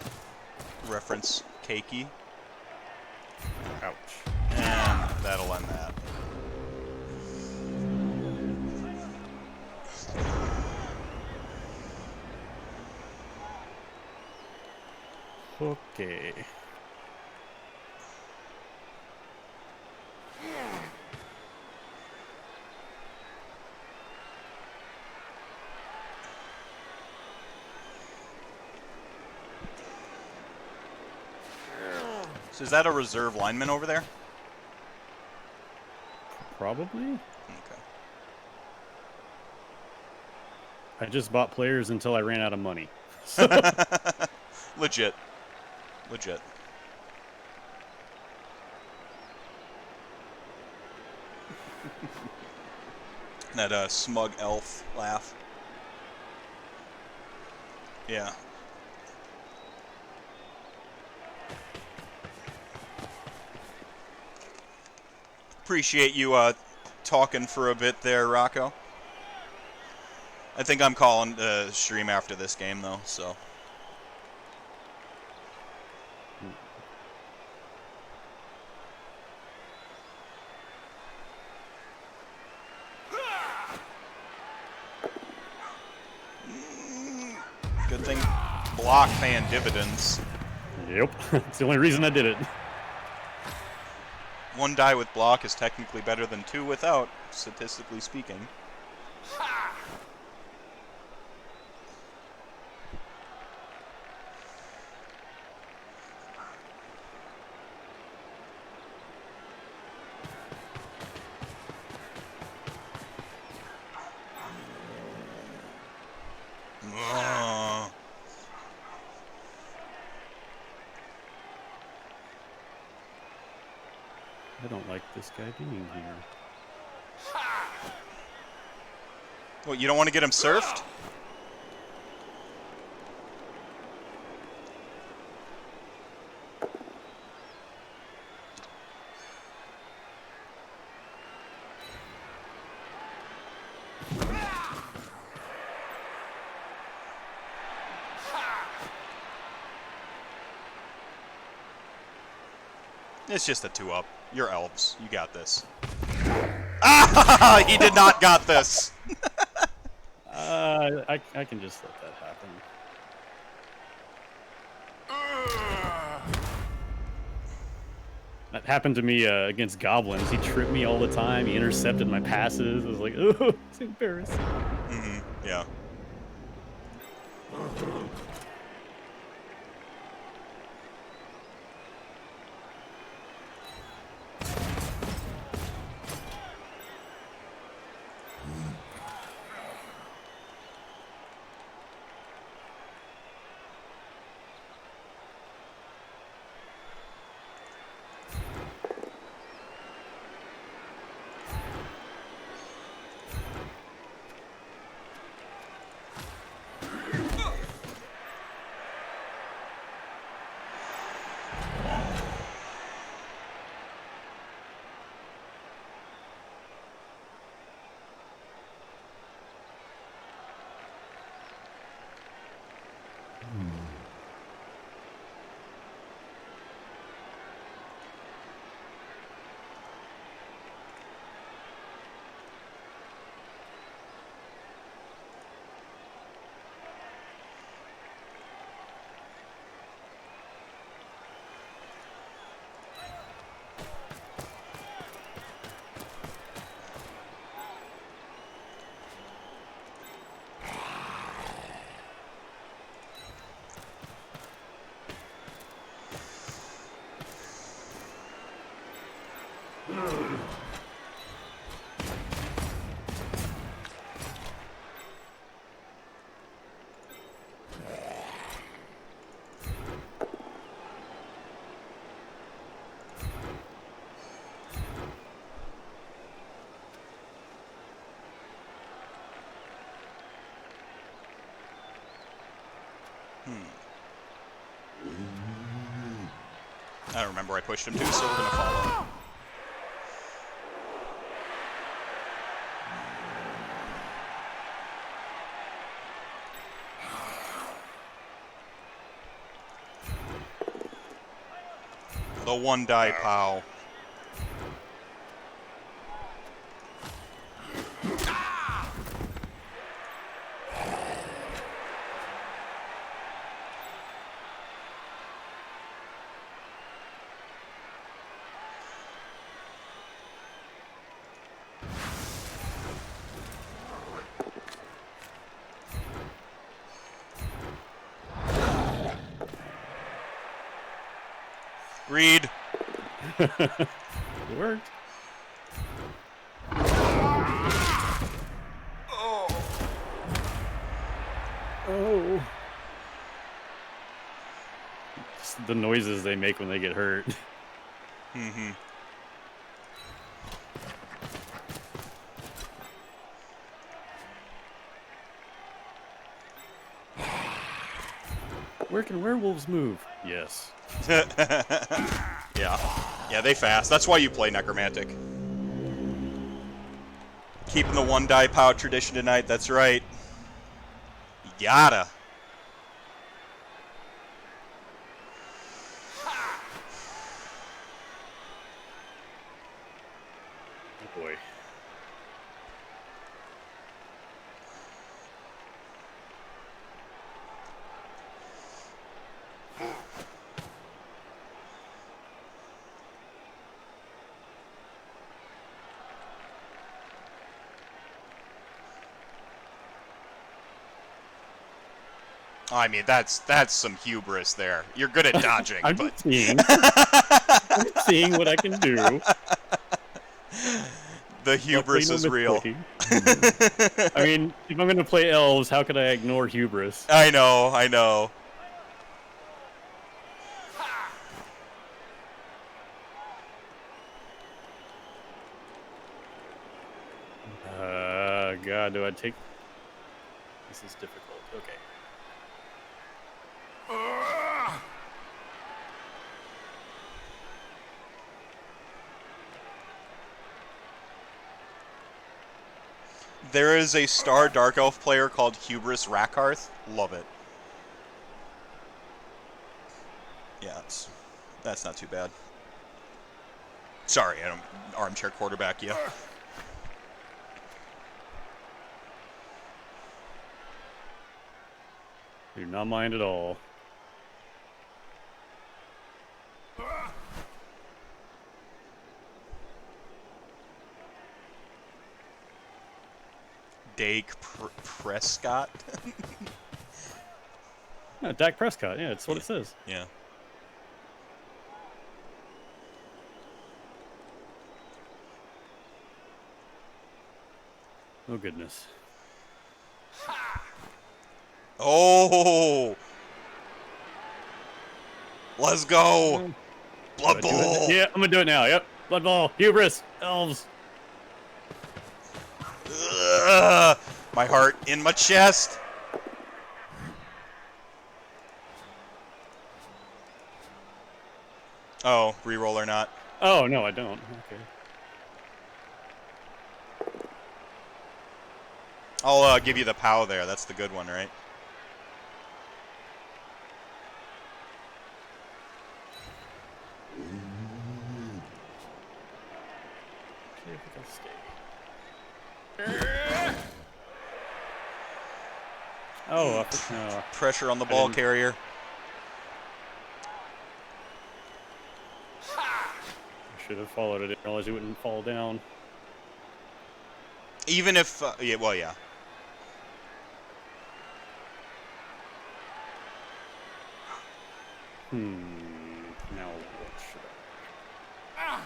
reference, cakey. Ouch. And that'll end that. Okay. So is that a reserve lineman over there? Probably. Okay. I just bought players until I ran out of money. Legit. Legit. That smug elf laugh. Yeah. Appreciate you talking for a bit there, Rocco. I think I'm calling the stream after this game though, so. Good thing block paying dividends. Yep. It's the only reason I did it. One die with block is technically better than two without, statistically speaking. I don't like this guy being here. What, you don't want to get him surfed? It's just a 2-up. You're elves. You got this. Ah! He did not got this. I can just let that happen. That happened to me against goblins. He tripped me all the time. He intercepted my passes. I was like, oh, it's embarrassing. Mm-hmm. Yeah. I don't remember I pushed him to, so we're going to follow. The one die pow. Reed. It worked. Oh. Just the noises they make when they get hurt. Mm-hmm. Where can werewolves move? Yes. Yeah. Yeah, they fast. That's why you play Necromantic. Keeping the one die pow tradition tonight, that's right. You gotta. Oh boy. I mean, that's some hubris there. You're good at dodging, I'm but seeing. I'm seeing what I can do. the Luckily, hubris no is real. misclicking. I mean, if I'm gonna play elves, how could I ignore hubris? I know, I know. God, do I take? This is difficult. Okay. There is a star Dark Elf player called Hubris Rackhearth. Love it. Yeah, that's not too bad. Sorry, I don't armchair quarterback you. Do not mind at all. Dake Prescott. No, Dak Prescott. Yeah, it's what it says. Yeah. Oh goodness. Oh! Let's go! Blood Bowl! Yeah, I'm gonna do it now. Yep. Blood Bowl. Hubris. Elves. Ugh, my heart in my chest. Oh, reroll or not. Oh no, I don't. Okay. I'll give you the POW there. That's the good one, right? Okay, I think I'll stay. Oh, no. Pressure on the ball carrier. I should have followed it. I didn't realize it wouldn't fall down. Even if, yeah, well, yeah. Now what should I?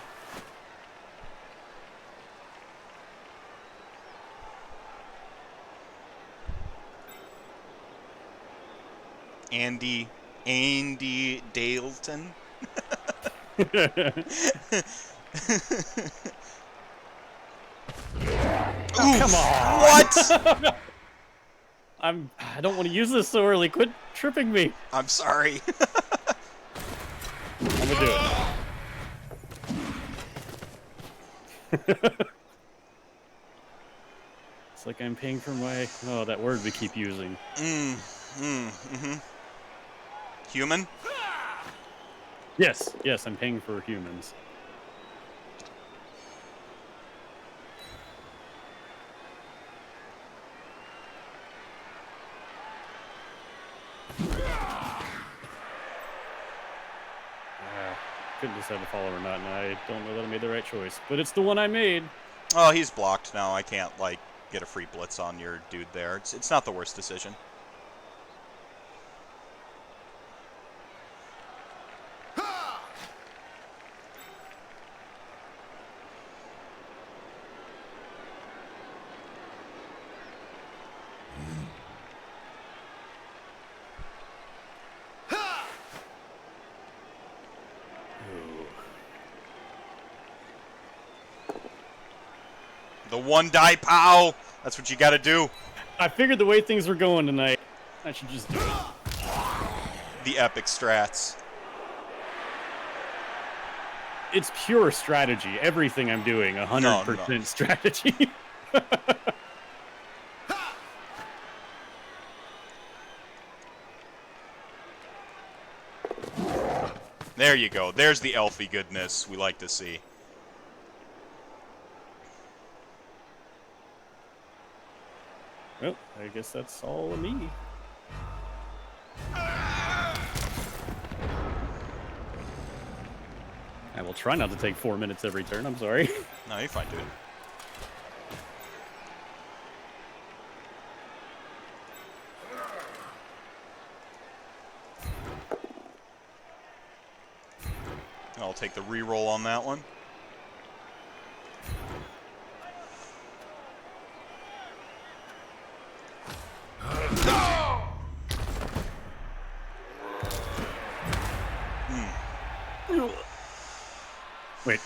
Andy Dalton. Oh, come on! What? I don't want to use this so early. Quit tripping me. I'm sorry. I'm gonna do it. It's like I'm paying for my... Oh, that word we keep using. Human? Yes, I'm paying for humans. Couldn't decide to follow or not, and I don't know that I made the right choice. But it's the one I made. Oh, he's blocked now. I can't, like, get a free blitz on your dude there. It's not the worst decision. The one die pow. That's what you got to do. I figured the way things were going tonight, I should just do it. The epic strats. It's pure strategy. Everything I'm doing, 100% strategy. There you go. There's the elfy goodness we like to see. Well, I guess that's all of me. I will try not to take 4 minutes every turn, I'm sorry. No, you're fine, dude. I'll take the reroll on that one. Wait.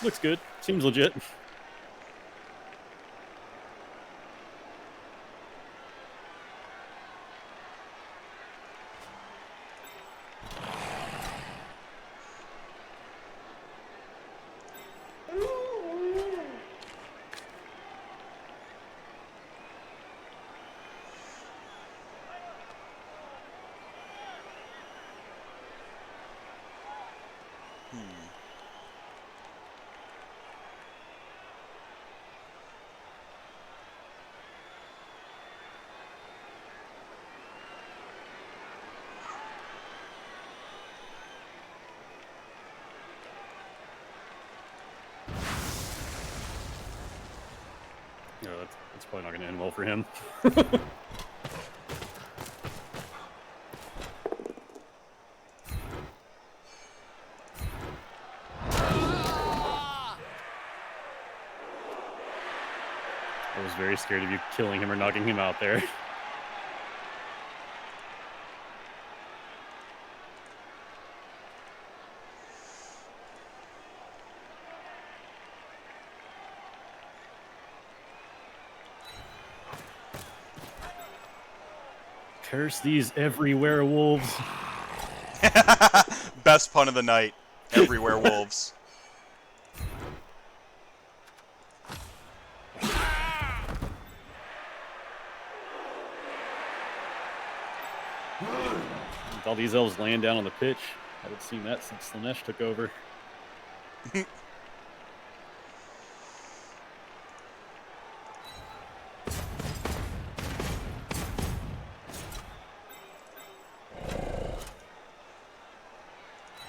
Looks good. Seems legit. No, that's probably not going to end well for him. I was very scared of you killing him or knocking him out there. Curse these everywhere wolves. Best pun of the night. Everywhere wolves. With all these elves laying down on the pitch. I haven't seen that since Slanesh took over.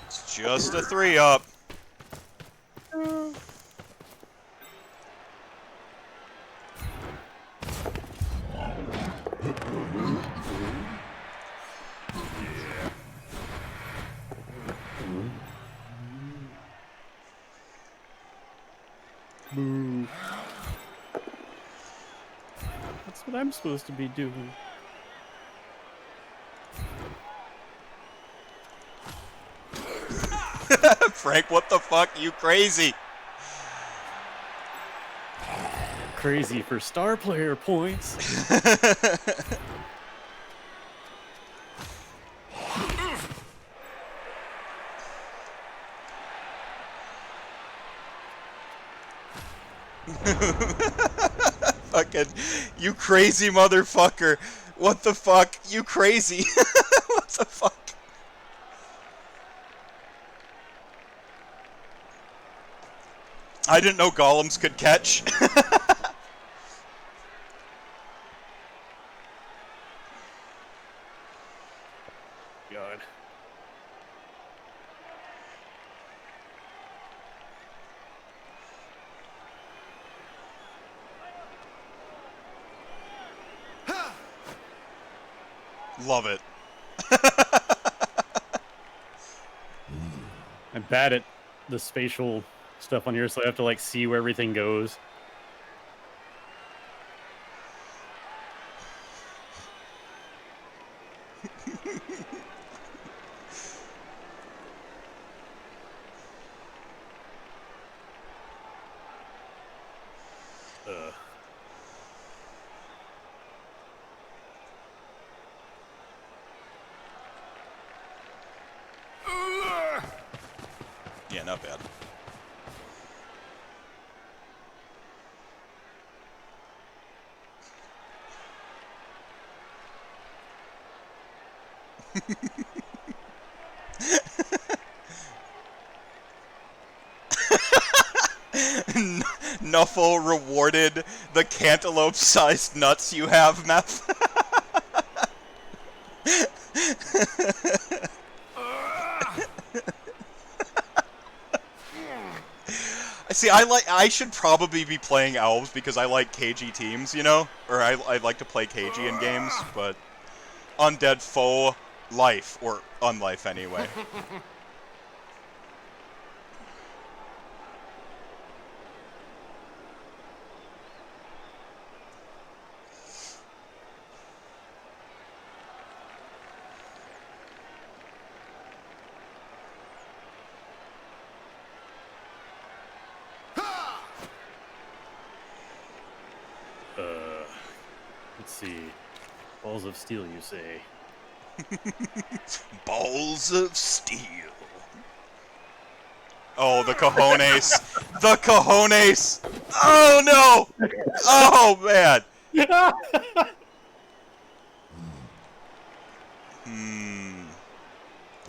It's just a 3-up. what I'm supposed to be doing. Frank, what the fuck? You crazy? Crazy for star player points. Fucking, you crazy motherfucker. What the fuck? You crazy. What the fuck? I didn't know golems could catch. God. Love it. I'm bad at the spatial stuff on here, so I have to like see where everything goes. Yeah, not bad. Nuffle rewarded the cantaloupe-sized nuts you have, Meth. See, I should probably be playing elves because I like KG teams, you know? Or I like to play KG in games, but undead foe life, or unlife anyway. Let's see. Balls of steel, you say? Balls of steel. Oh, the cojones. The cojones. Oh, no. Oh, man.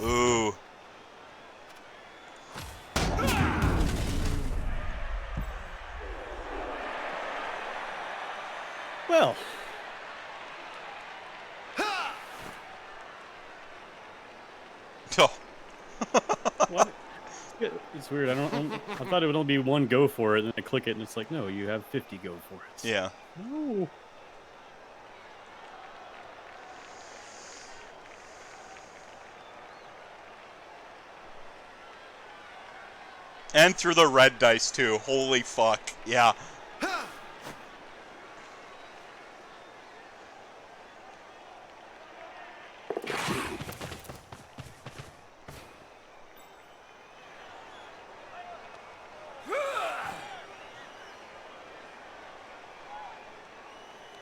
Ooh. Well. Oh. What? It's weird. I thought it would only be one go for it, and then I click it, and it's like, no, you have 50 go for it. Yeah. No. And through the red dice, too. Holy fuck. Yeah.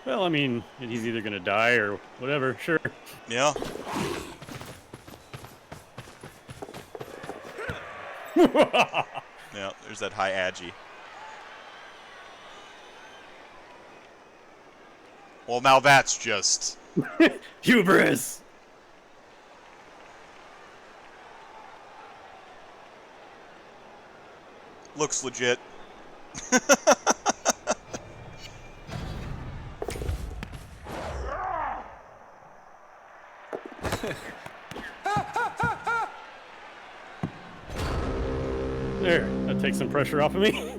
Well, I mean, he's either gonna die or whatever. Sure. Yeah. Yeah, there's that high agi. Well, now that's just... Hubris! Looks legit. There, that takes some pressure off of me.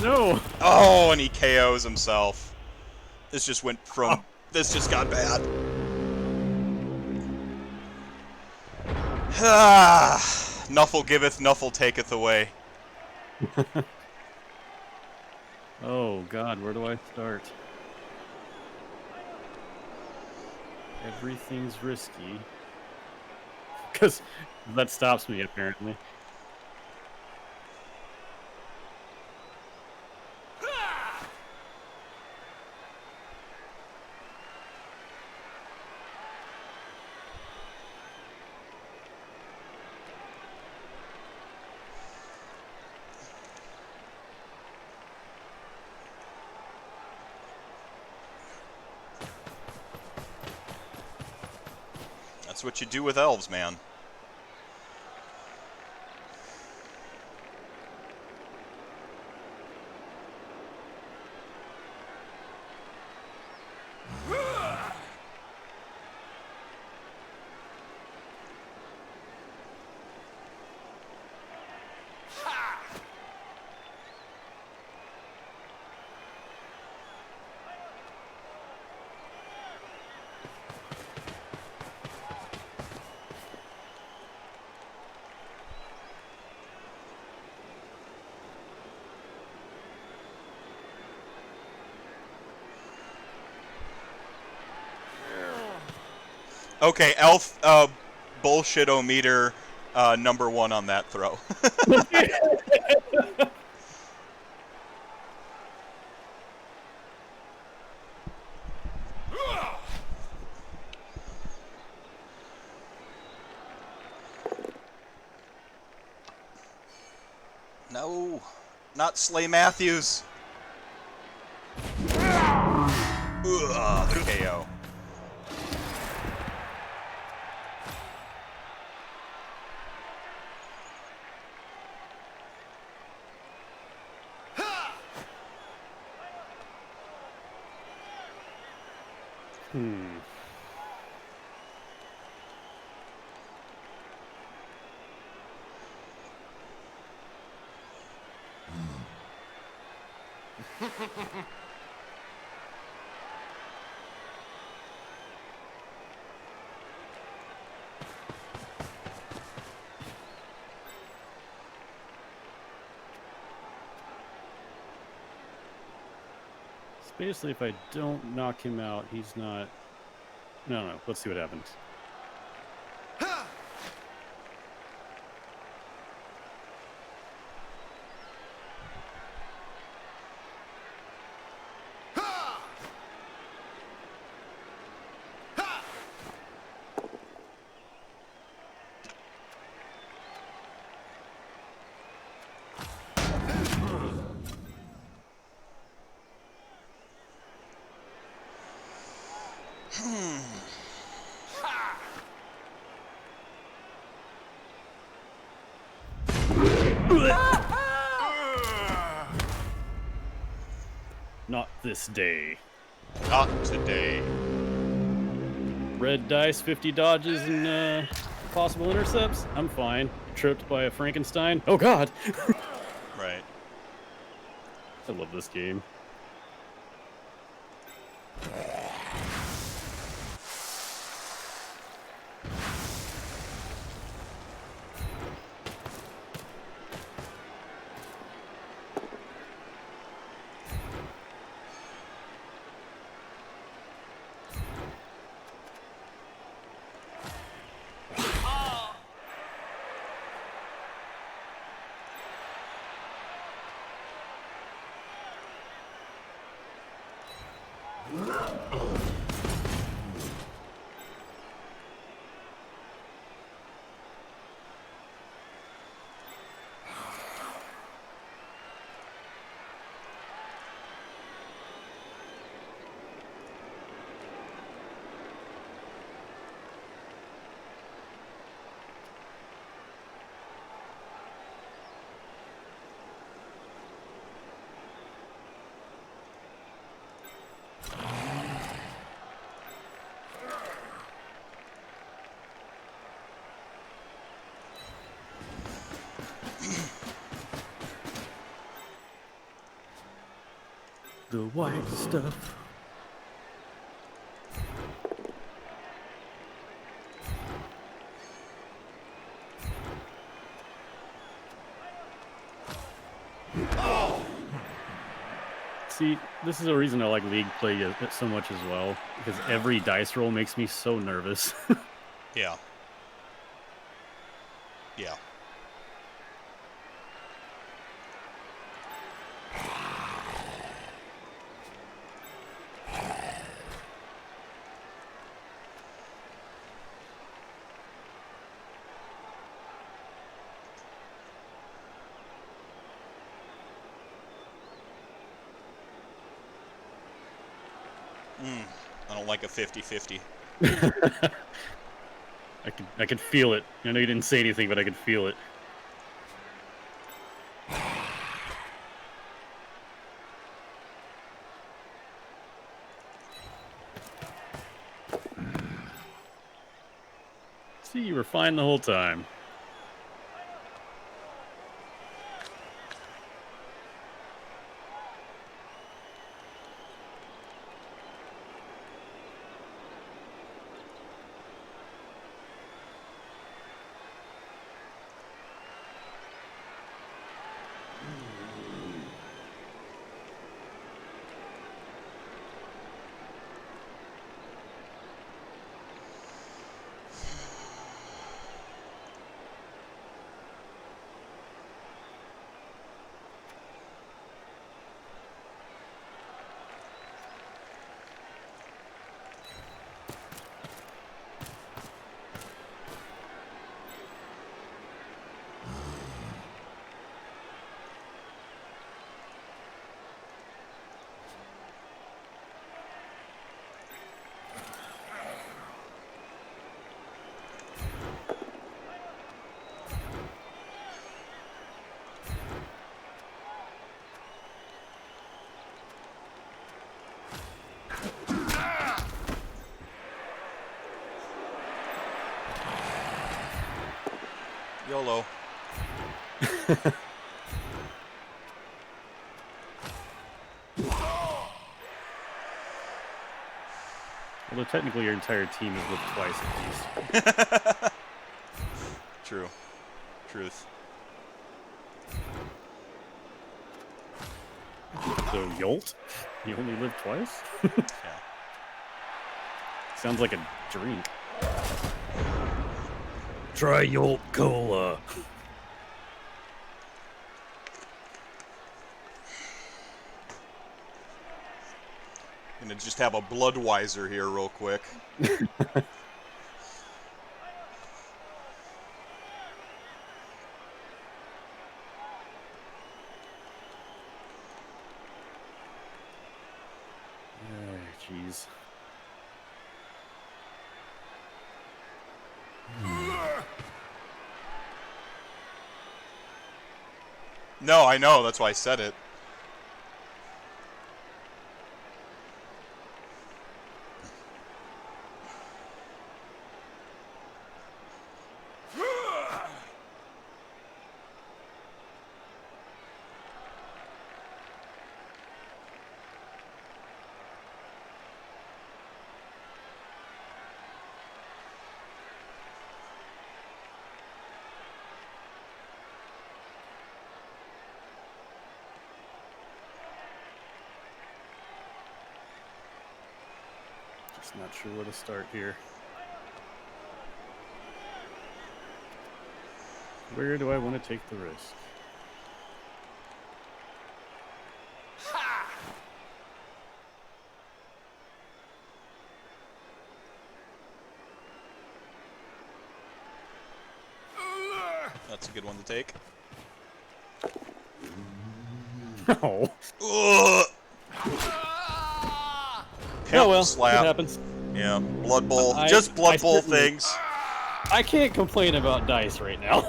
No. Oh, and he KOs himself. This just went from... This just got bad. Nuffle giveth, Nuffle taketh away. Oh God, where do I start? Everything's risky. Because that stops me, apparently. That's what you do with elves, man. Okay, elf bullshit-o-meter #1 on that throw. No, not Slay Matthews. Ugh, the KO. Basically, if I don't knock him out, he's not... No. Let's see what happens. Not this day. Not today. Red dice, 50 dodges, and possible intercepts. I'm fine. Tripped by a Frankenstein. Oh God! Right. I love this game. The white stuff. See, this is a reason I like League play so much as well, because every dice roll makes me so nervous. Yeah. Yeah. I don't like a 50-50. I could feel it. I know you didn't say anything, but I could feel it. See, you were fine the whole time. YOLO. Although technically your entire team has lived twice at least. True. Truth. So Yolt, you only lived twice? Yeah. Sounds like a drink. Try Yolt Cola. Gonna just have a Bloodweiser here real quick. Jeez. No, I know. That's why I said it. Just not sure where to start here. Where do I want to take the risk? That's a good one to take. Oh. Ugh. Oh well, Slap. it happens. Yeah, Blood Bowl. I- Just Blood I Bowl certainly- things. I can't complain about dice right now.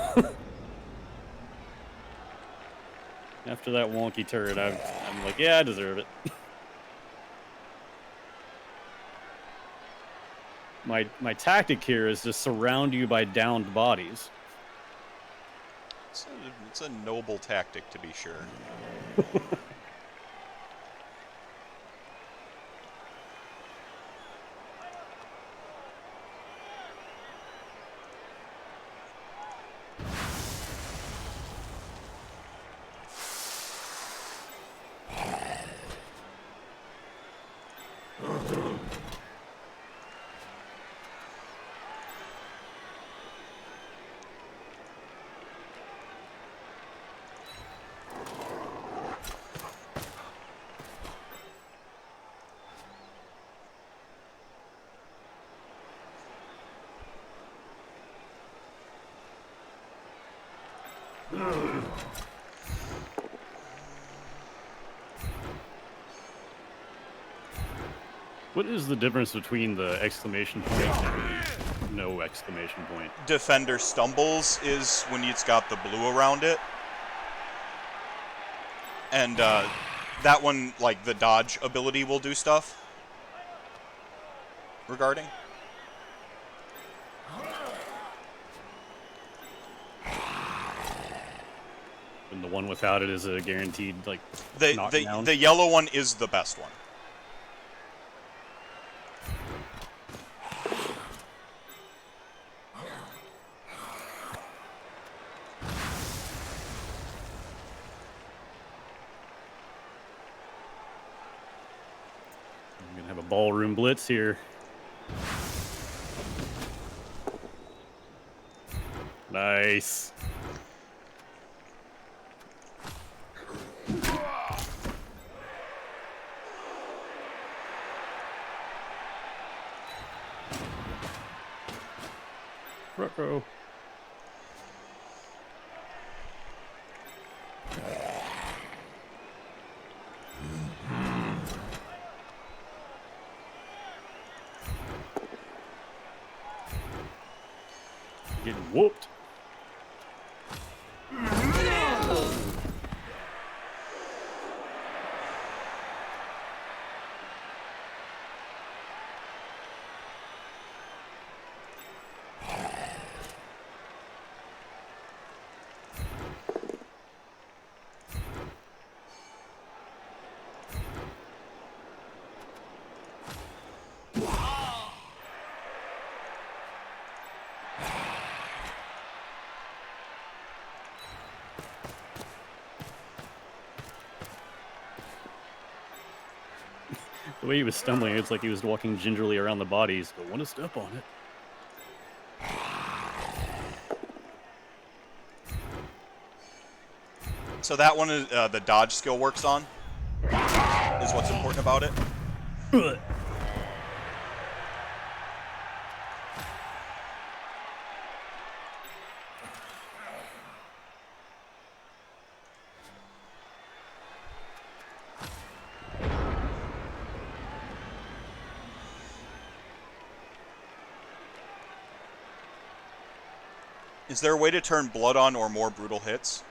After that wonky turret, I'm like, yeah, I deserve it. My tactic here is to surround you by downed bodies. It's a noble tactic, to be sure. What is the difference between the exclamation point and no exclamation point? Defender stumbles is when it's got the blue around it. And that one, like, the dodge ability will do stuff. Regarding. And the one without it is a guaranteed, like, The knockdown? the yellow one is the best one. I'm gonna have a ballroom blitz here. Nice. Ruh-roh. Getting whooped. The way he was stumbling, it's like he was walking gingerly around the bodies. Don't want to step on it. So that one is the dodge skill works on. Is what's important about it. Is there a way to turn blood on or more brutal hits?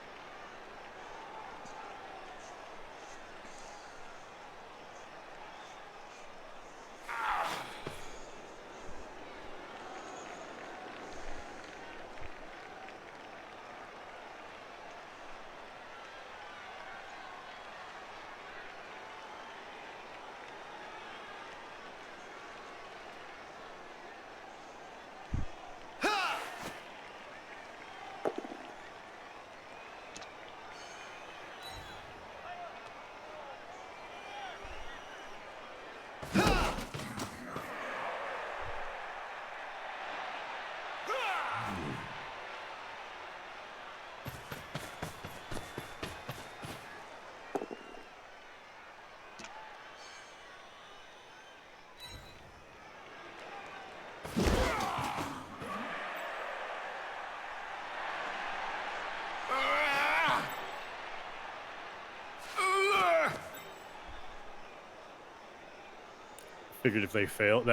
Figured if they failed,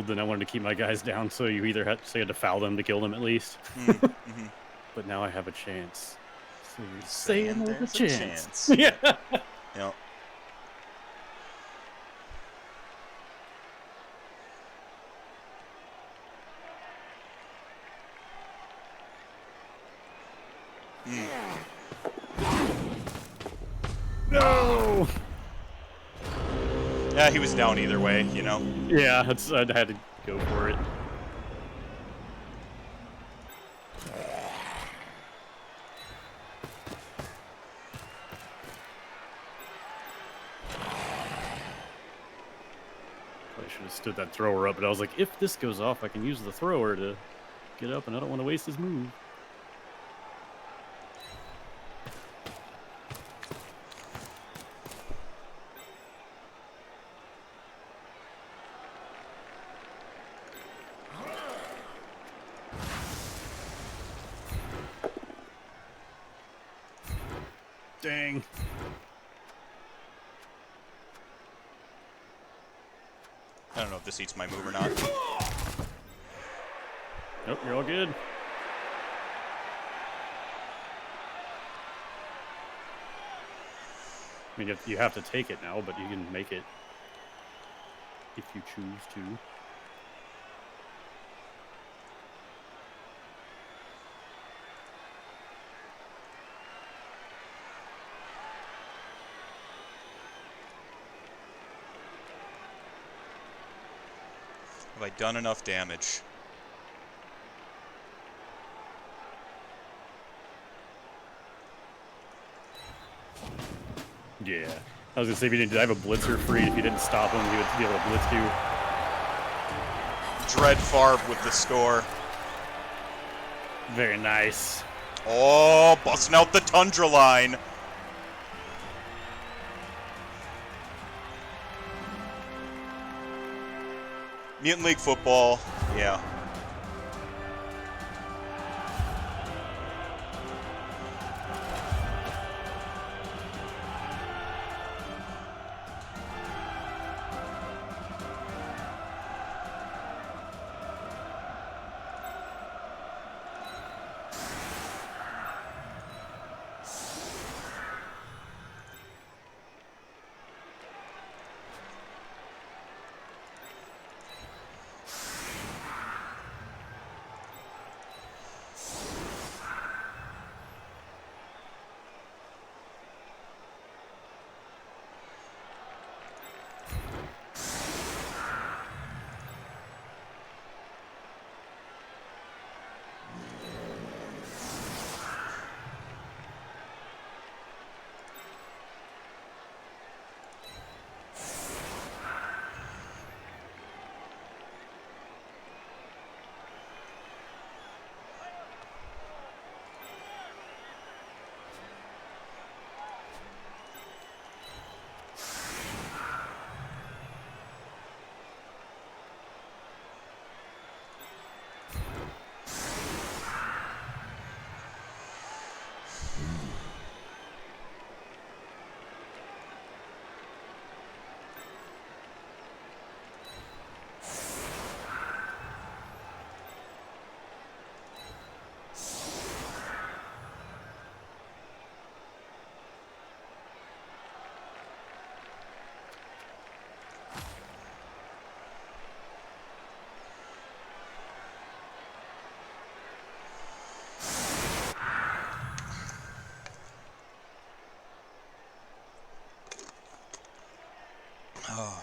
then I wanted to keep my guys down. So you either had to foul them to kill them at least. Mm-hmm. But now I have a chance. So you're Saying saying there's a there's a chance. chance. Yeah. Yep. No. Yeah, he was down either way, you know. Yeah, I had to go for it. I should have stood that thrower up, but I was like, if this goes off, I can use the thrower to get up, and I don't want to waste his move. Dang. I don't know if this eats my move or not. Nope, you're all good. I mean, you have to take it now, but you can make it if you choose to. Have I done enough damage? Yeah. I was gonna say, if you didn't have a blitzer free, if you didn't stop him, he would be able to blitz you. Dread Favre with the score. Very nice. Oh, busting out the Tundra line. Mutant League football, yeah. Oh.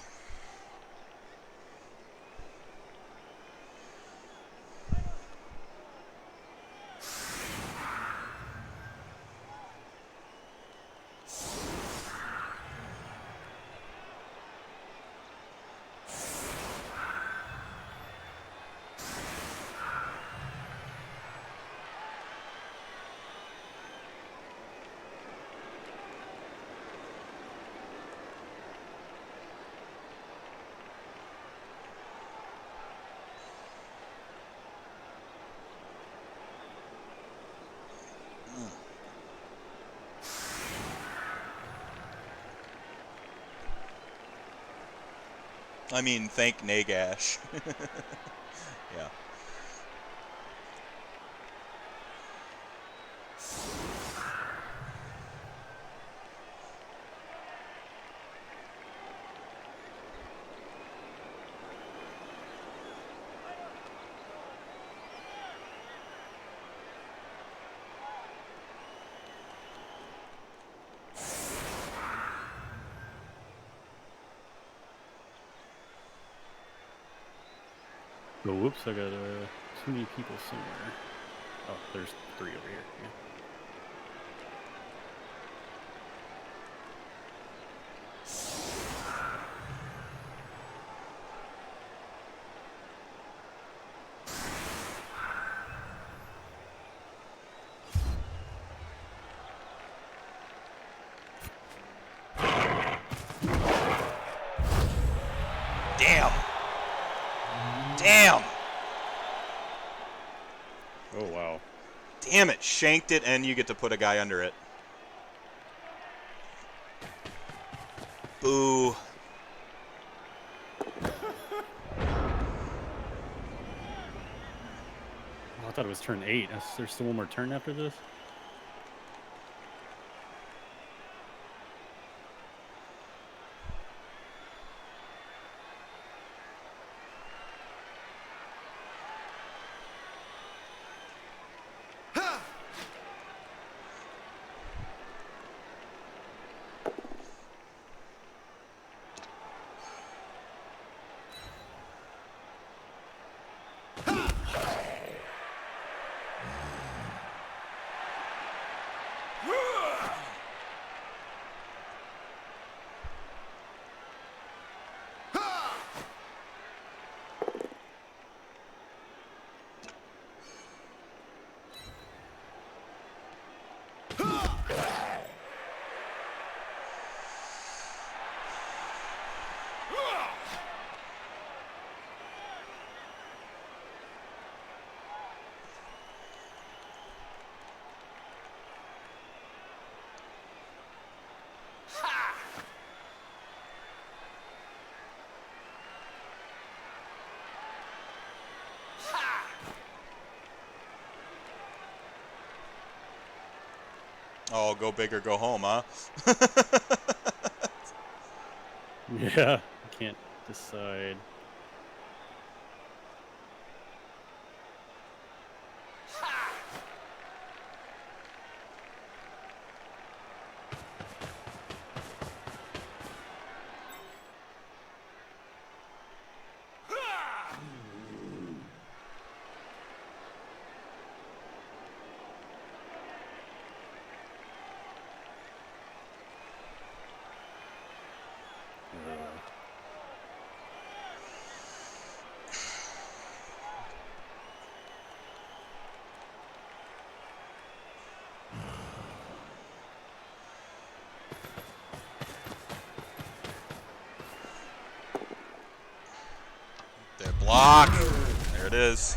I mean, thank Nagash. Yeah. Oh, whoops, I got too many people somewhere. Oh, there's 3 over here. Yeah. Damn. Damn. Oh, wow. Damn it. Shanked it, and you get to put a guy under it. Boo. Oh, I thought it was turn 8. There's still one more turn after this? Oh, go big or go home, huh? Yeah, I can't decide. There, block. There it is.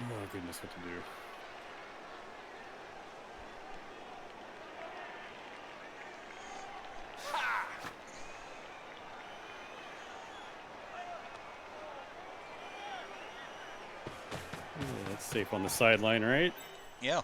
Oh, goodness, what to do. Oh, that's safe on the sideline, right? Yeah.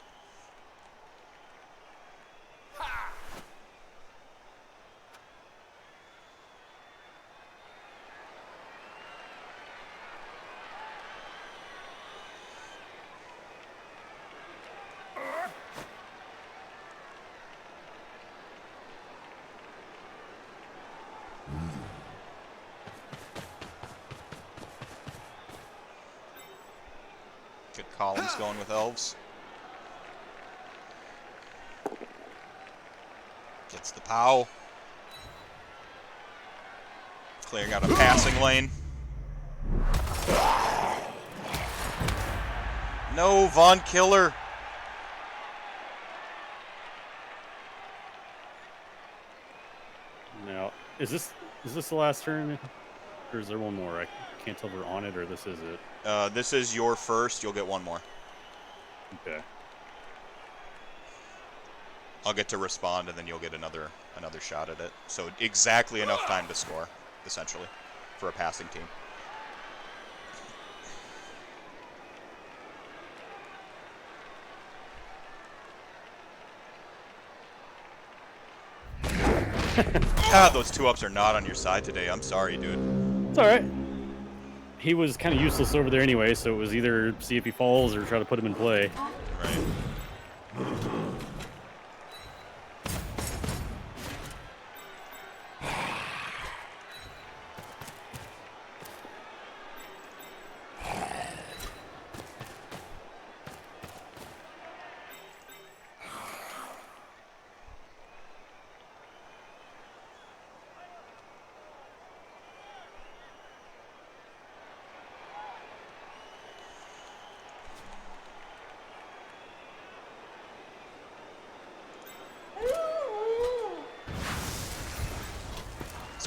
Good columns going with elves. Gets the POW. Clearing out a passing lane. No, Von Killer. Now, is this the last turn? Or is there one more? I can't tell if we're on it or this is it. This is your first. You'll get one more. Okay. I'll get to respond, and then you'll get another shot at it. So exactly enough time to score, essentially, for a passing team. God, those 2-ups are not on your side today. I'm sorry, dude. It's all right. He was kind of useless over there anyway, so it was either see if he falls or try to put him in play. Right.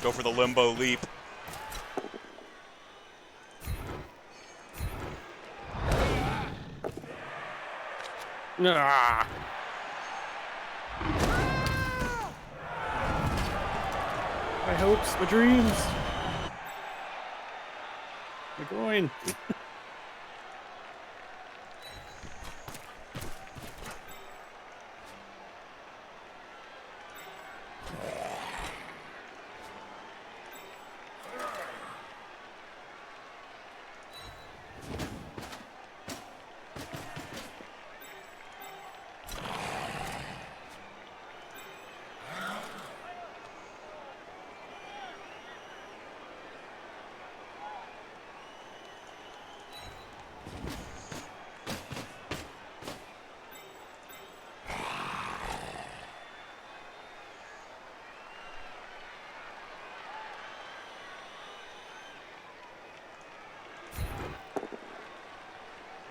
go for the limbo leap. Ah. My hopes, my dreams. My groin.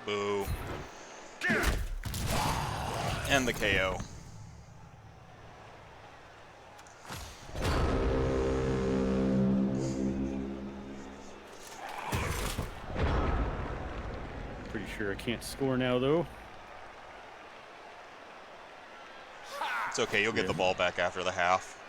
Boo. And the KO. Pretty sure I can't score now, though. It's okay, you'll get the ball back after the half.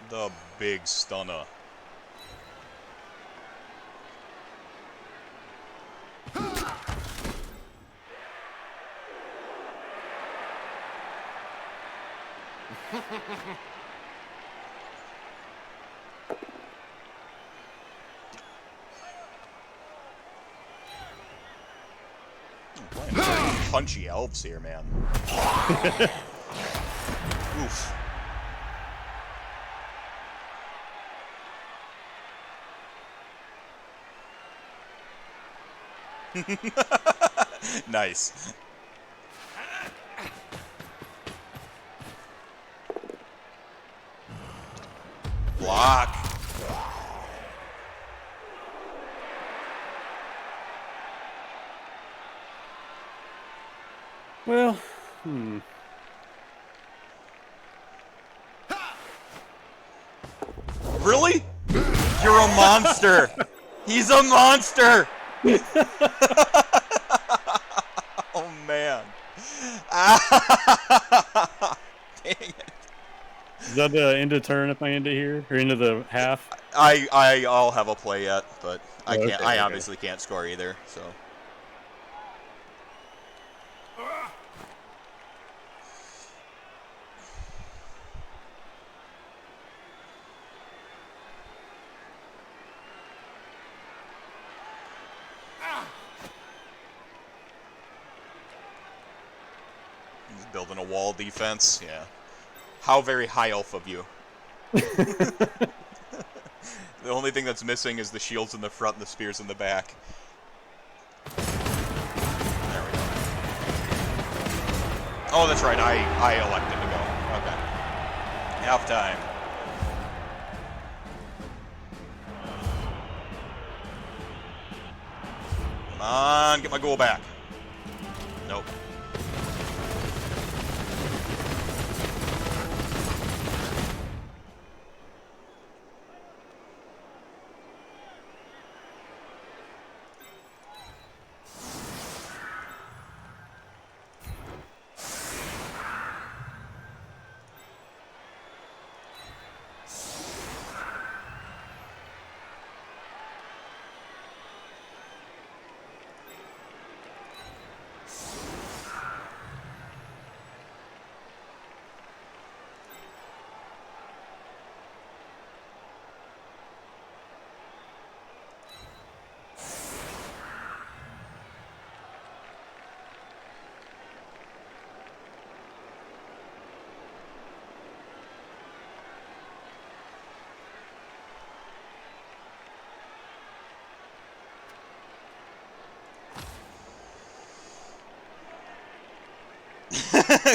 The big stunner. Punchy elves here, man. Oof. Nice. Block. Well, Really? You're a monster. He's a monster. Oh man. Dang it. is that the end of turn if I end it here? Or into the half? I'll have a play yet, but I Oh, can't. okay, I okay. obviously can't score either. So. He's building a wall defense. Yeah. How very high elf of you. The only thing that's missing is the shields in the front and the spears in the back. There we go. Oh, that's right. I elected to go. Okay. Half time. Come on, get my goal back. Nope.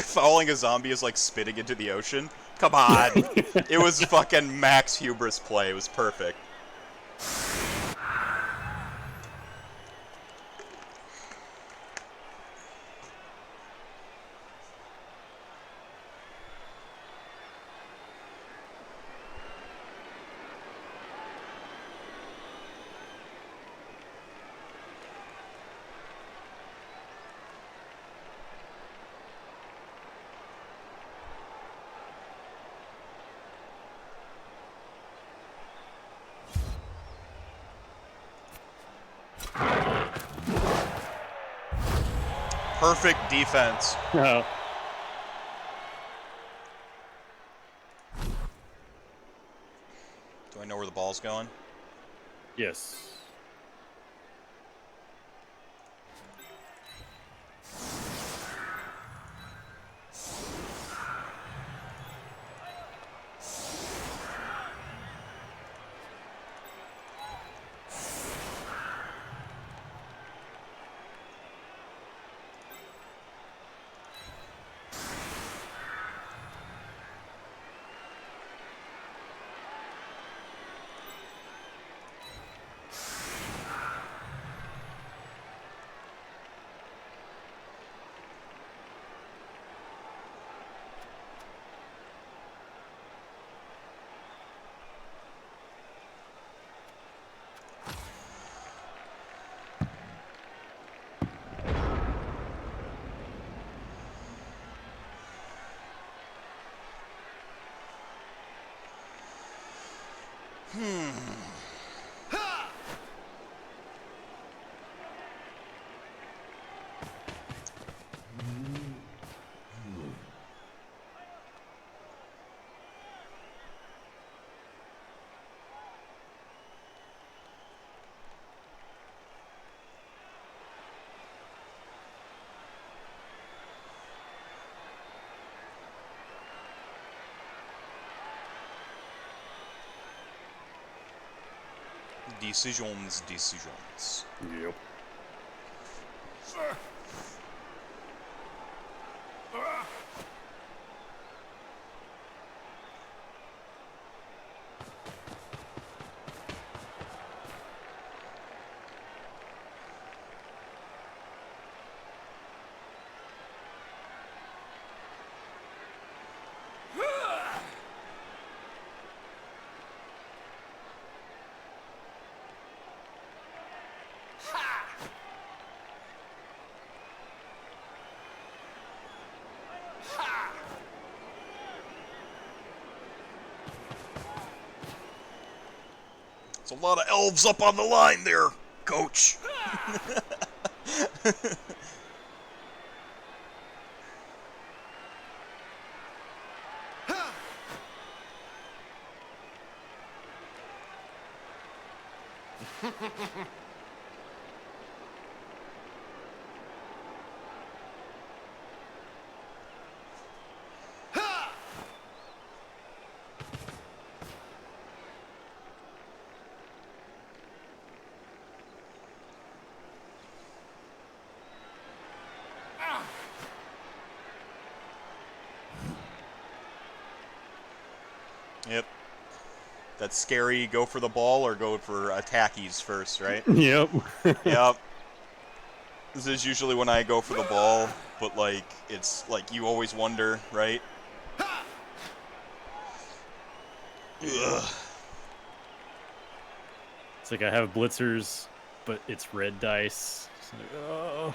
Fouling a zombie is like spitting into the ocean. Come on. It was fucking max hubris play. It was perfect. Perfect defense. Oh. Do I know where the ball's going? Yes. Decisions. Yep. It's a lot of elves up on the line there, coach. Yep. That's scary. Go for the ball or go for attackies first, right? Yep. Yep. This is usually when I go for the ball, but like it's like you always wonder, right? Ugh. It's like I have blitzers, but it's red dice. It's like, oh.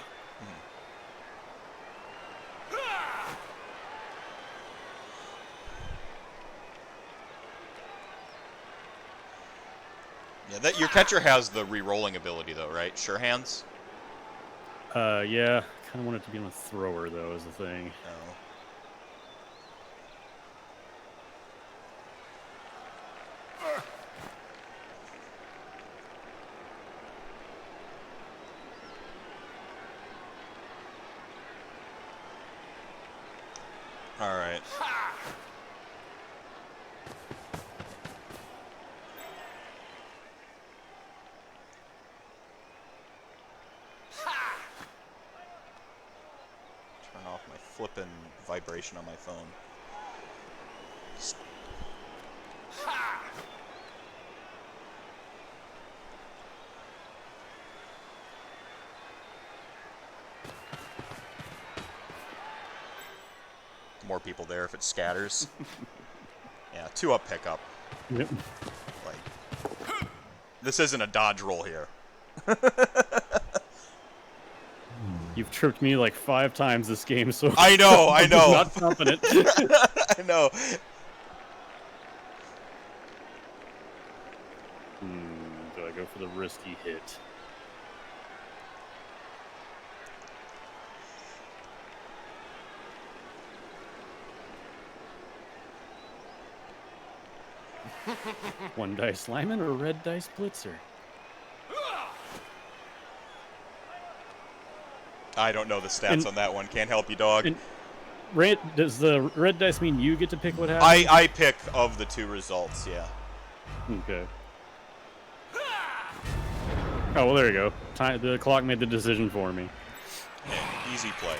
Yeah, that your catcher has the re-rolling ability though, right? Sure hands. Yeah. Kind of want it to be on the thrower though, is the thing. No. All right. Turn off my flipping vibration on my phone. More people there if it scatters. Yeah, 2-up pickup. Yep. Like, this isn't a dodge roll here. You've tripped me like 5 times this game, so I know, I I'm know. not confident. I know. Do I go for the risky hit? One dice Lyman or red dice Blitzer? I don't know the stats on that one. Can't help you, dog. Does the red dice mean you get to pick what happens? I pick of the 2 results, yeah. Okay. Oh, well, there you go. The clock made the decision for me. Yeah, easy play.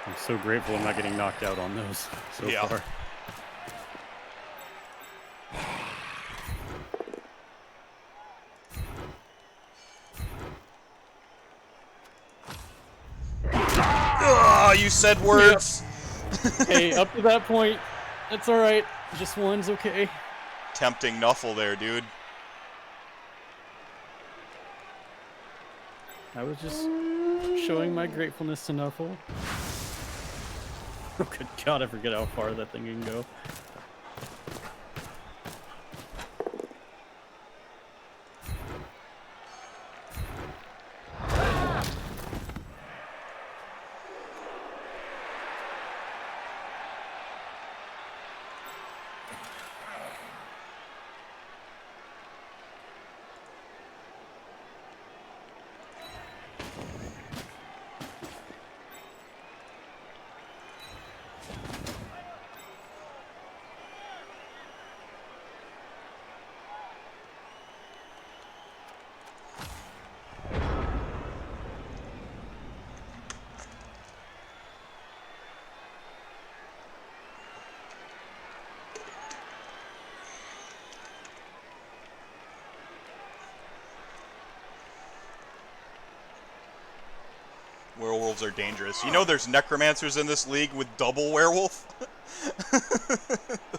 I'm so grateful I'm not getting knocked out on those so far. Oh, you said words. Yep. Hey, up to that point, that's all right. Just one's okay. Tempting Nuffle there, dude. I was just showing my gratefulness to Nuffle. Oh, good God, I forget how far that thing can go. Werewolves are dangerous. You know there's necromancers in this league with double werewolf?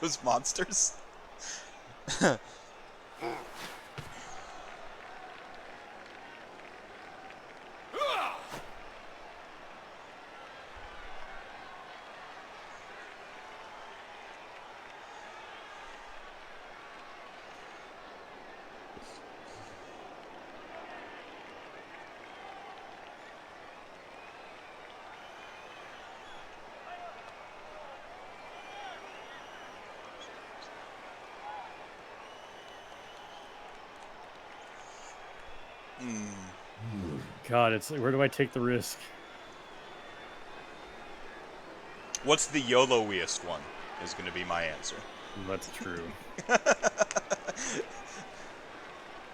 Those monsters. God, it's where do I take the risk? What's the YOLO-iest one is going to be my answer. That's true.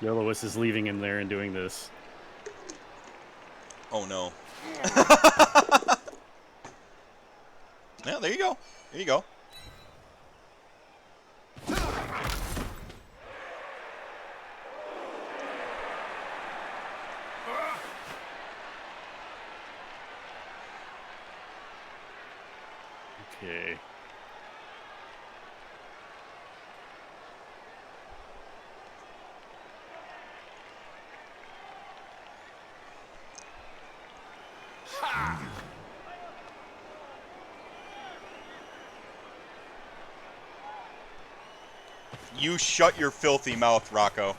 Yolois is leaving him there and doing this. Oh no. Yeah, there you go. There you go. Okay. You shut your filthy mouth, Rocco.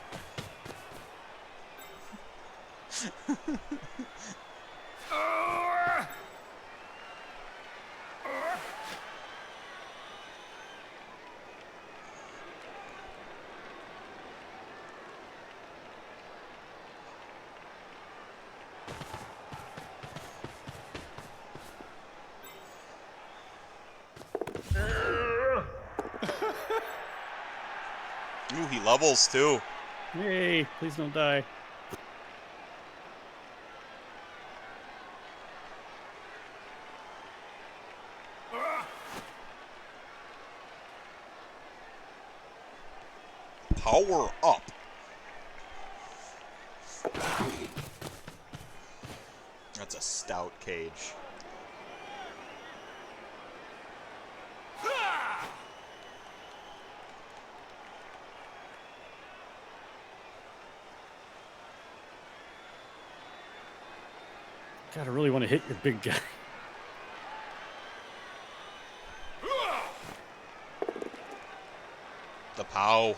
Ooh, he levels too. Yay! Please don't die. Power up. That's a stout cage. God, I really want to hit your big guy. The pow.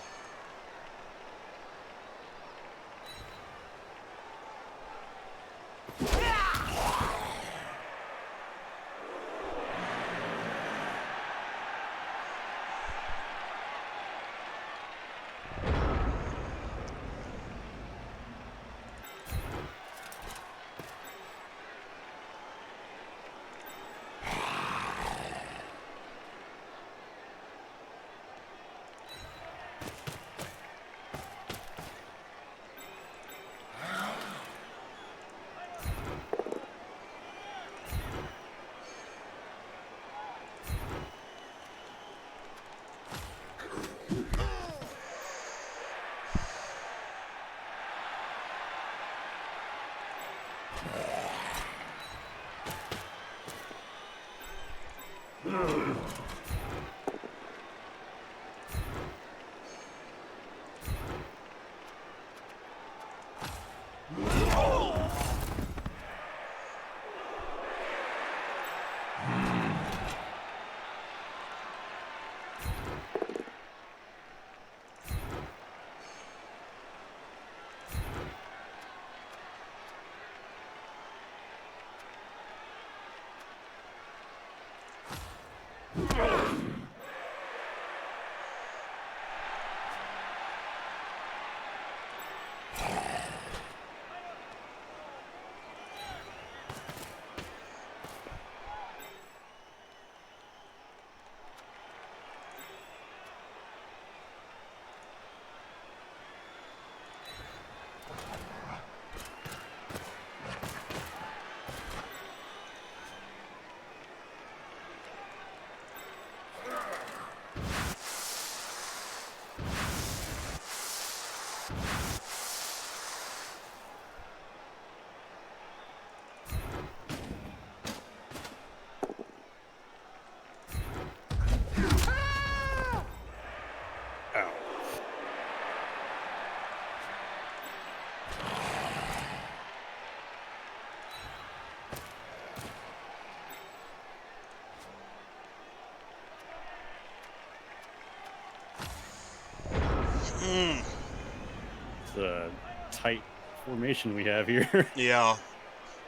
It's a tight formation we have here. Yeah.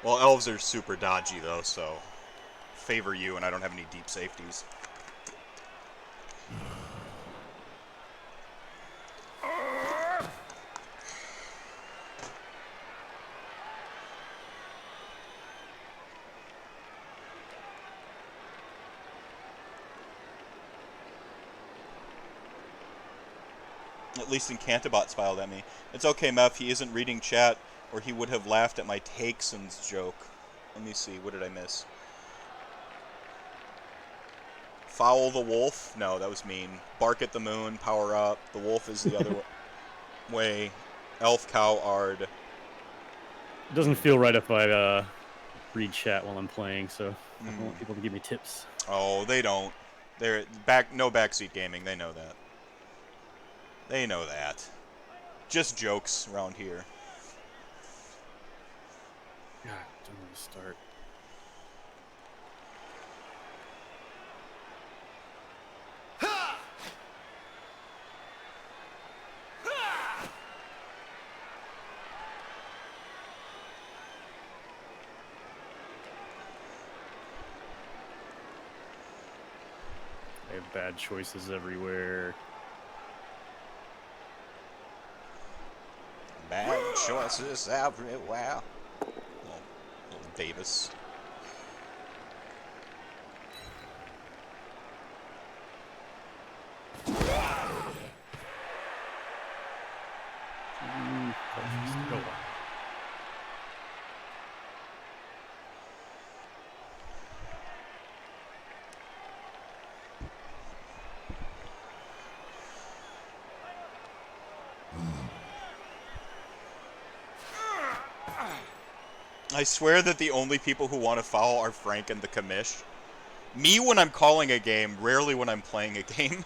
Well, elves are super dodgy, though, so favor you, and I don't have any deep safeties. At least in Cantabot smiled at me. It's okay, Meph. He isn't reading chat, or he would have laughed at my Takesons joke. Let me see. What did I miss? Foul the wolf? No, that was mean. Bark at the moon. Power up. The wolf is the other way. Elf cow ard. It doesn't feel right if I read chat while I'm playing, so I don't want people to give me tips. Oh, they don't. They're no backseat gaming. They know that. They know that. Just jokes around here. God, don't want to start. I have bad choices everywhere. Bad choices everywhere. Little Davis. Go on. I swear that the only people who want to foul are Frank and the commish. Me when I'm calling a game, rarely when I'm playing a game.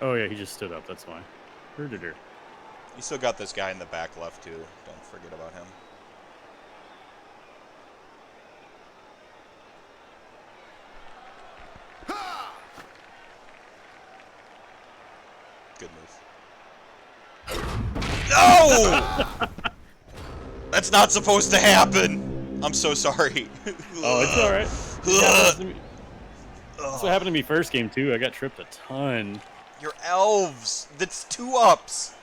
Oh yeah, he just stood up. That's why. You still got this guy in the back left too. Don't forget about him. Good move. No! That's not supposed to happen. I'm so sorry. Oh, it's all right. That's what happened to me first game too. I got tripped a ton. You're elves. That's 2-ups.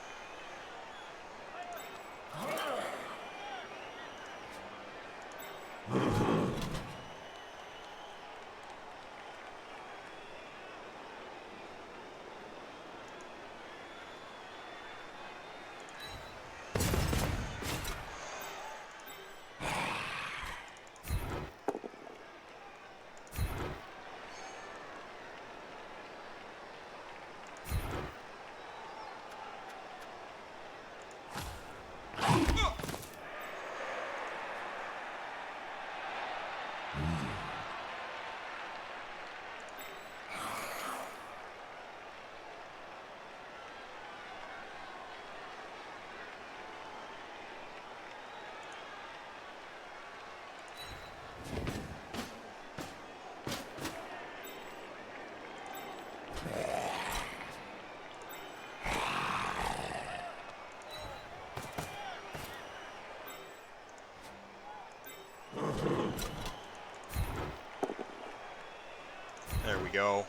There we go.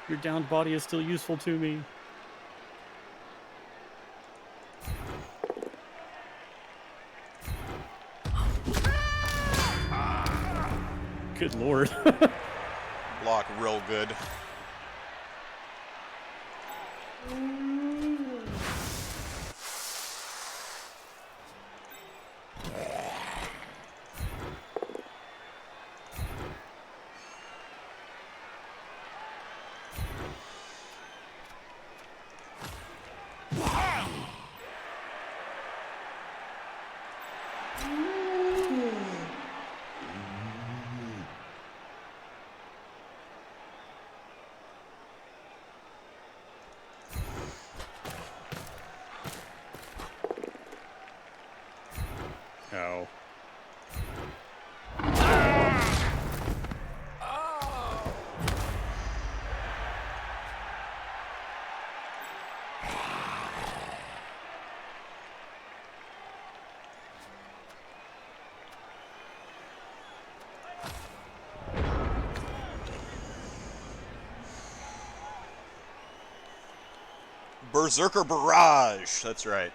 Your downed body is still useful to me. Good lord. Block real good. Berserker Barrage. That's right.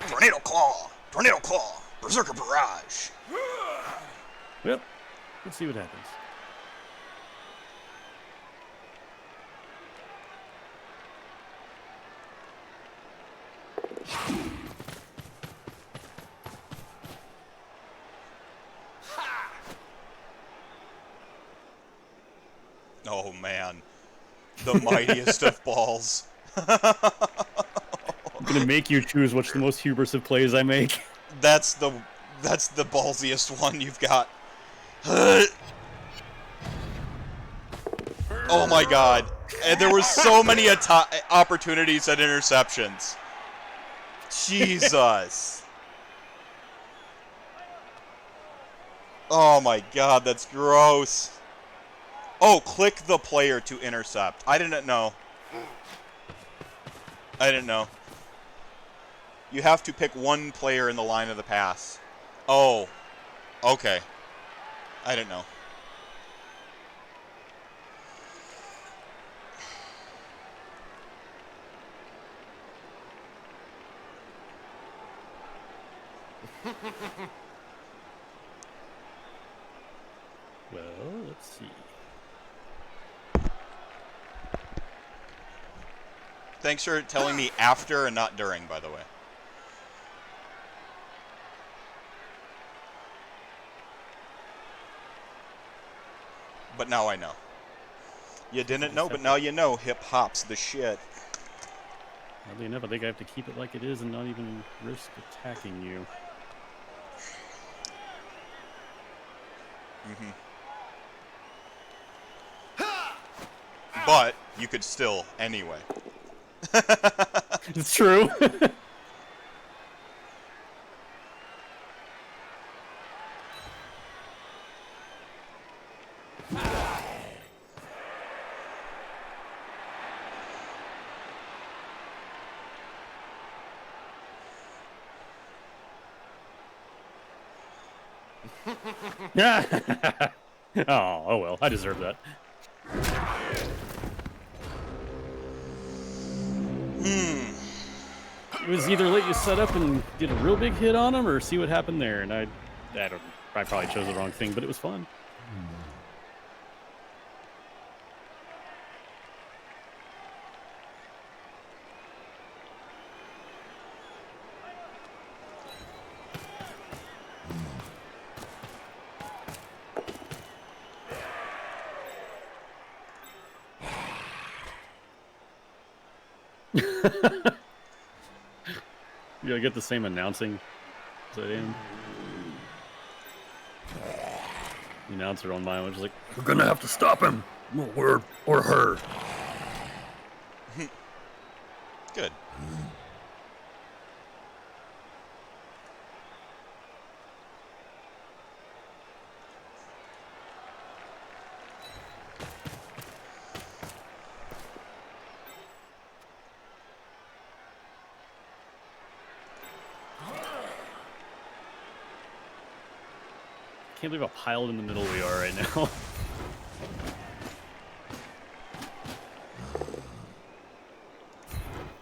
Tornado Claw. Tornado Claw. Berserker Barrage. Well, let's see what happens. Oh man, the mightiest of balls. I'm gonna make you choose which the most hubris of plays I make. That's the ballsiest one you've got. Oh my god. And there were so many opportunities at interceptions. Jesus. Oh my god, that's gross. Oh, click the player to intercept. I didn't know. I didn't know. You have to pick one player in the line of the pass. Oh. Okay. I didn't know. Well, let's see. Thanks for telling me after and not during, by the way. But now I know. You didn't know, but now you know. Hip hop's the shit. Oddly enough, I think I have to keep it like it is and not even risk attacking you. Mm-hmm. But you could still anyway. It's true. Oh well, I deserve that. It was either let you set up and get a real big hit on him, or see what happened there. And I probably chose the wrong thing, but it was fun. You gotta get the same announcing as I am. The announcer on mine was just like, "We're gonna have to stop him, or her." Good. Can't believe how piled in the middle we are right now.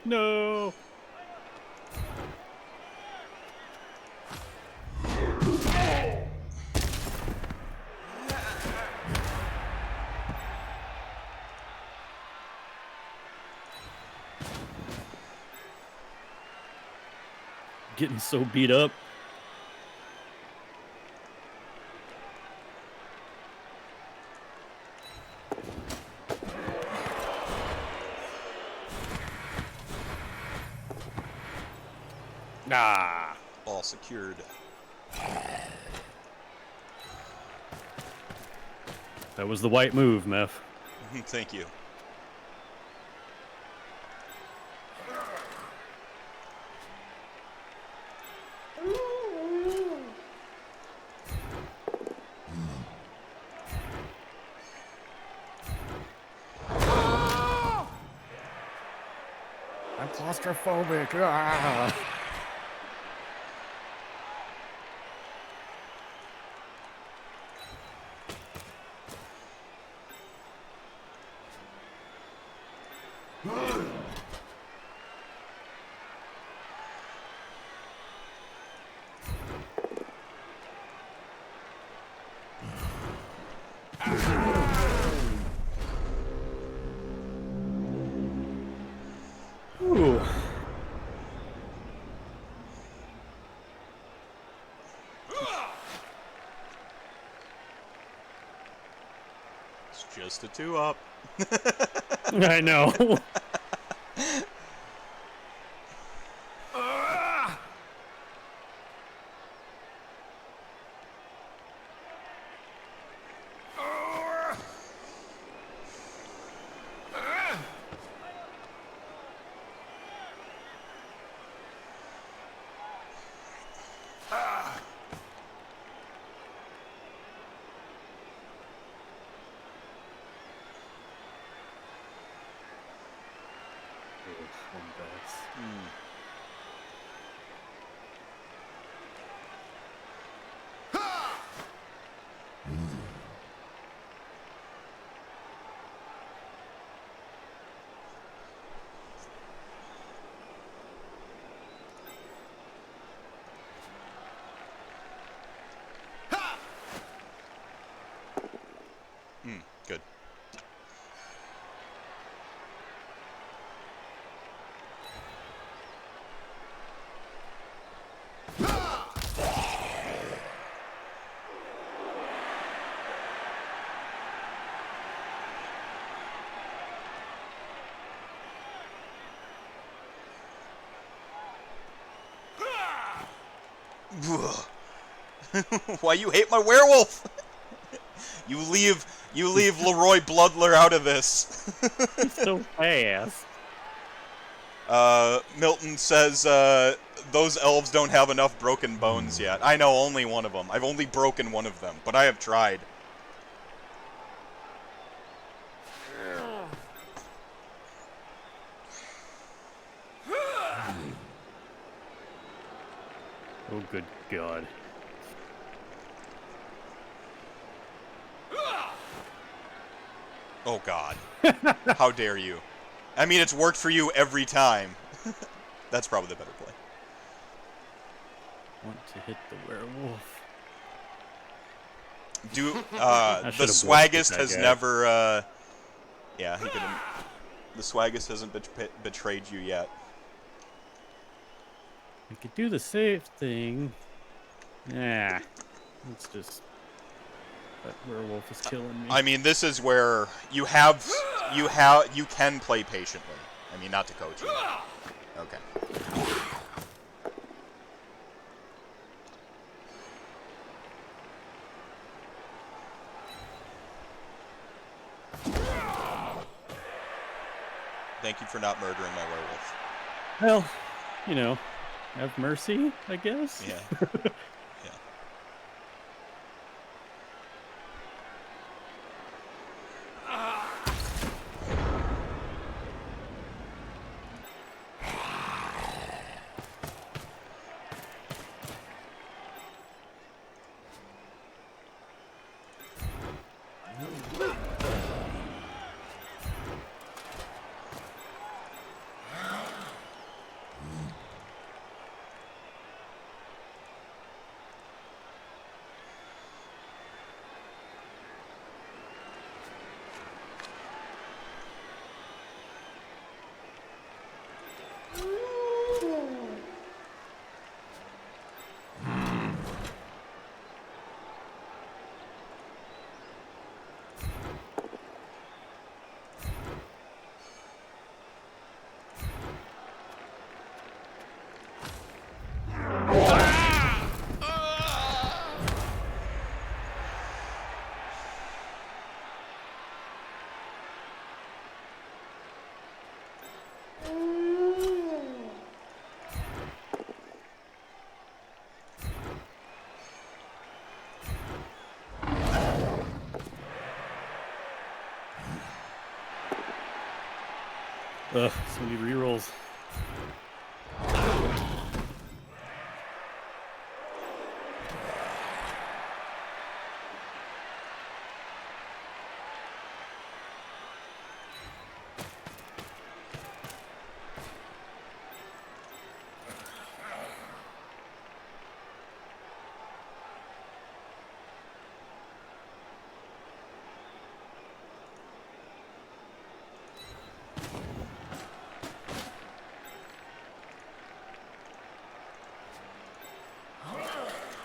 No. Getting so beat up. Ah. All secured. That was the white move, Meph. Thank you. I'm claustrophobic. Ah. Ooh. It's just a 2-up. I know. One dice. Good. Why you hate my werewolf? You leave Leroy Bloodler out of this. He's so fast. Milton says, those elves don't have enough broken bones yet. I know only one of them. I've only broken one of them, but I have tried. Oh, good God. Oh, God. How dare you. I mean, it's worked for you every time. That's probably the better play. Want to hit the werewolf. The Swaggist has that guy. never, yeah, he couldn't. The Swaggist hasn't betrayed you yet. I could do the safe thing. Nah. It's just... That werewolf is killing me. I mean, this is where you can play patiently. I mean, not to coach you. Okay. Thank you for not murdering my werewolf. Well, you know, have mercy, I guess. Yeah. Yeah. Ugh, so many rerolls.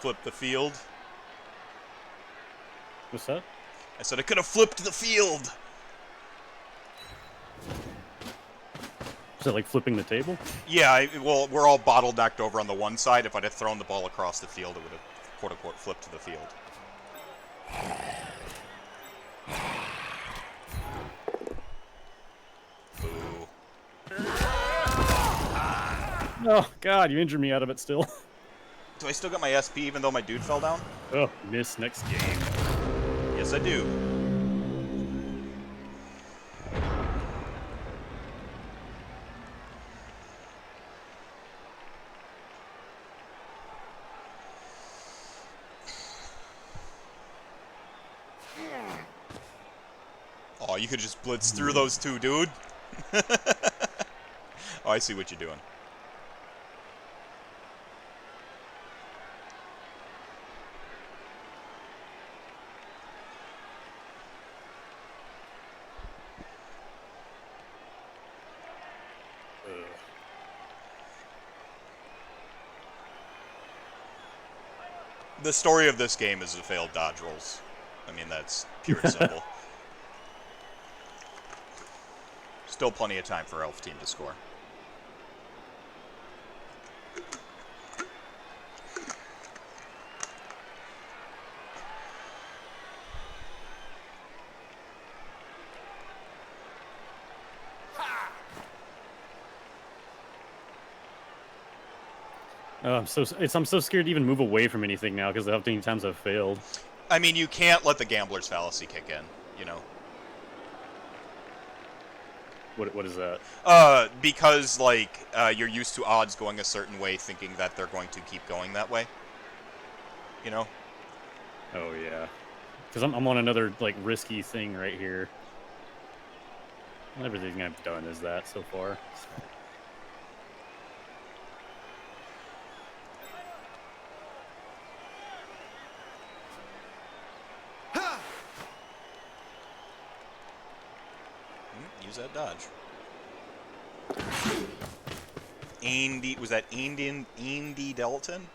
flipped the field. What's that? I said I could have flipped the field. Is that like flipping the table? Yeah, well, we're all bottlenecked over on the one side. If I'd have thrown the ball across the field, it would have, quote-unquote, flipped the field. Boo. Oh, God, you injured me out of it still. Do I still got my SP even though my dude fell down? Oh, miss next game. Yes, I do. Oh, you could just blitz through those two, dude. Oh, I see what you're doing. The story of this game is the failed dodge rolls. I mean, that's pure and simple. Still plenty of time for Elf team to score. Oh, I'm so scared to even move away from anything now because of how many times I've failed. I mean, you can't let the gambler's fallacy kick in, you know. What is that? Because, like, you're used to odds going a certain way, thinking that they're going to keep going that way. You know? Oh, yeah. Because I'm on another, like, risky thing right here. Everything I've done is that so far. Use that dodge. Andy, was that Andy Dalton?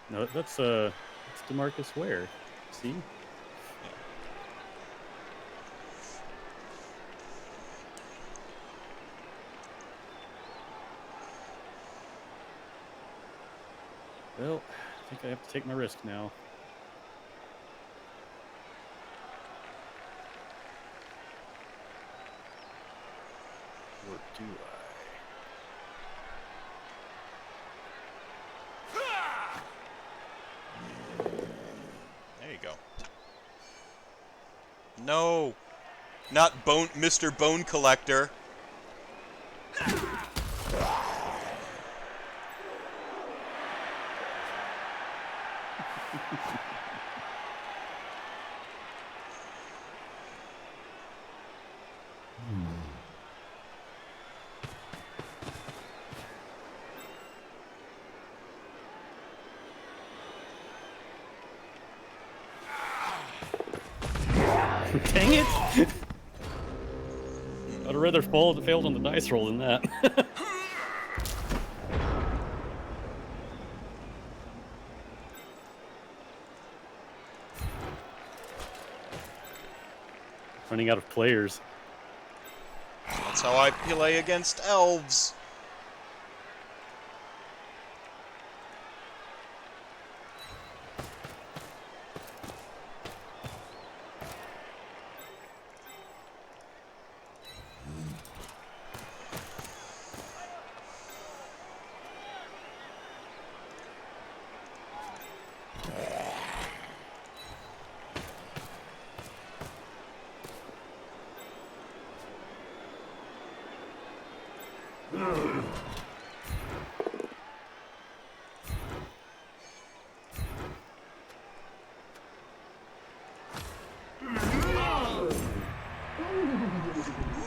No, that's DeMarcus Ware. See? Well, I think I have to take my risk now. Or do There you go. No! Not Mr. Bone Collector. Dang it! I'd rather failed on the dice roll than that. Running out of players. That's how I play against elves.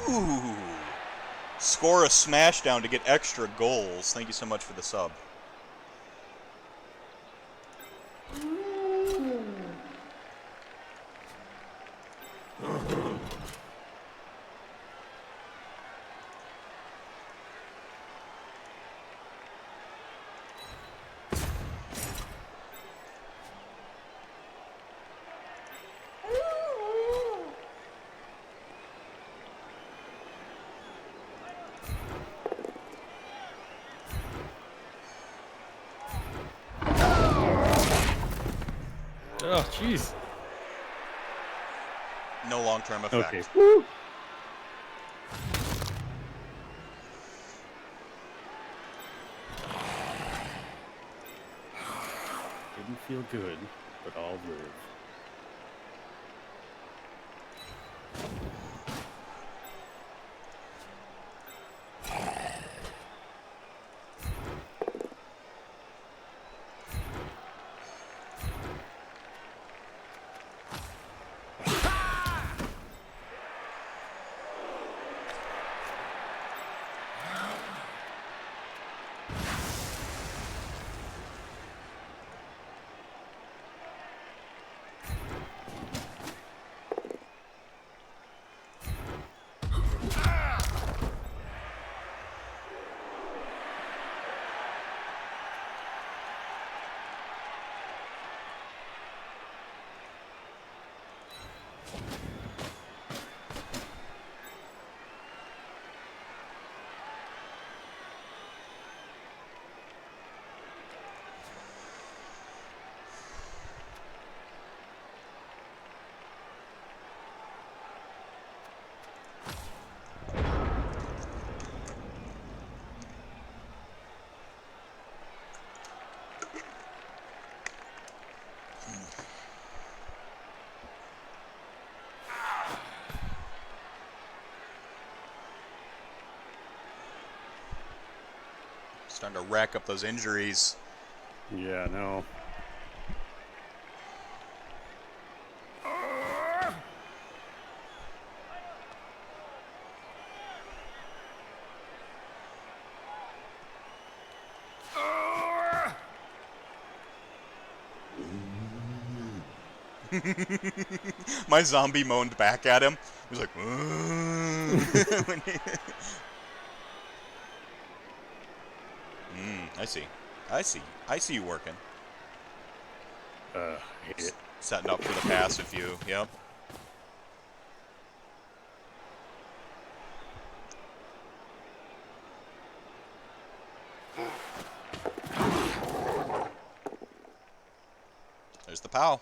Ooh. Score a smash down to get extra goals. Thank you so much for the sub. Oh, jeez. No long-term effect. Okay. Woo! Didn't feel good, but I'll live. Starting to rack up those injuries. Yeah, no. My zombie moaned back at him. He was like, I see. I see you working. I hate it. Setting up for the passive view. Yep. There's the POW.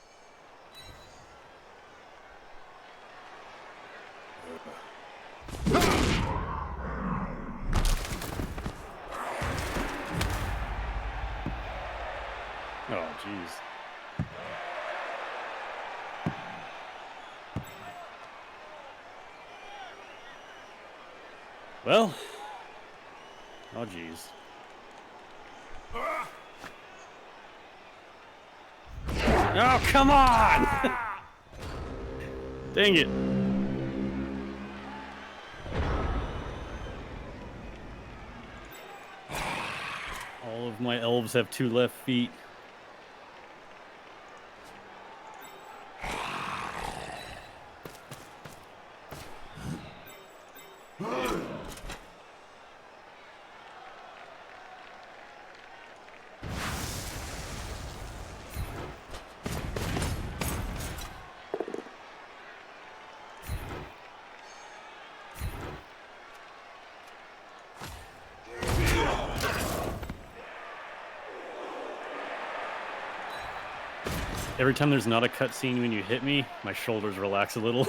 Oh, jeez. Well. Oh, jeez. Oh, come on! Dang it. All of my elves have 2 left feet. Every time there's not a cutscene when you hit me, my shoulders relax a little.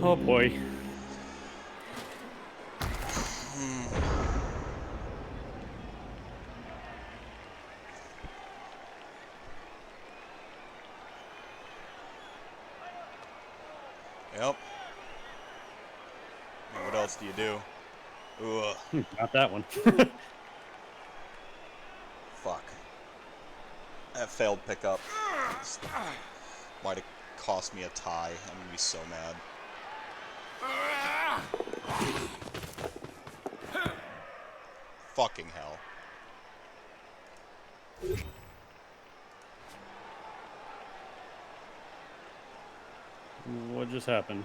Oh boy. Yep. What else do you do? Ugh. Not that one. Fuck. That failed pickup. Might have cost me a tie. I'm gonna be so mad. Fucking hell. What just happened?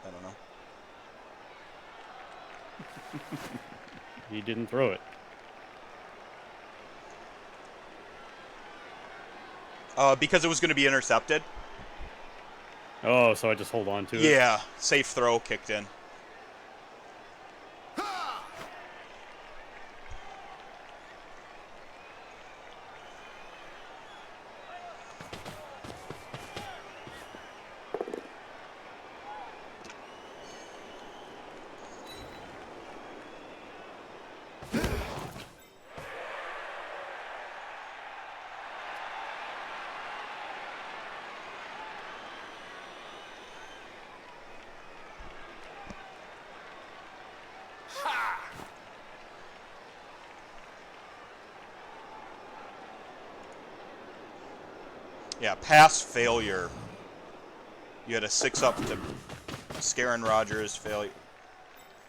I don't know. He didn't throw it. Because it was going to be intercepted. Oh, so I just hold on to it? Yeah, safe throw kicked in. Yeah, pass failure. You had a 6-up to Scarin Rogers failure,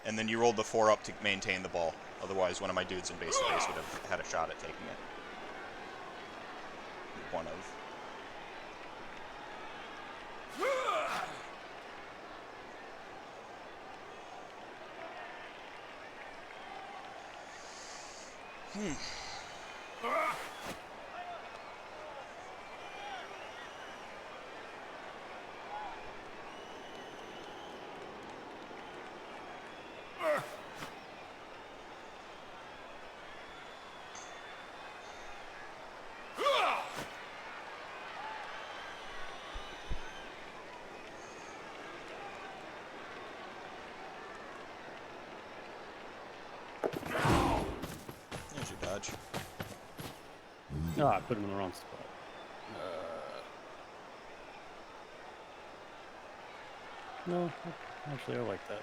and then you rolled the 4-up to maintain the ball. Otherwise, one of my dudes in base to base would have had a shot at taking it. One of. There's your dodge. Oh, I put him in the wrong spot. No, actually, I like that.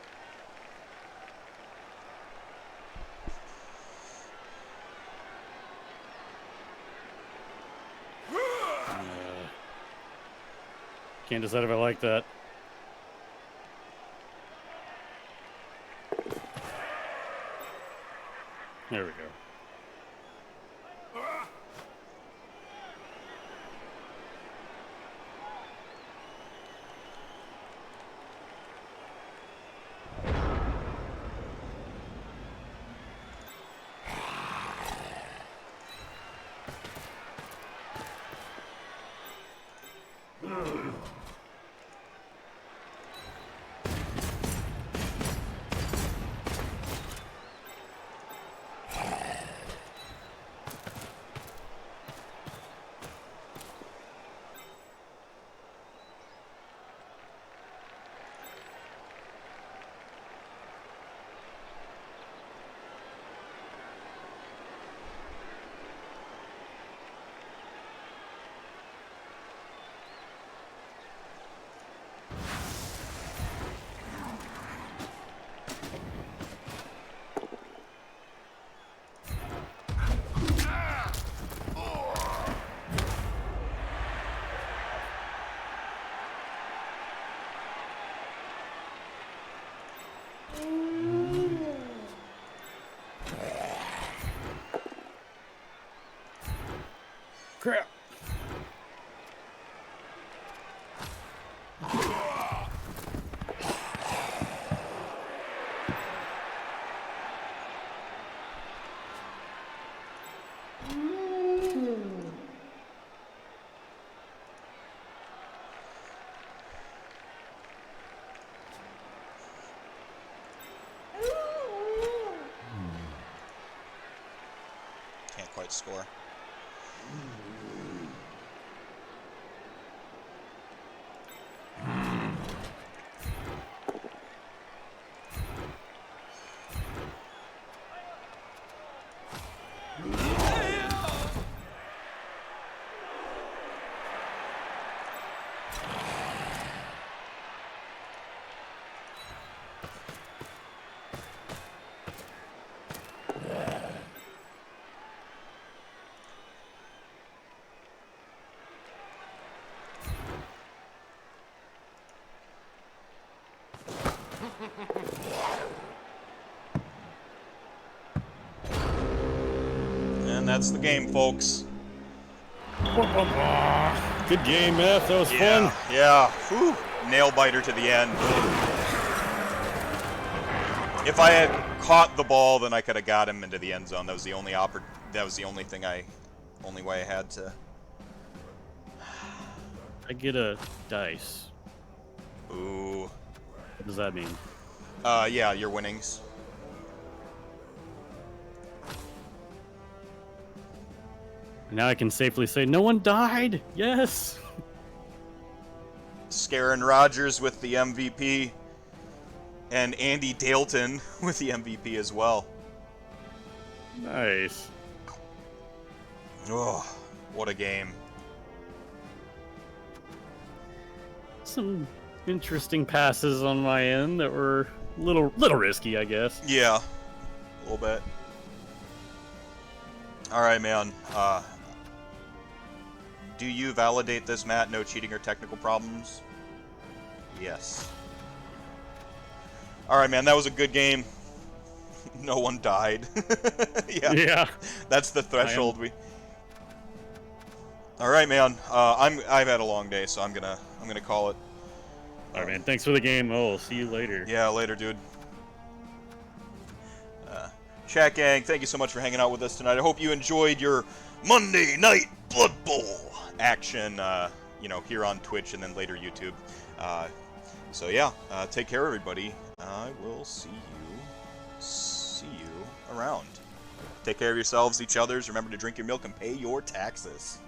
Can't decide if I like that. There we go. Crap. Can't quite score. And that's the game, folks. Good game, Meth. That was Yeah, fun. yeah. Whew. Nail biter to the end. If I had caught the ball, then I could have got him into the end zone. That was the only only way I had to. I get a dice. Ooh. What does that mean? Yeah, your winnings. Now I can safely say no one died. Yes. Scarin Rogers with the MVP. And Andy Dalton with the MVP as well. Nice. Oh, what a game. Some interesting passes on my end that were a little risky, I guess. Yeah, a little bit. All right, man. Do you validate this, Matt? No cheating or technical problems? Yes. All right, man. That was a good game. No one died. Yeah. Yeah. That's the threshold we. All right, man. I've had a long day, so I'm gonna call it. All right, man. Thanks for the game. Oh, see you later. Yeah, later, dude. Chat gang, thank you so much for hanging out with us tonight. I hope you enjoyed your Monday Night Blood Bowl action, here on Twitch and then later YouTube. So yeah, take care, everybody. I will see you around. Take care of yourselves, each others. Remember to drink your milk and pay your taxes.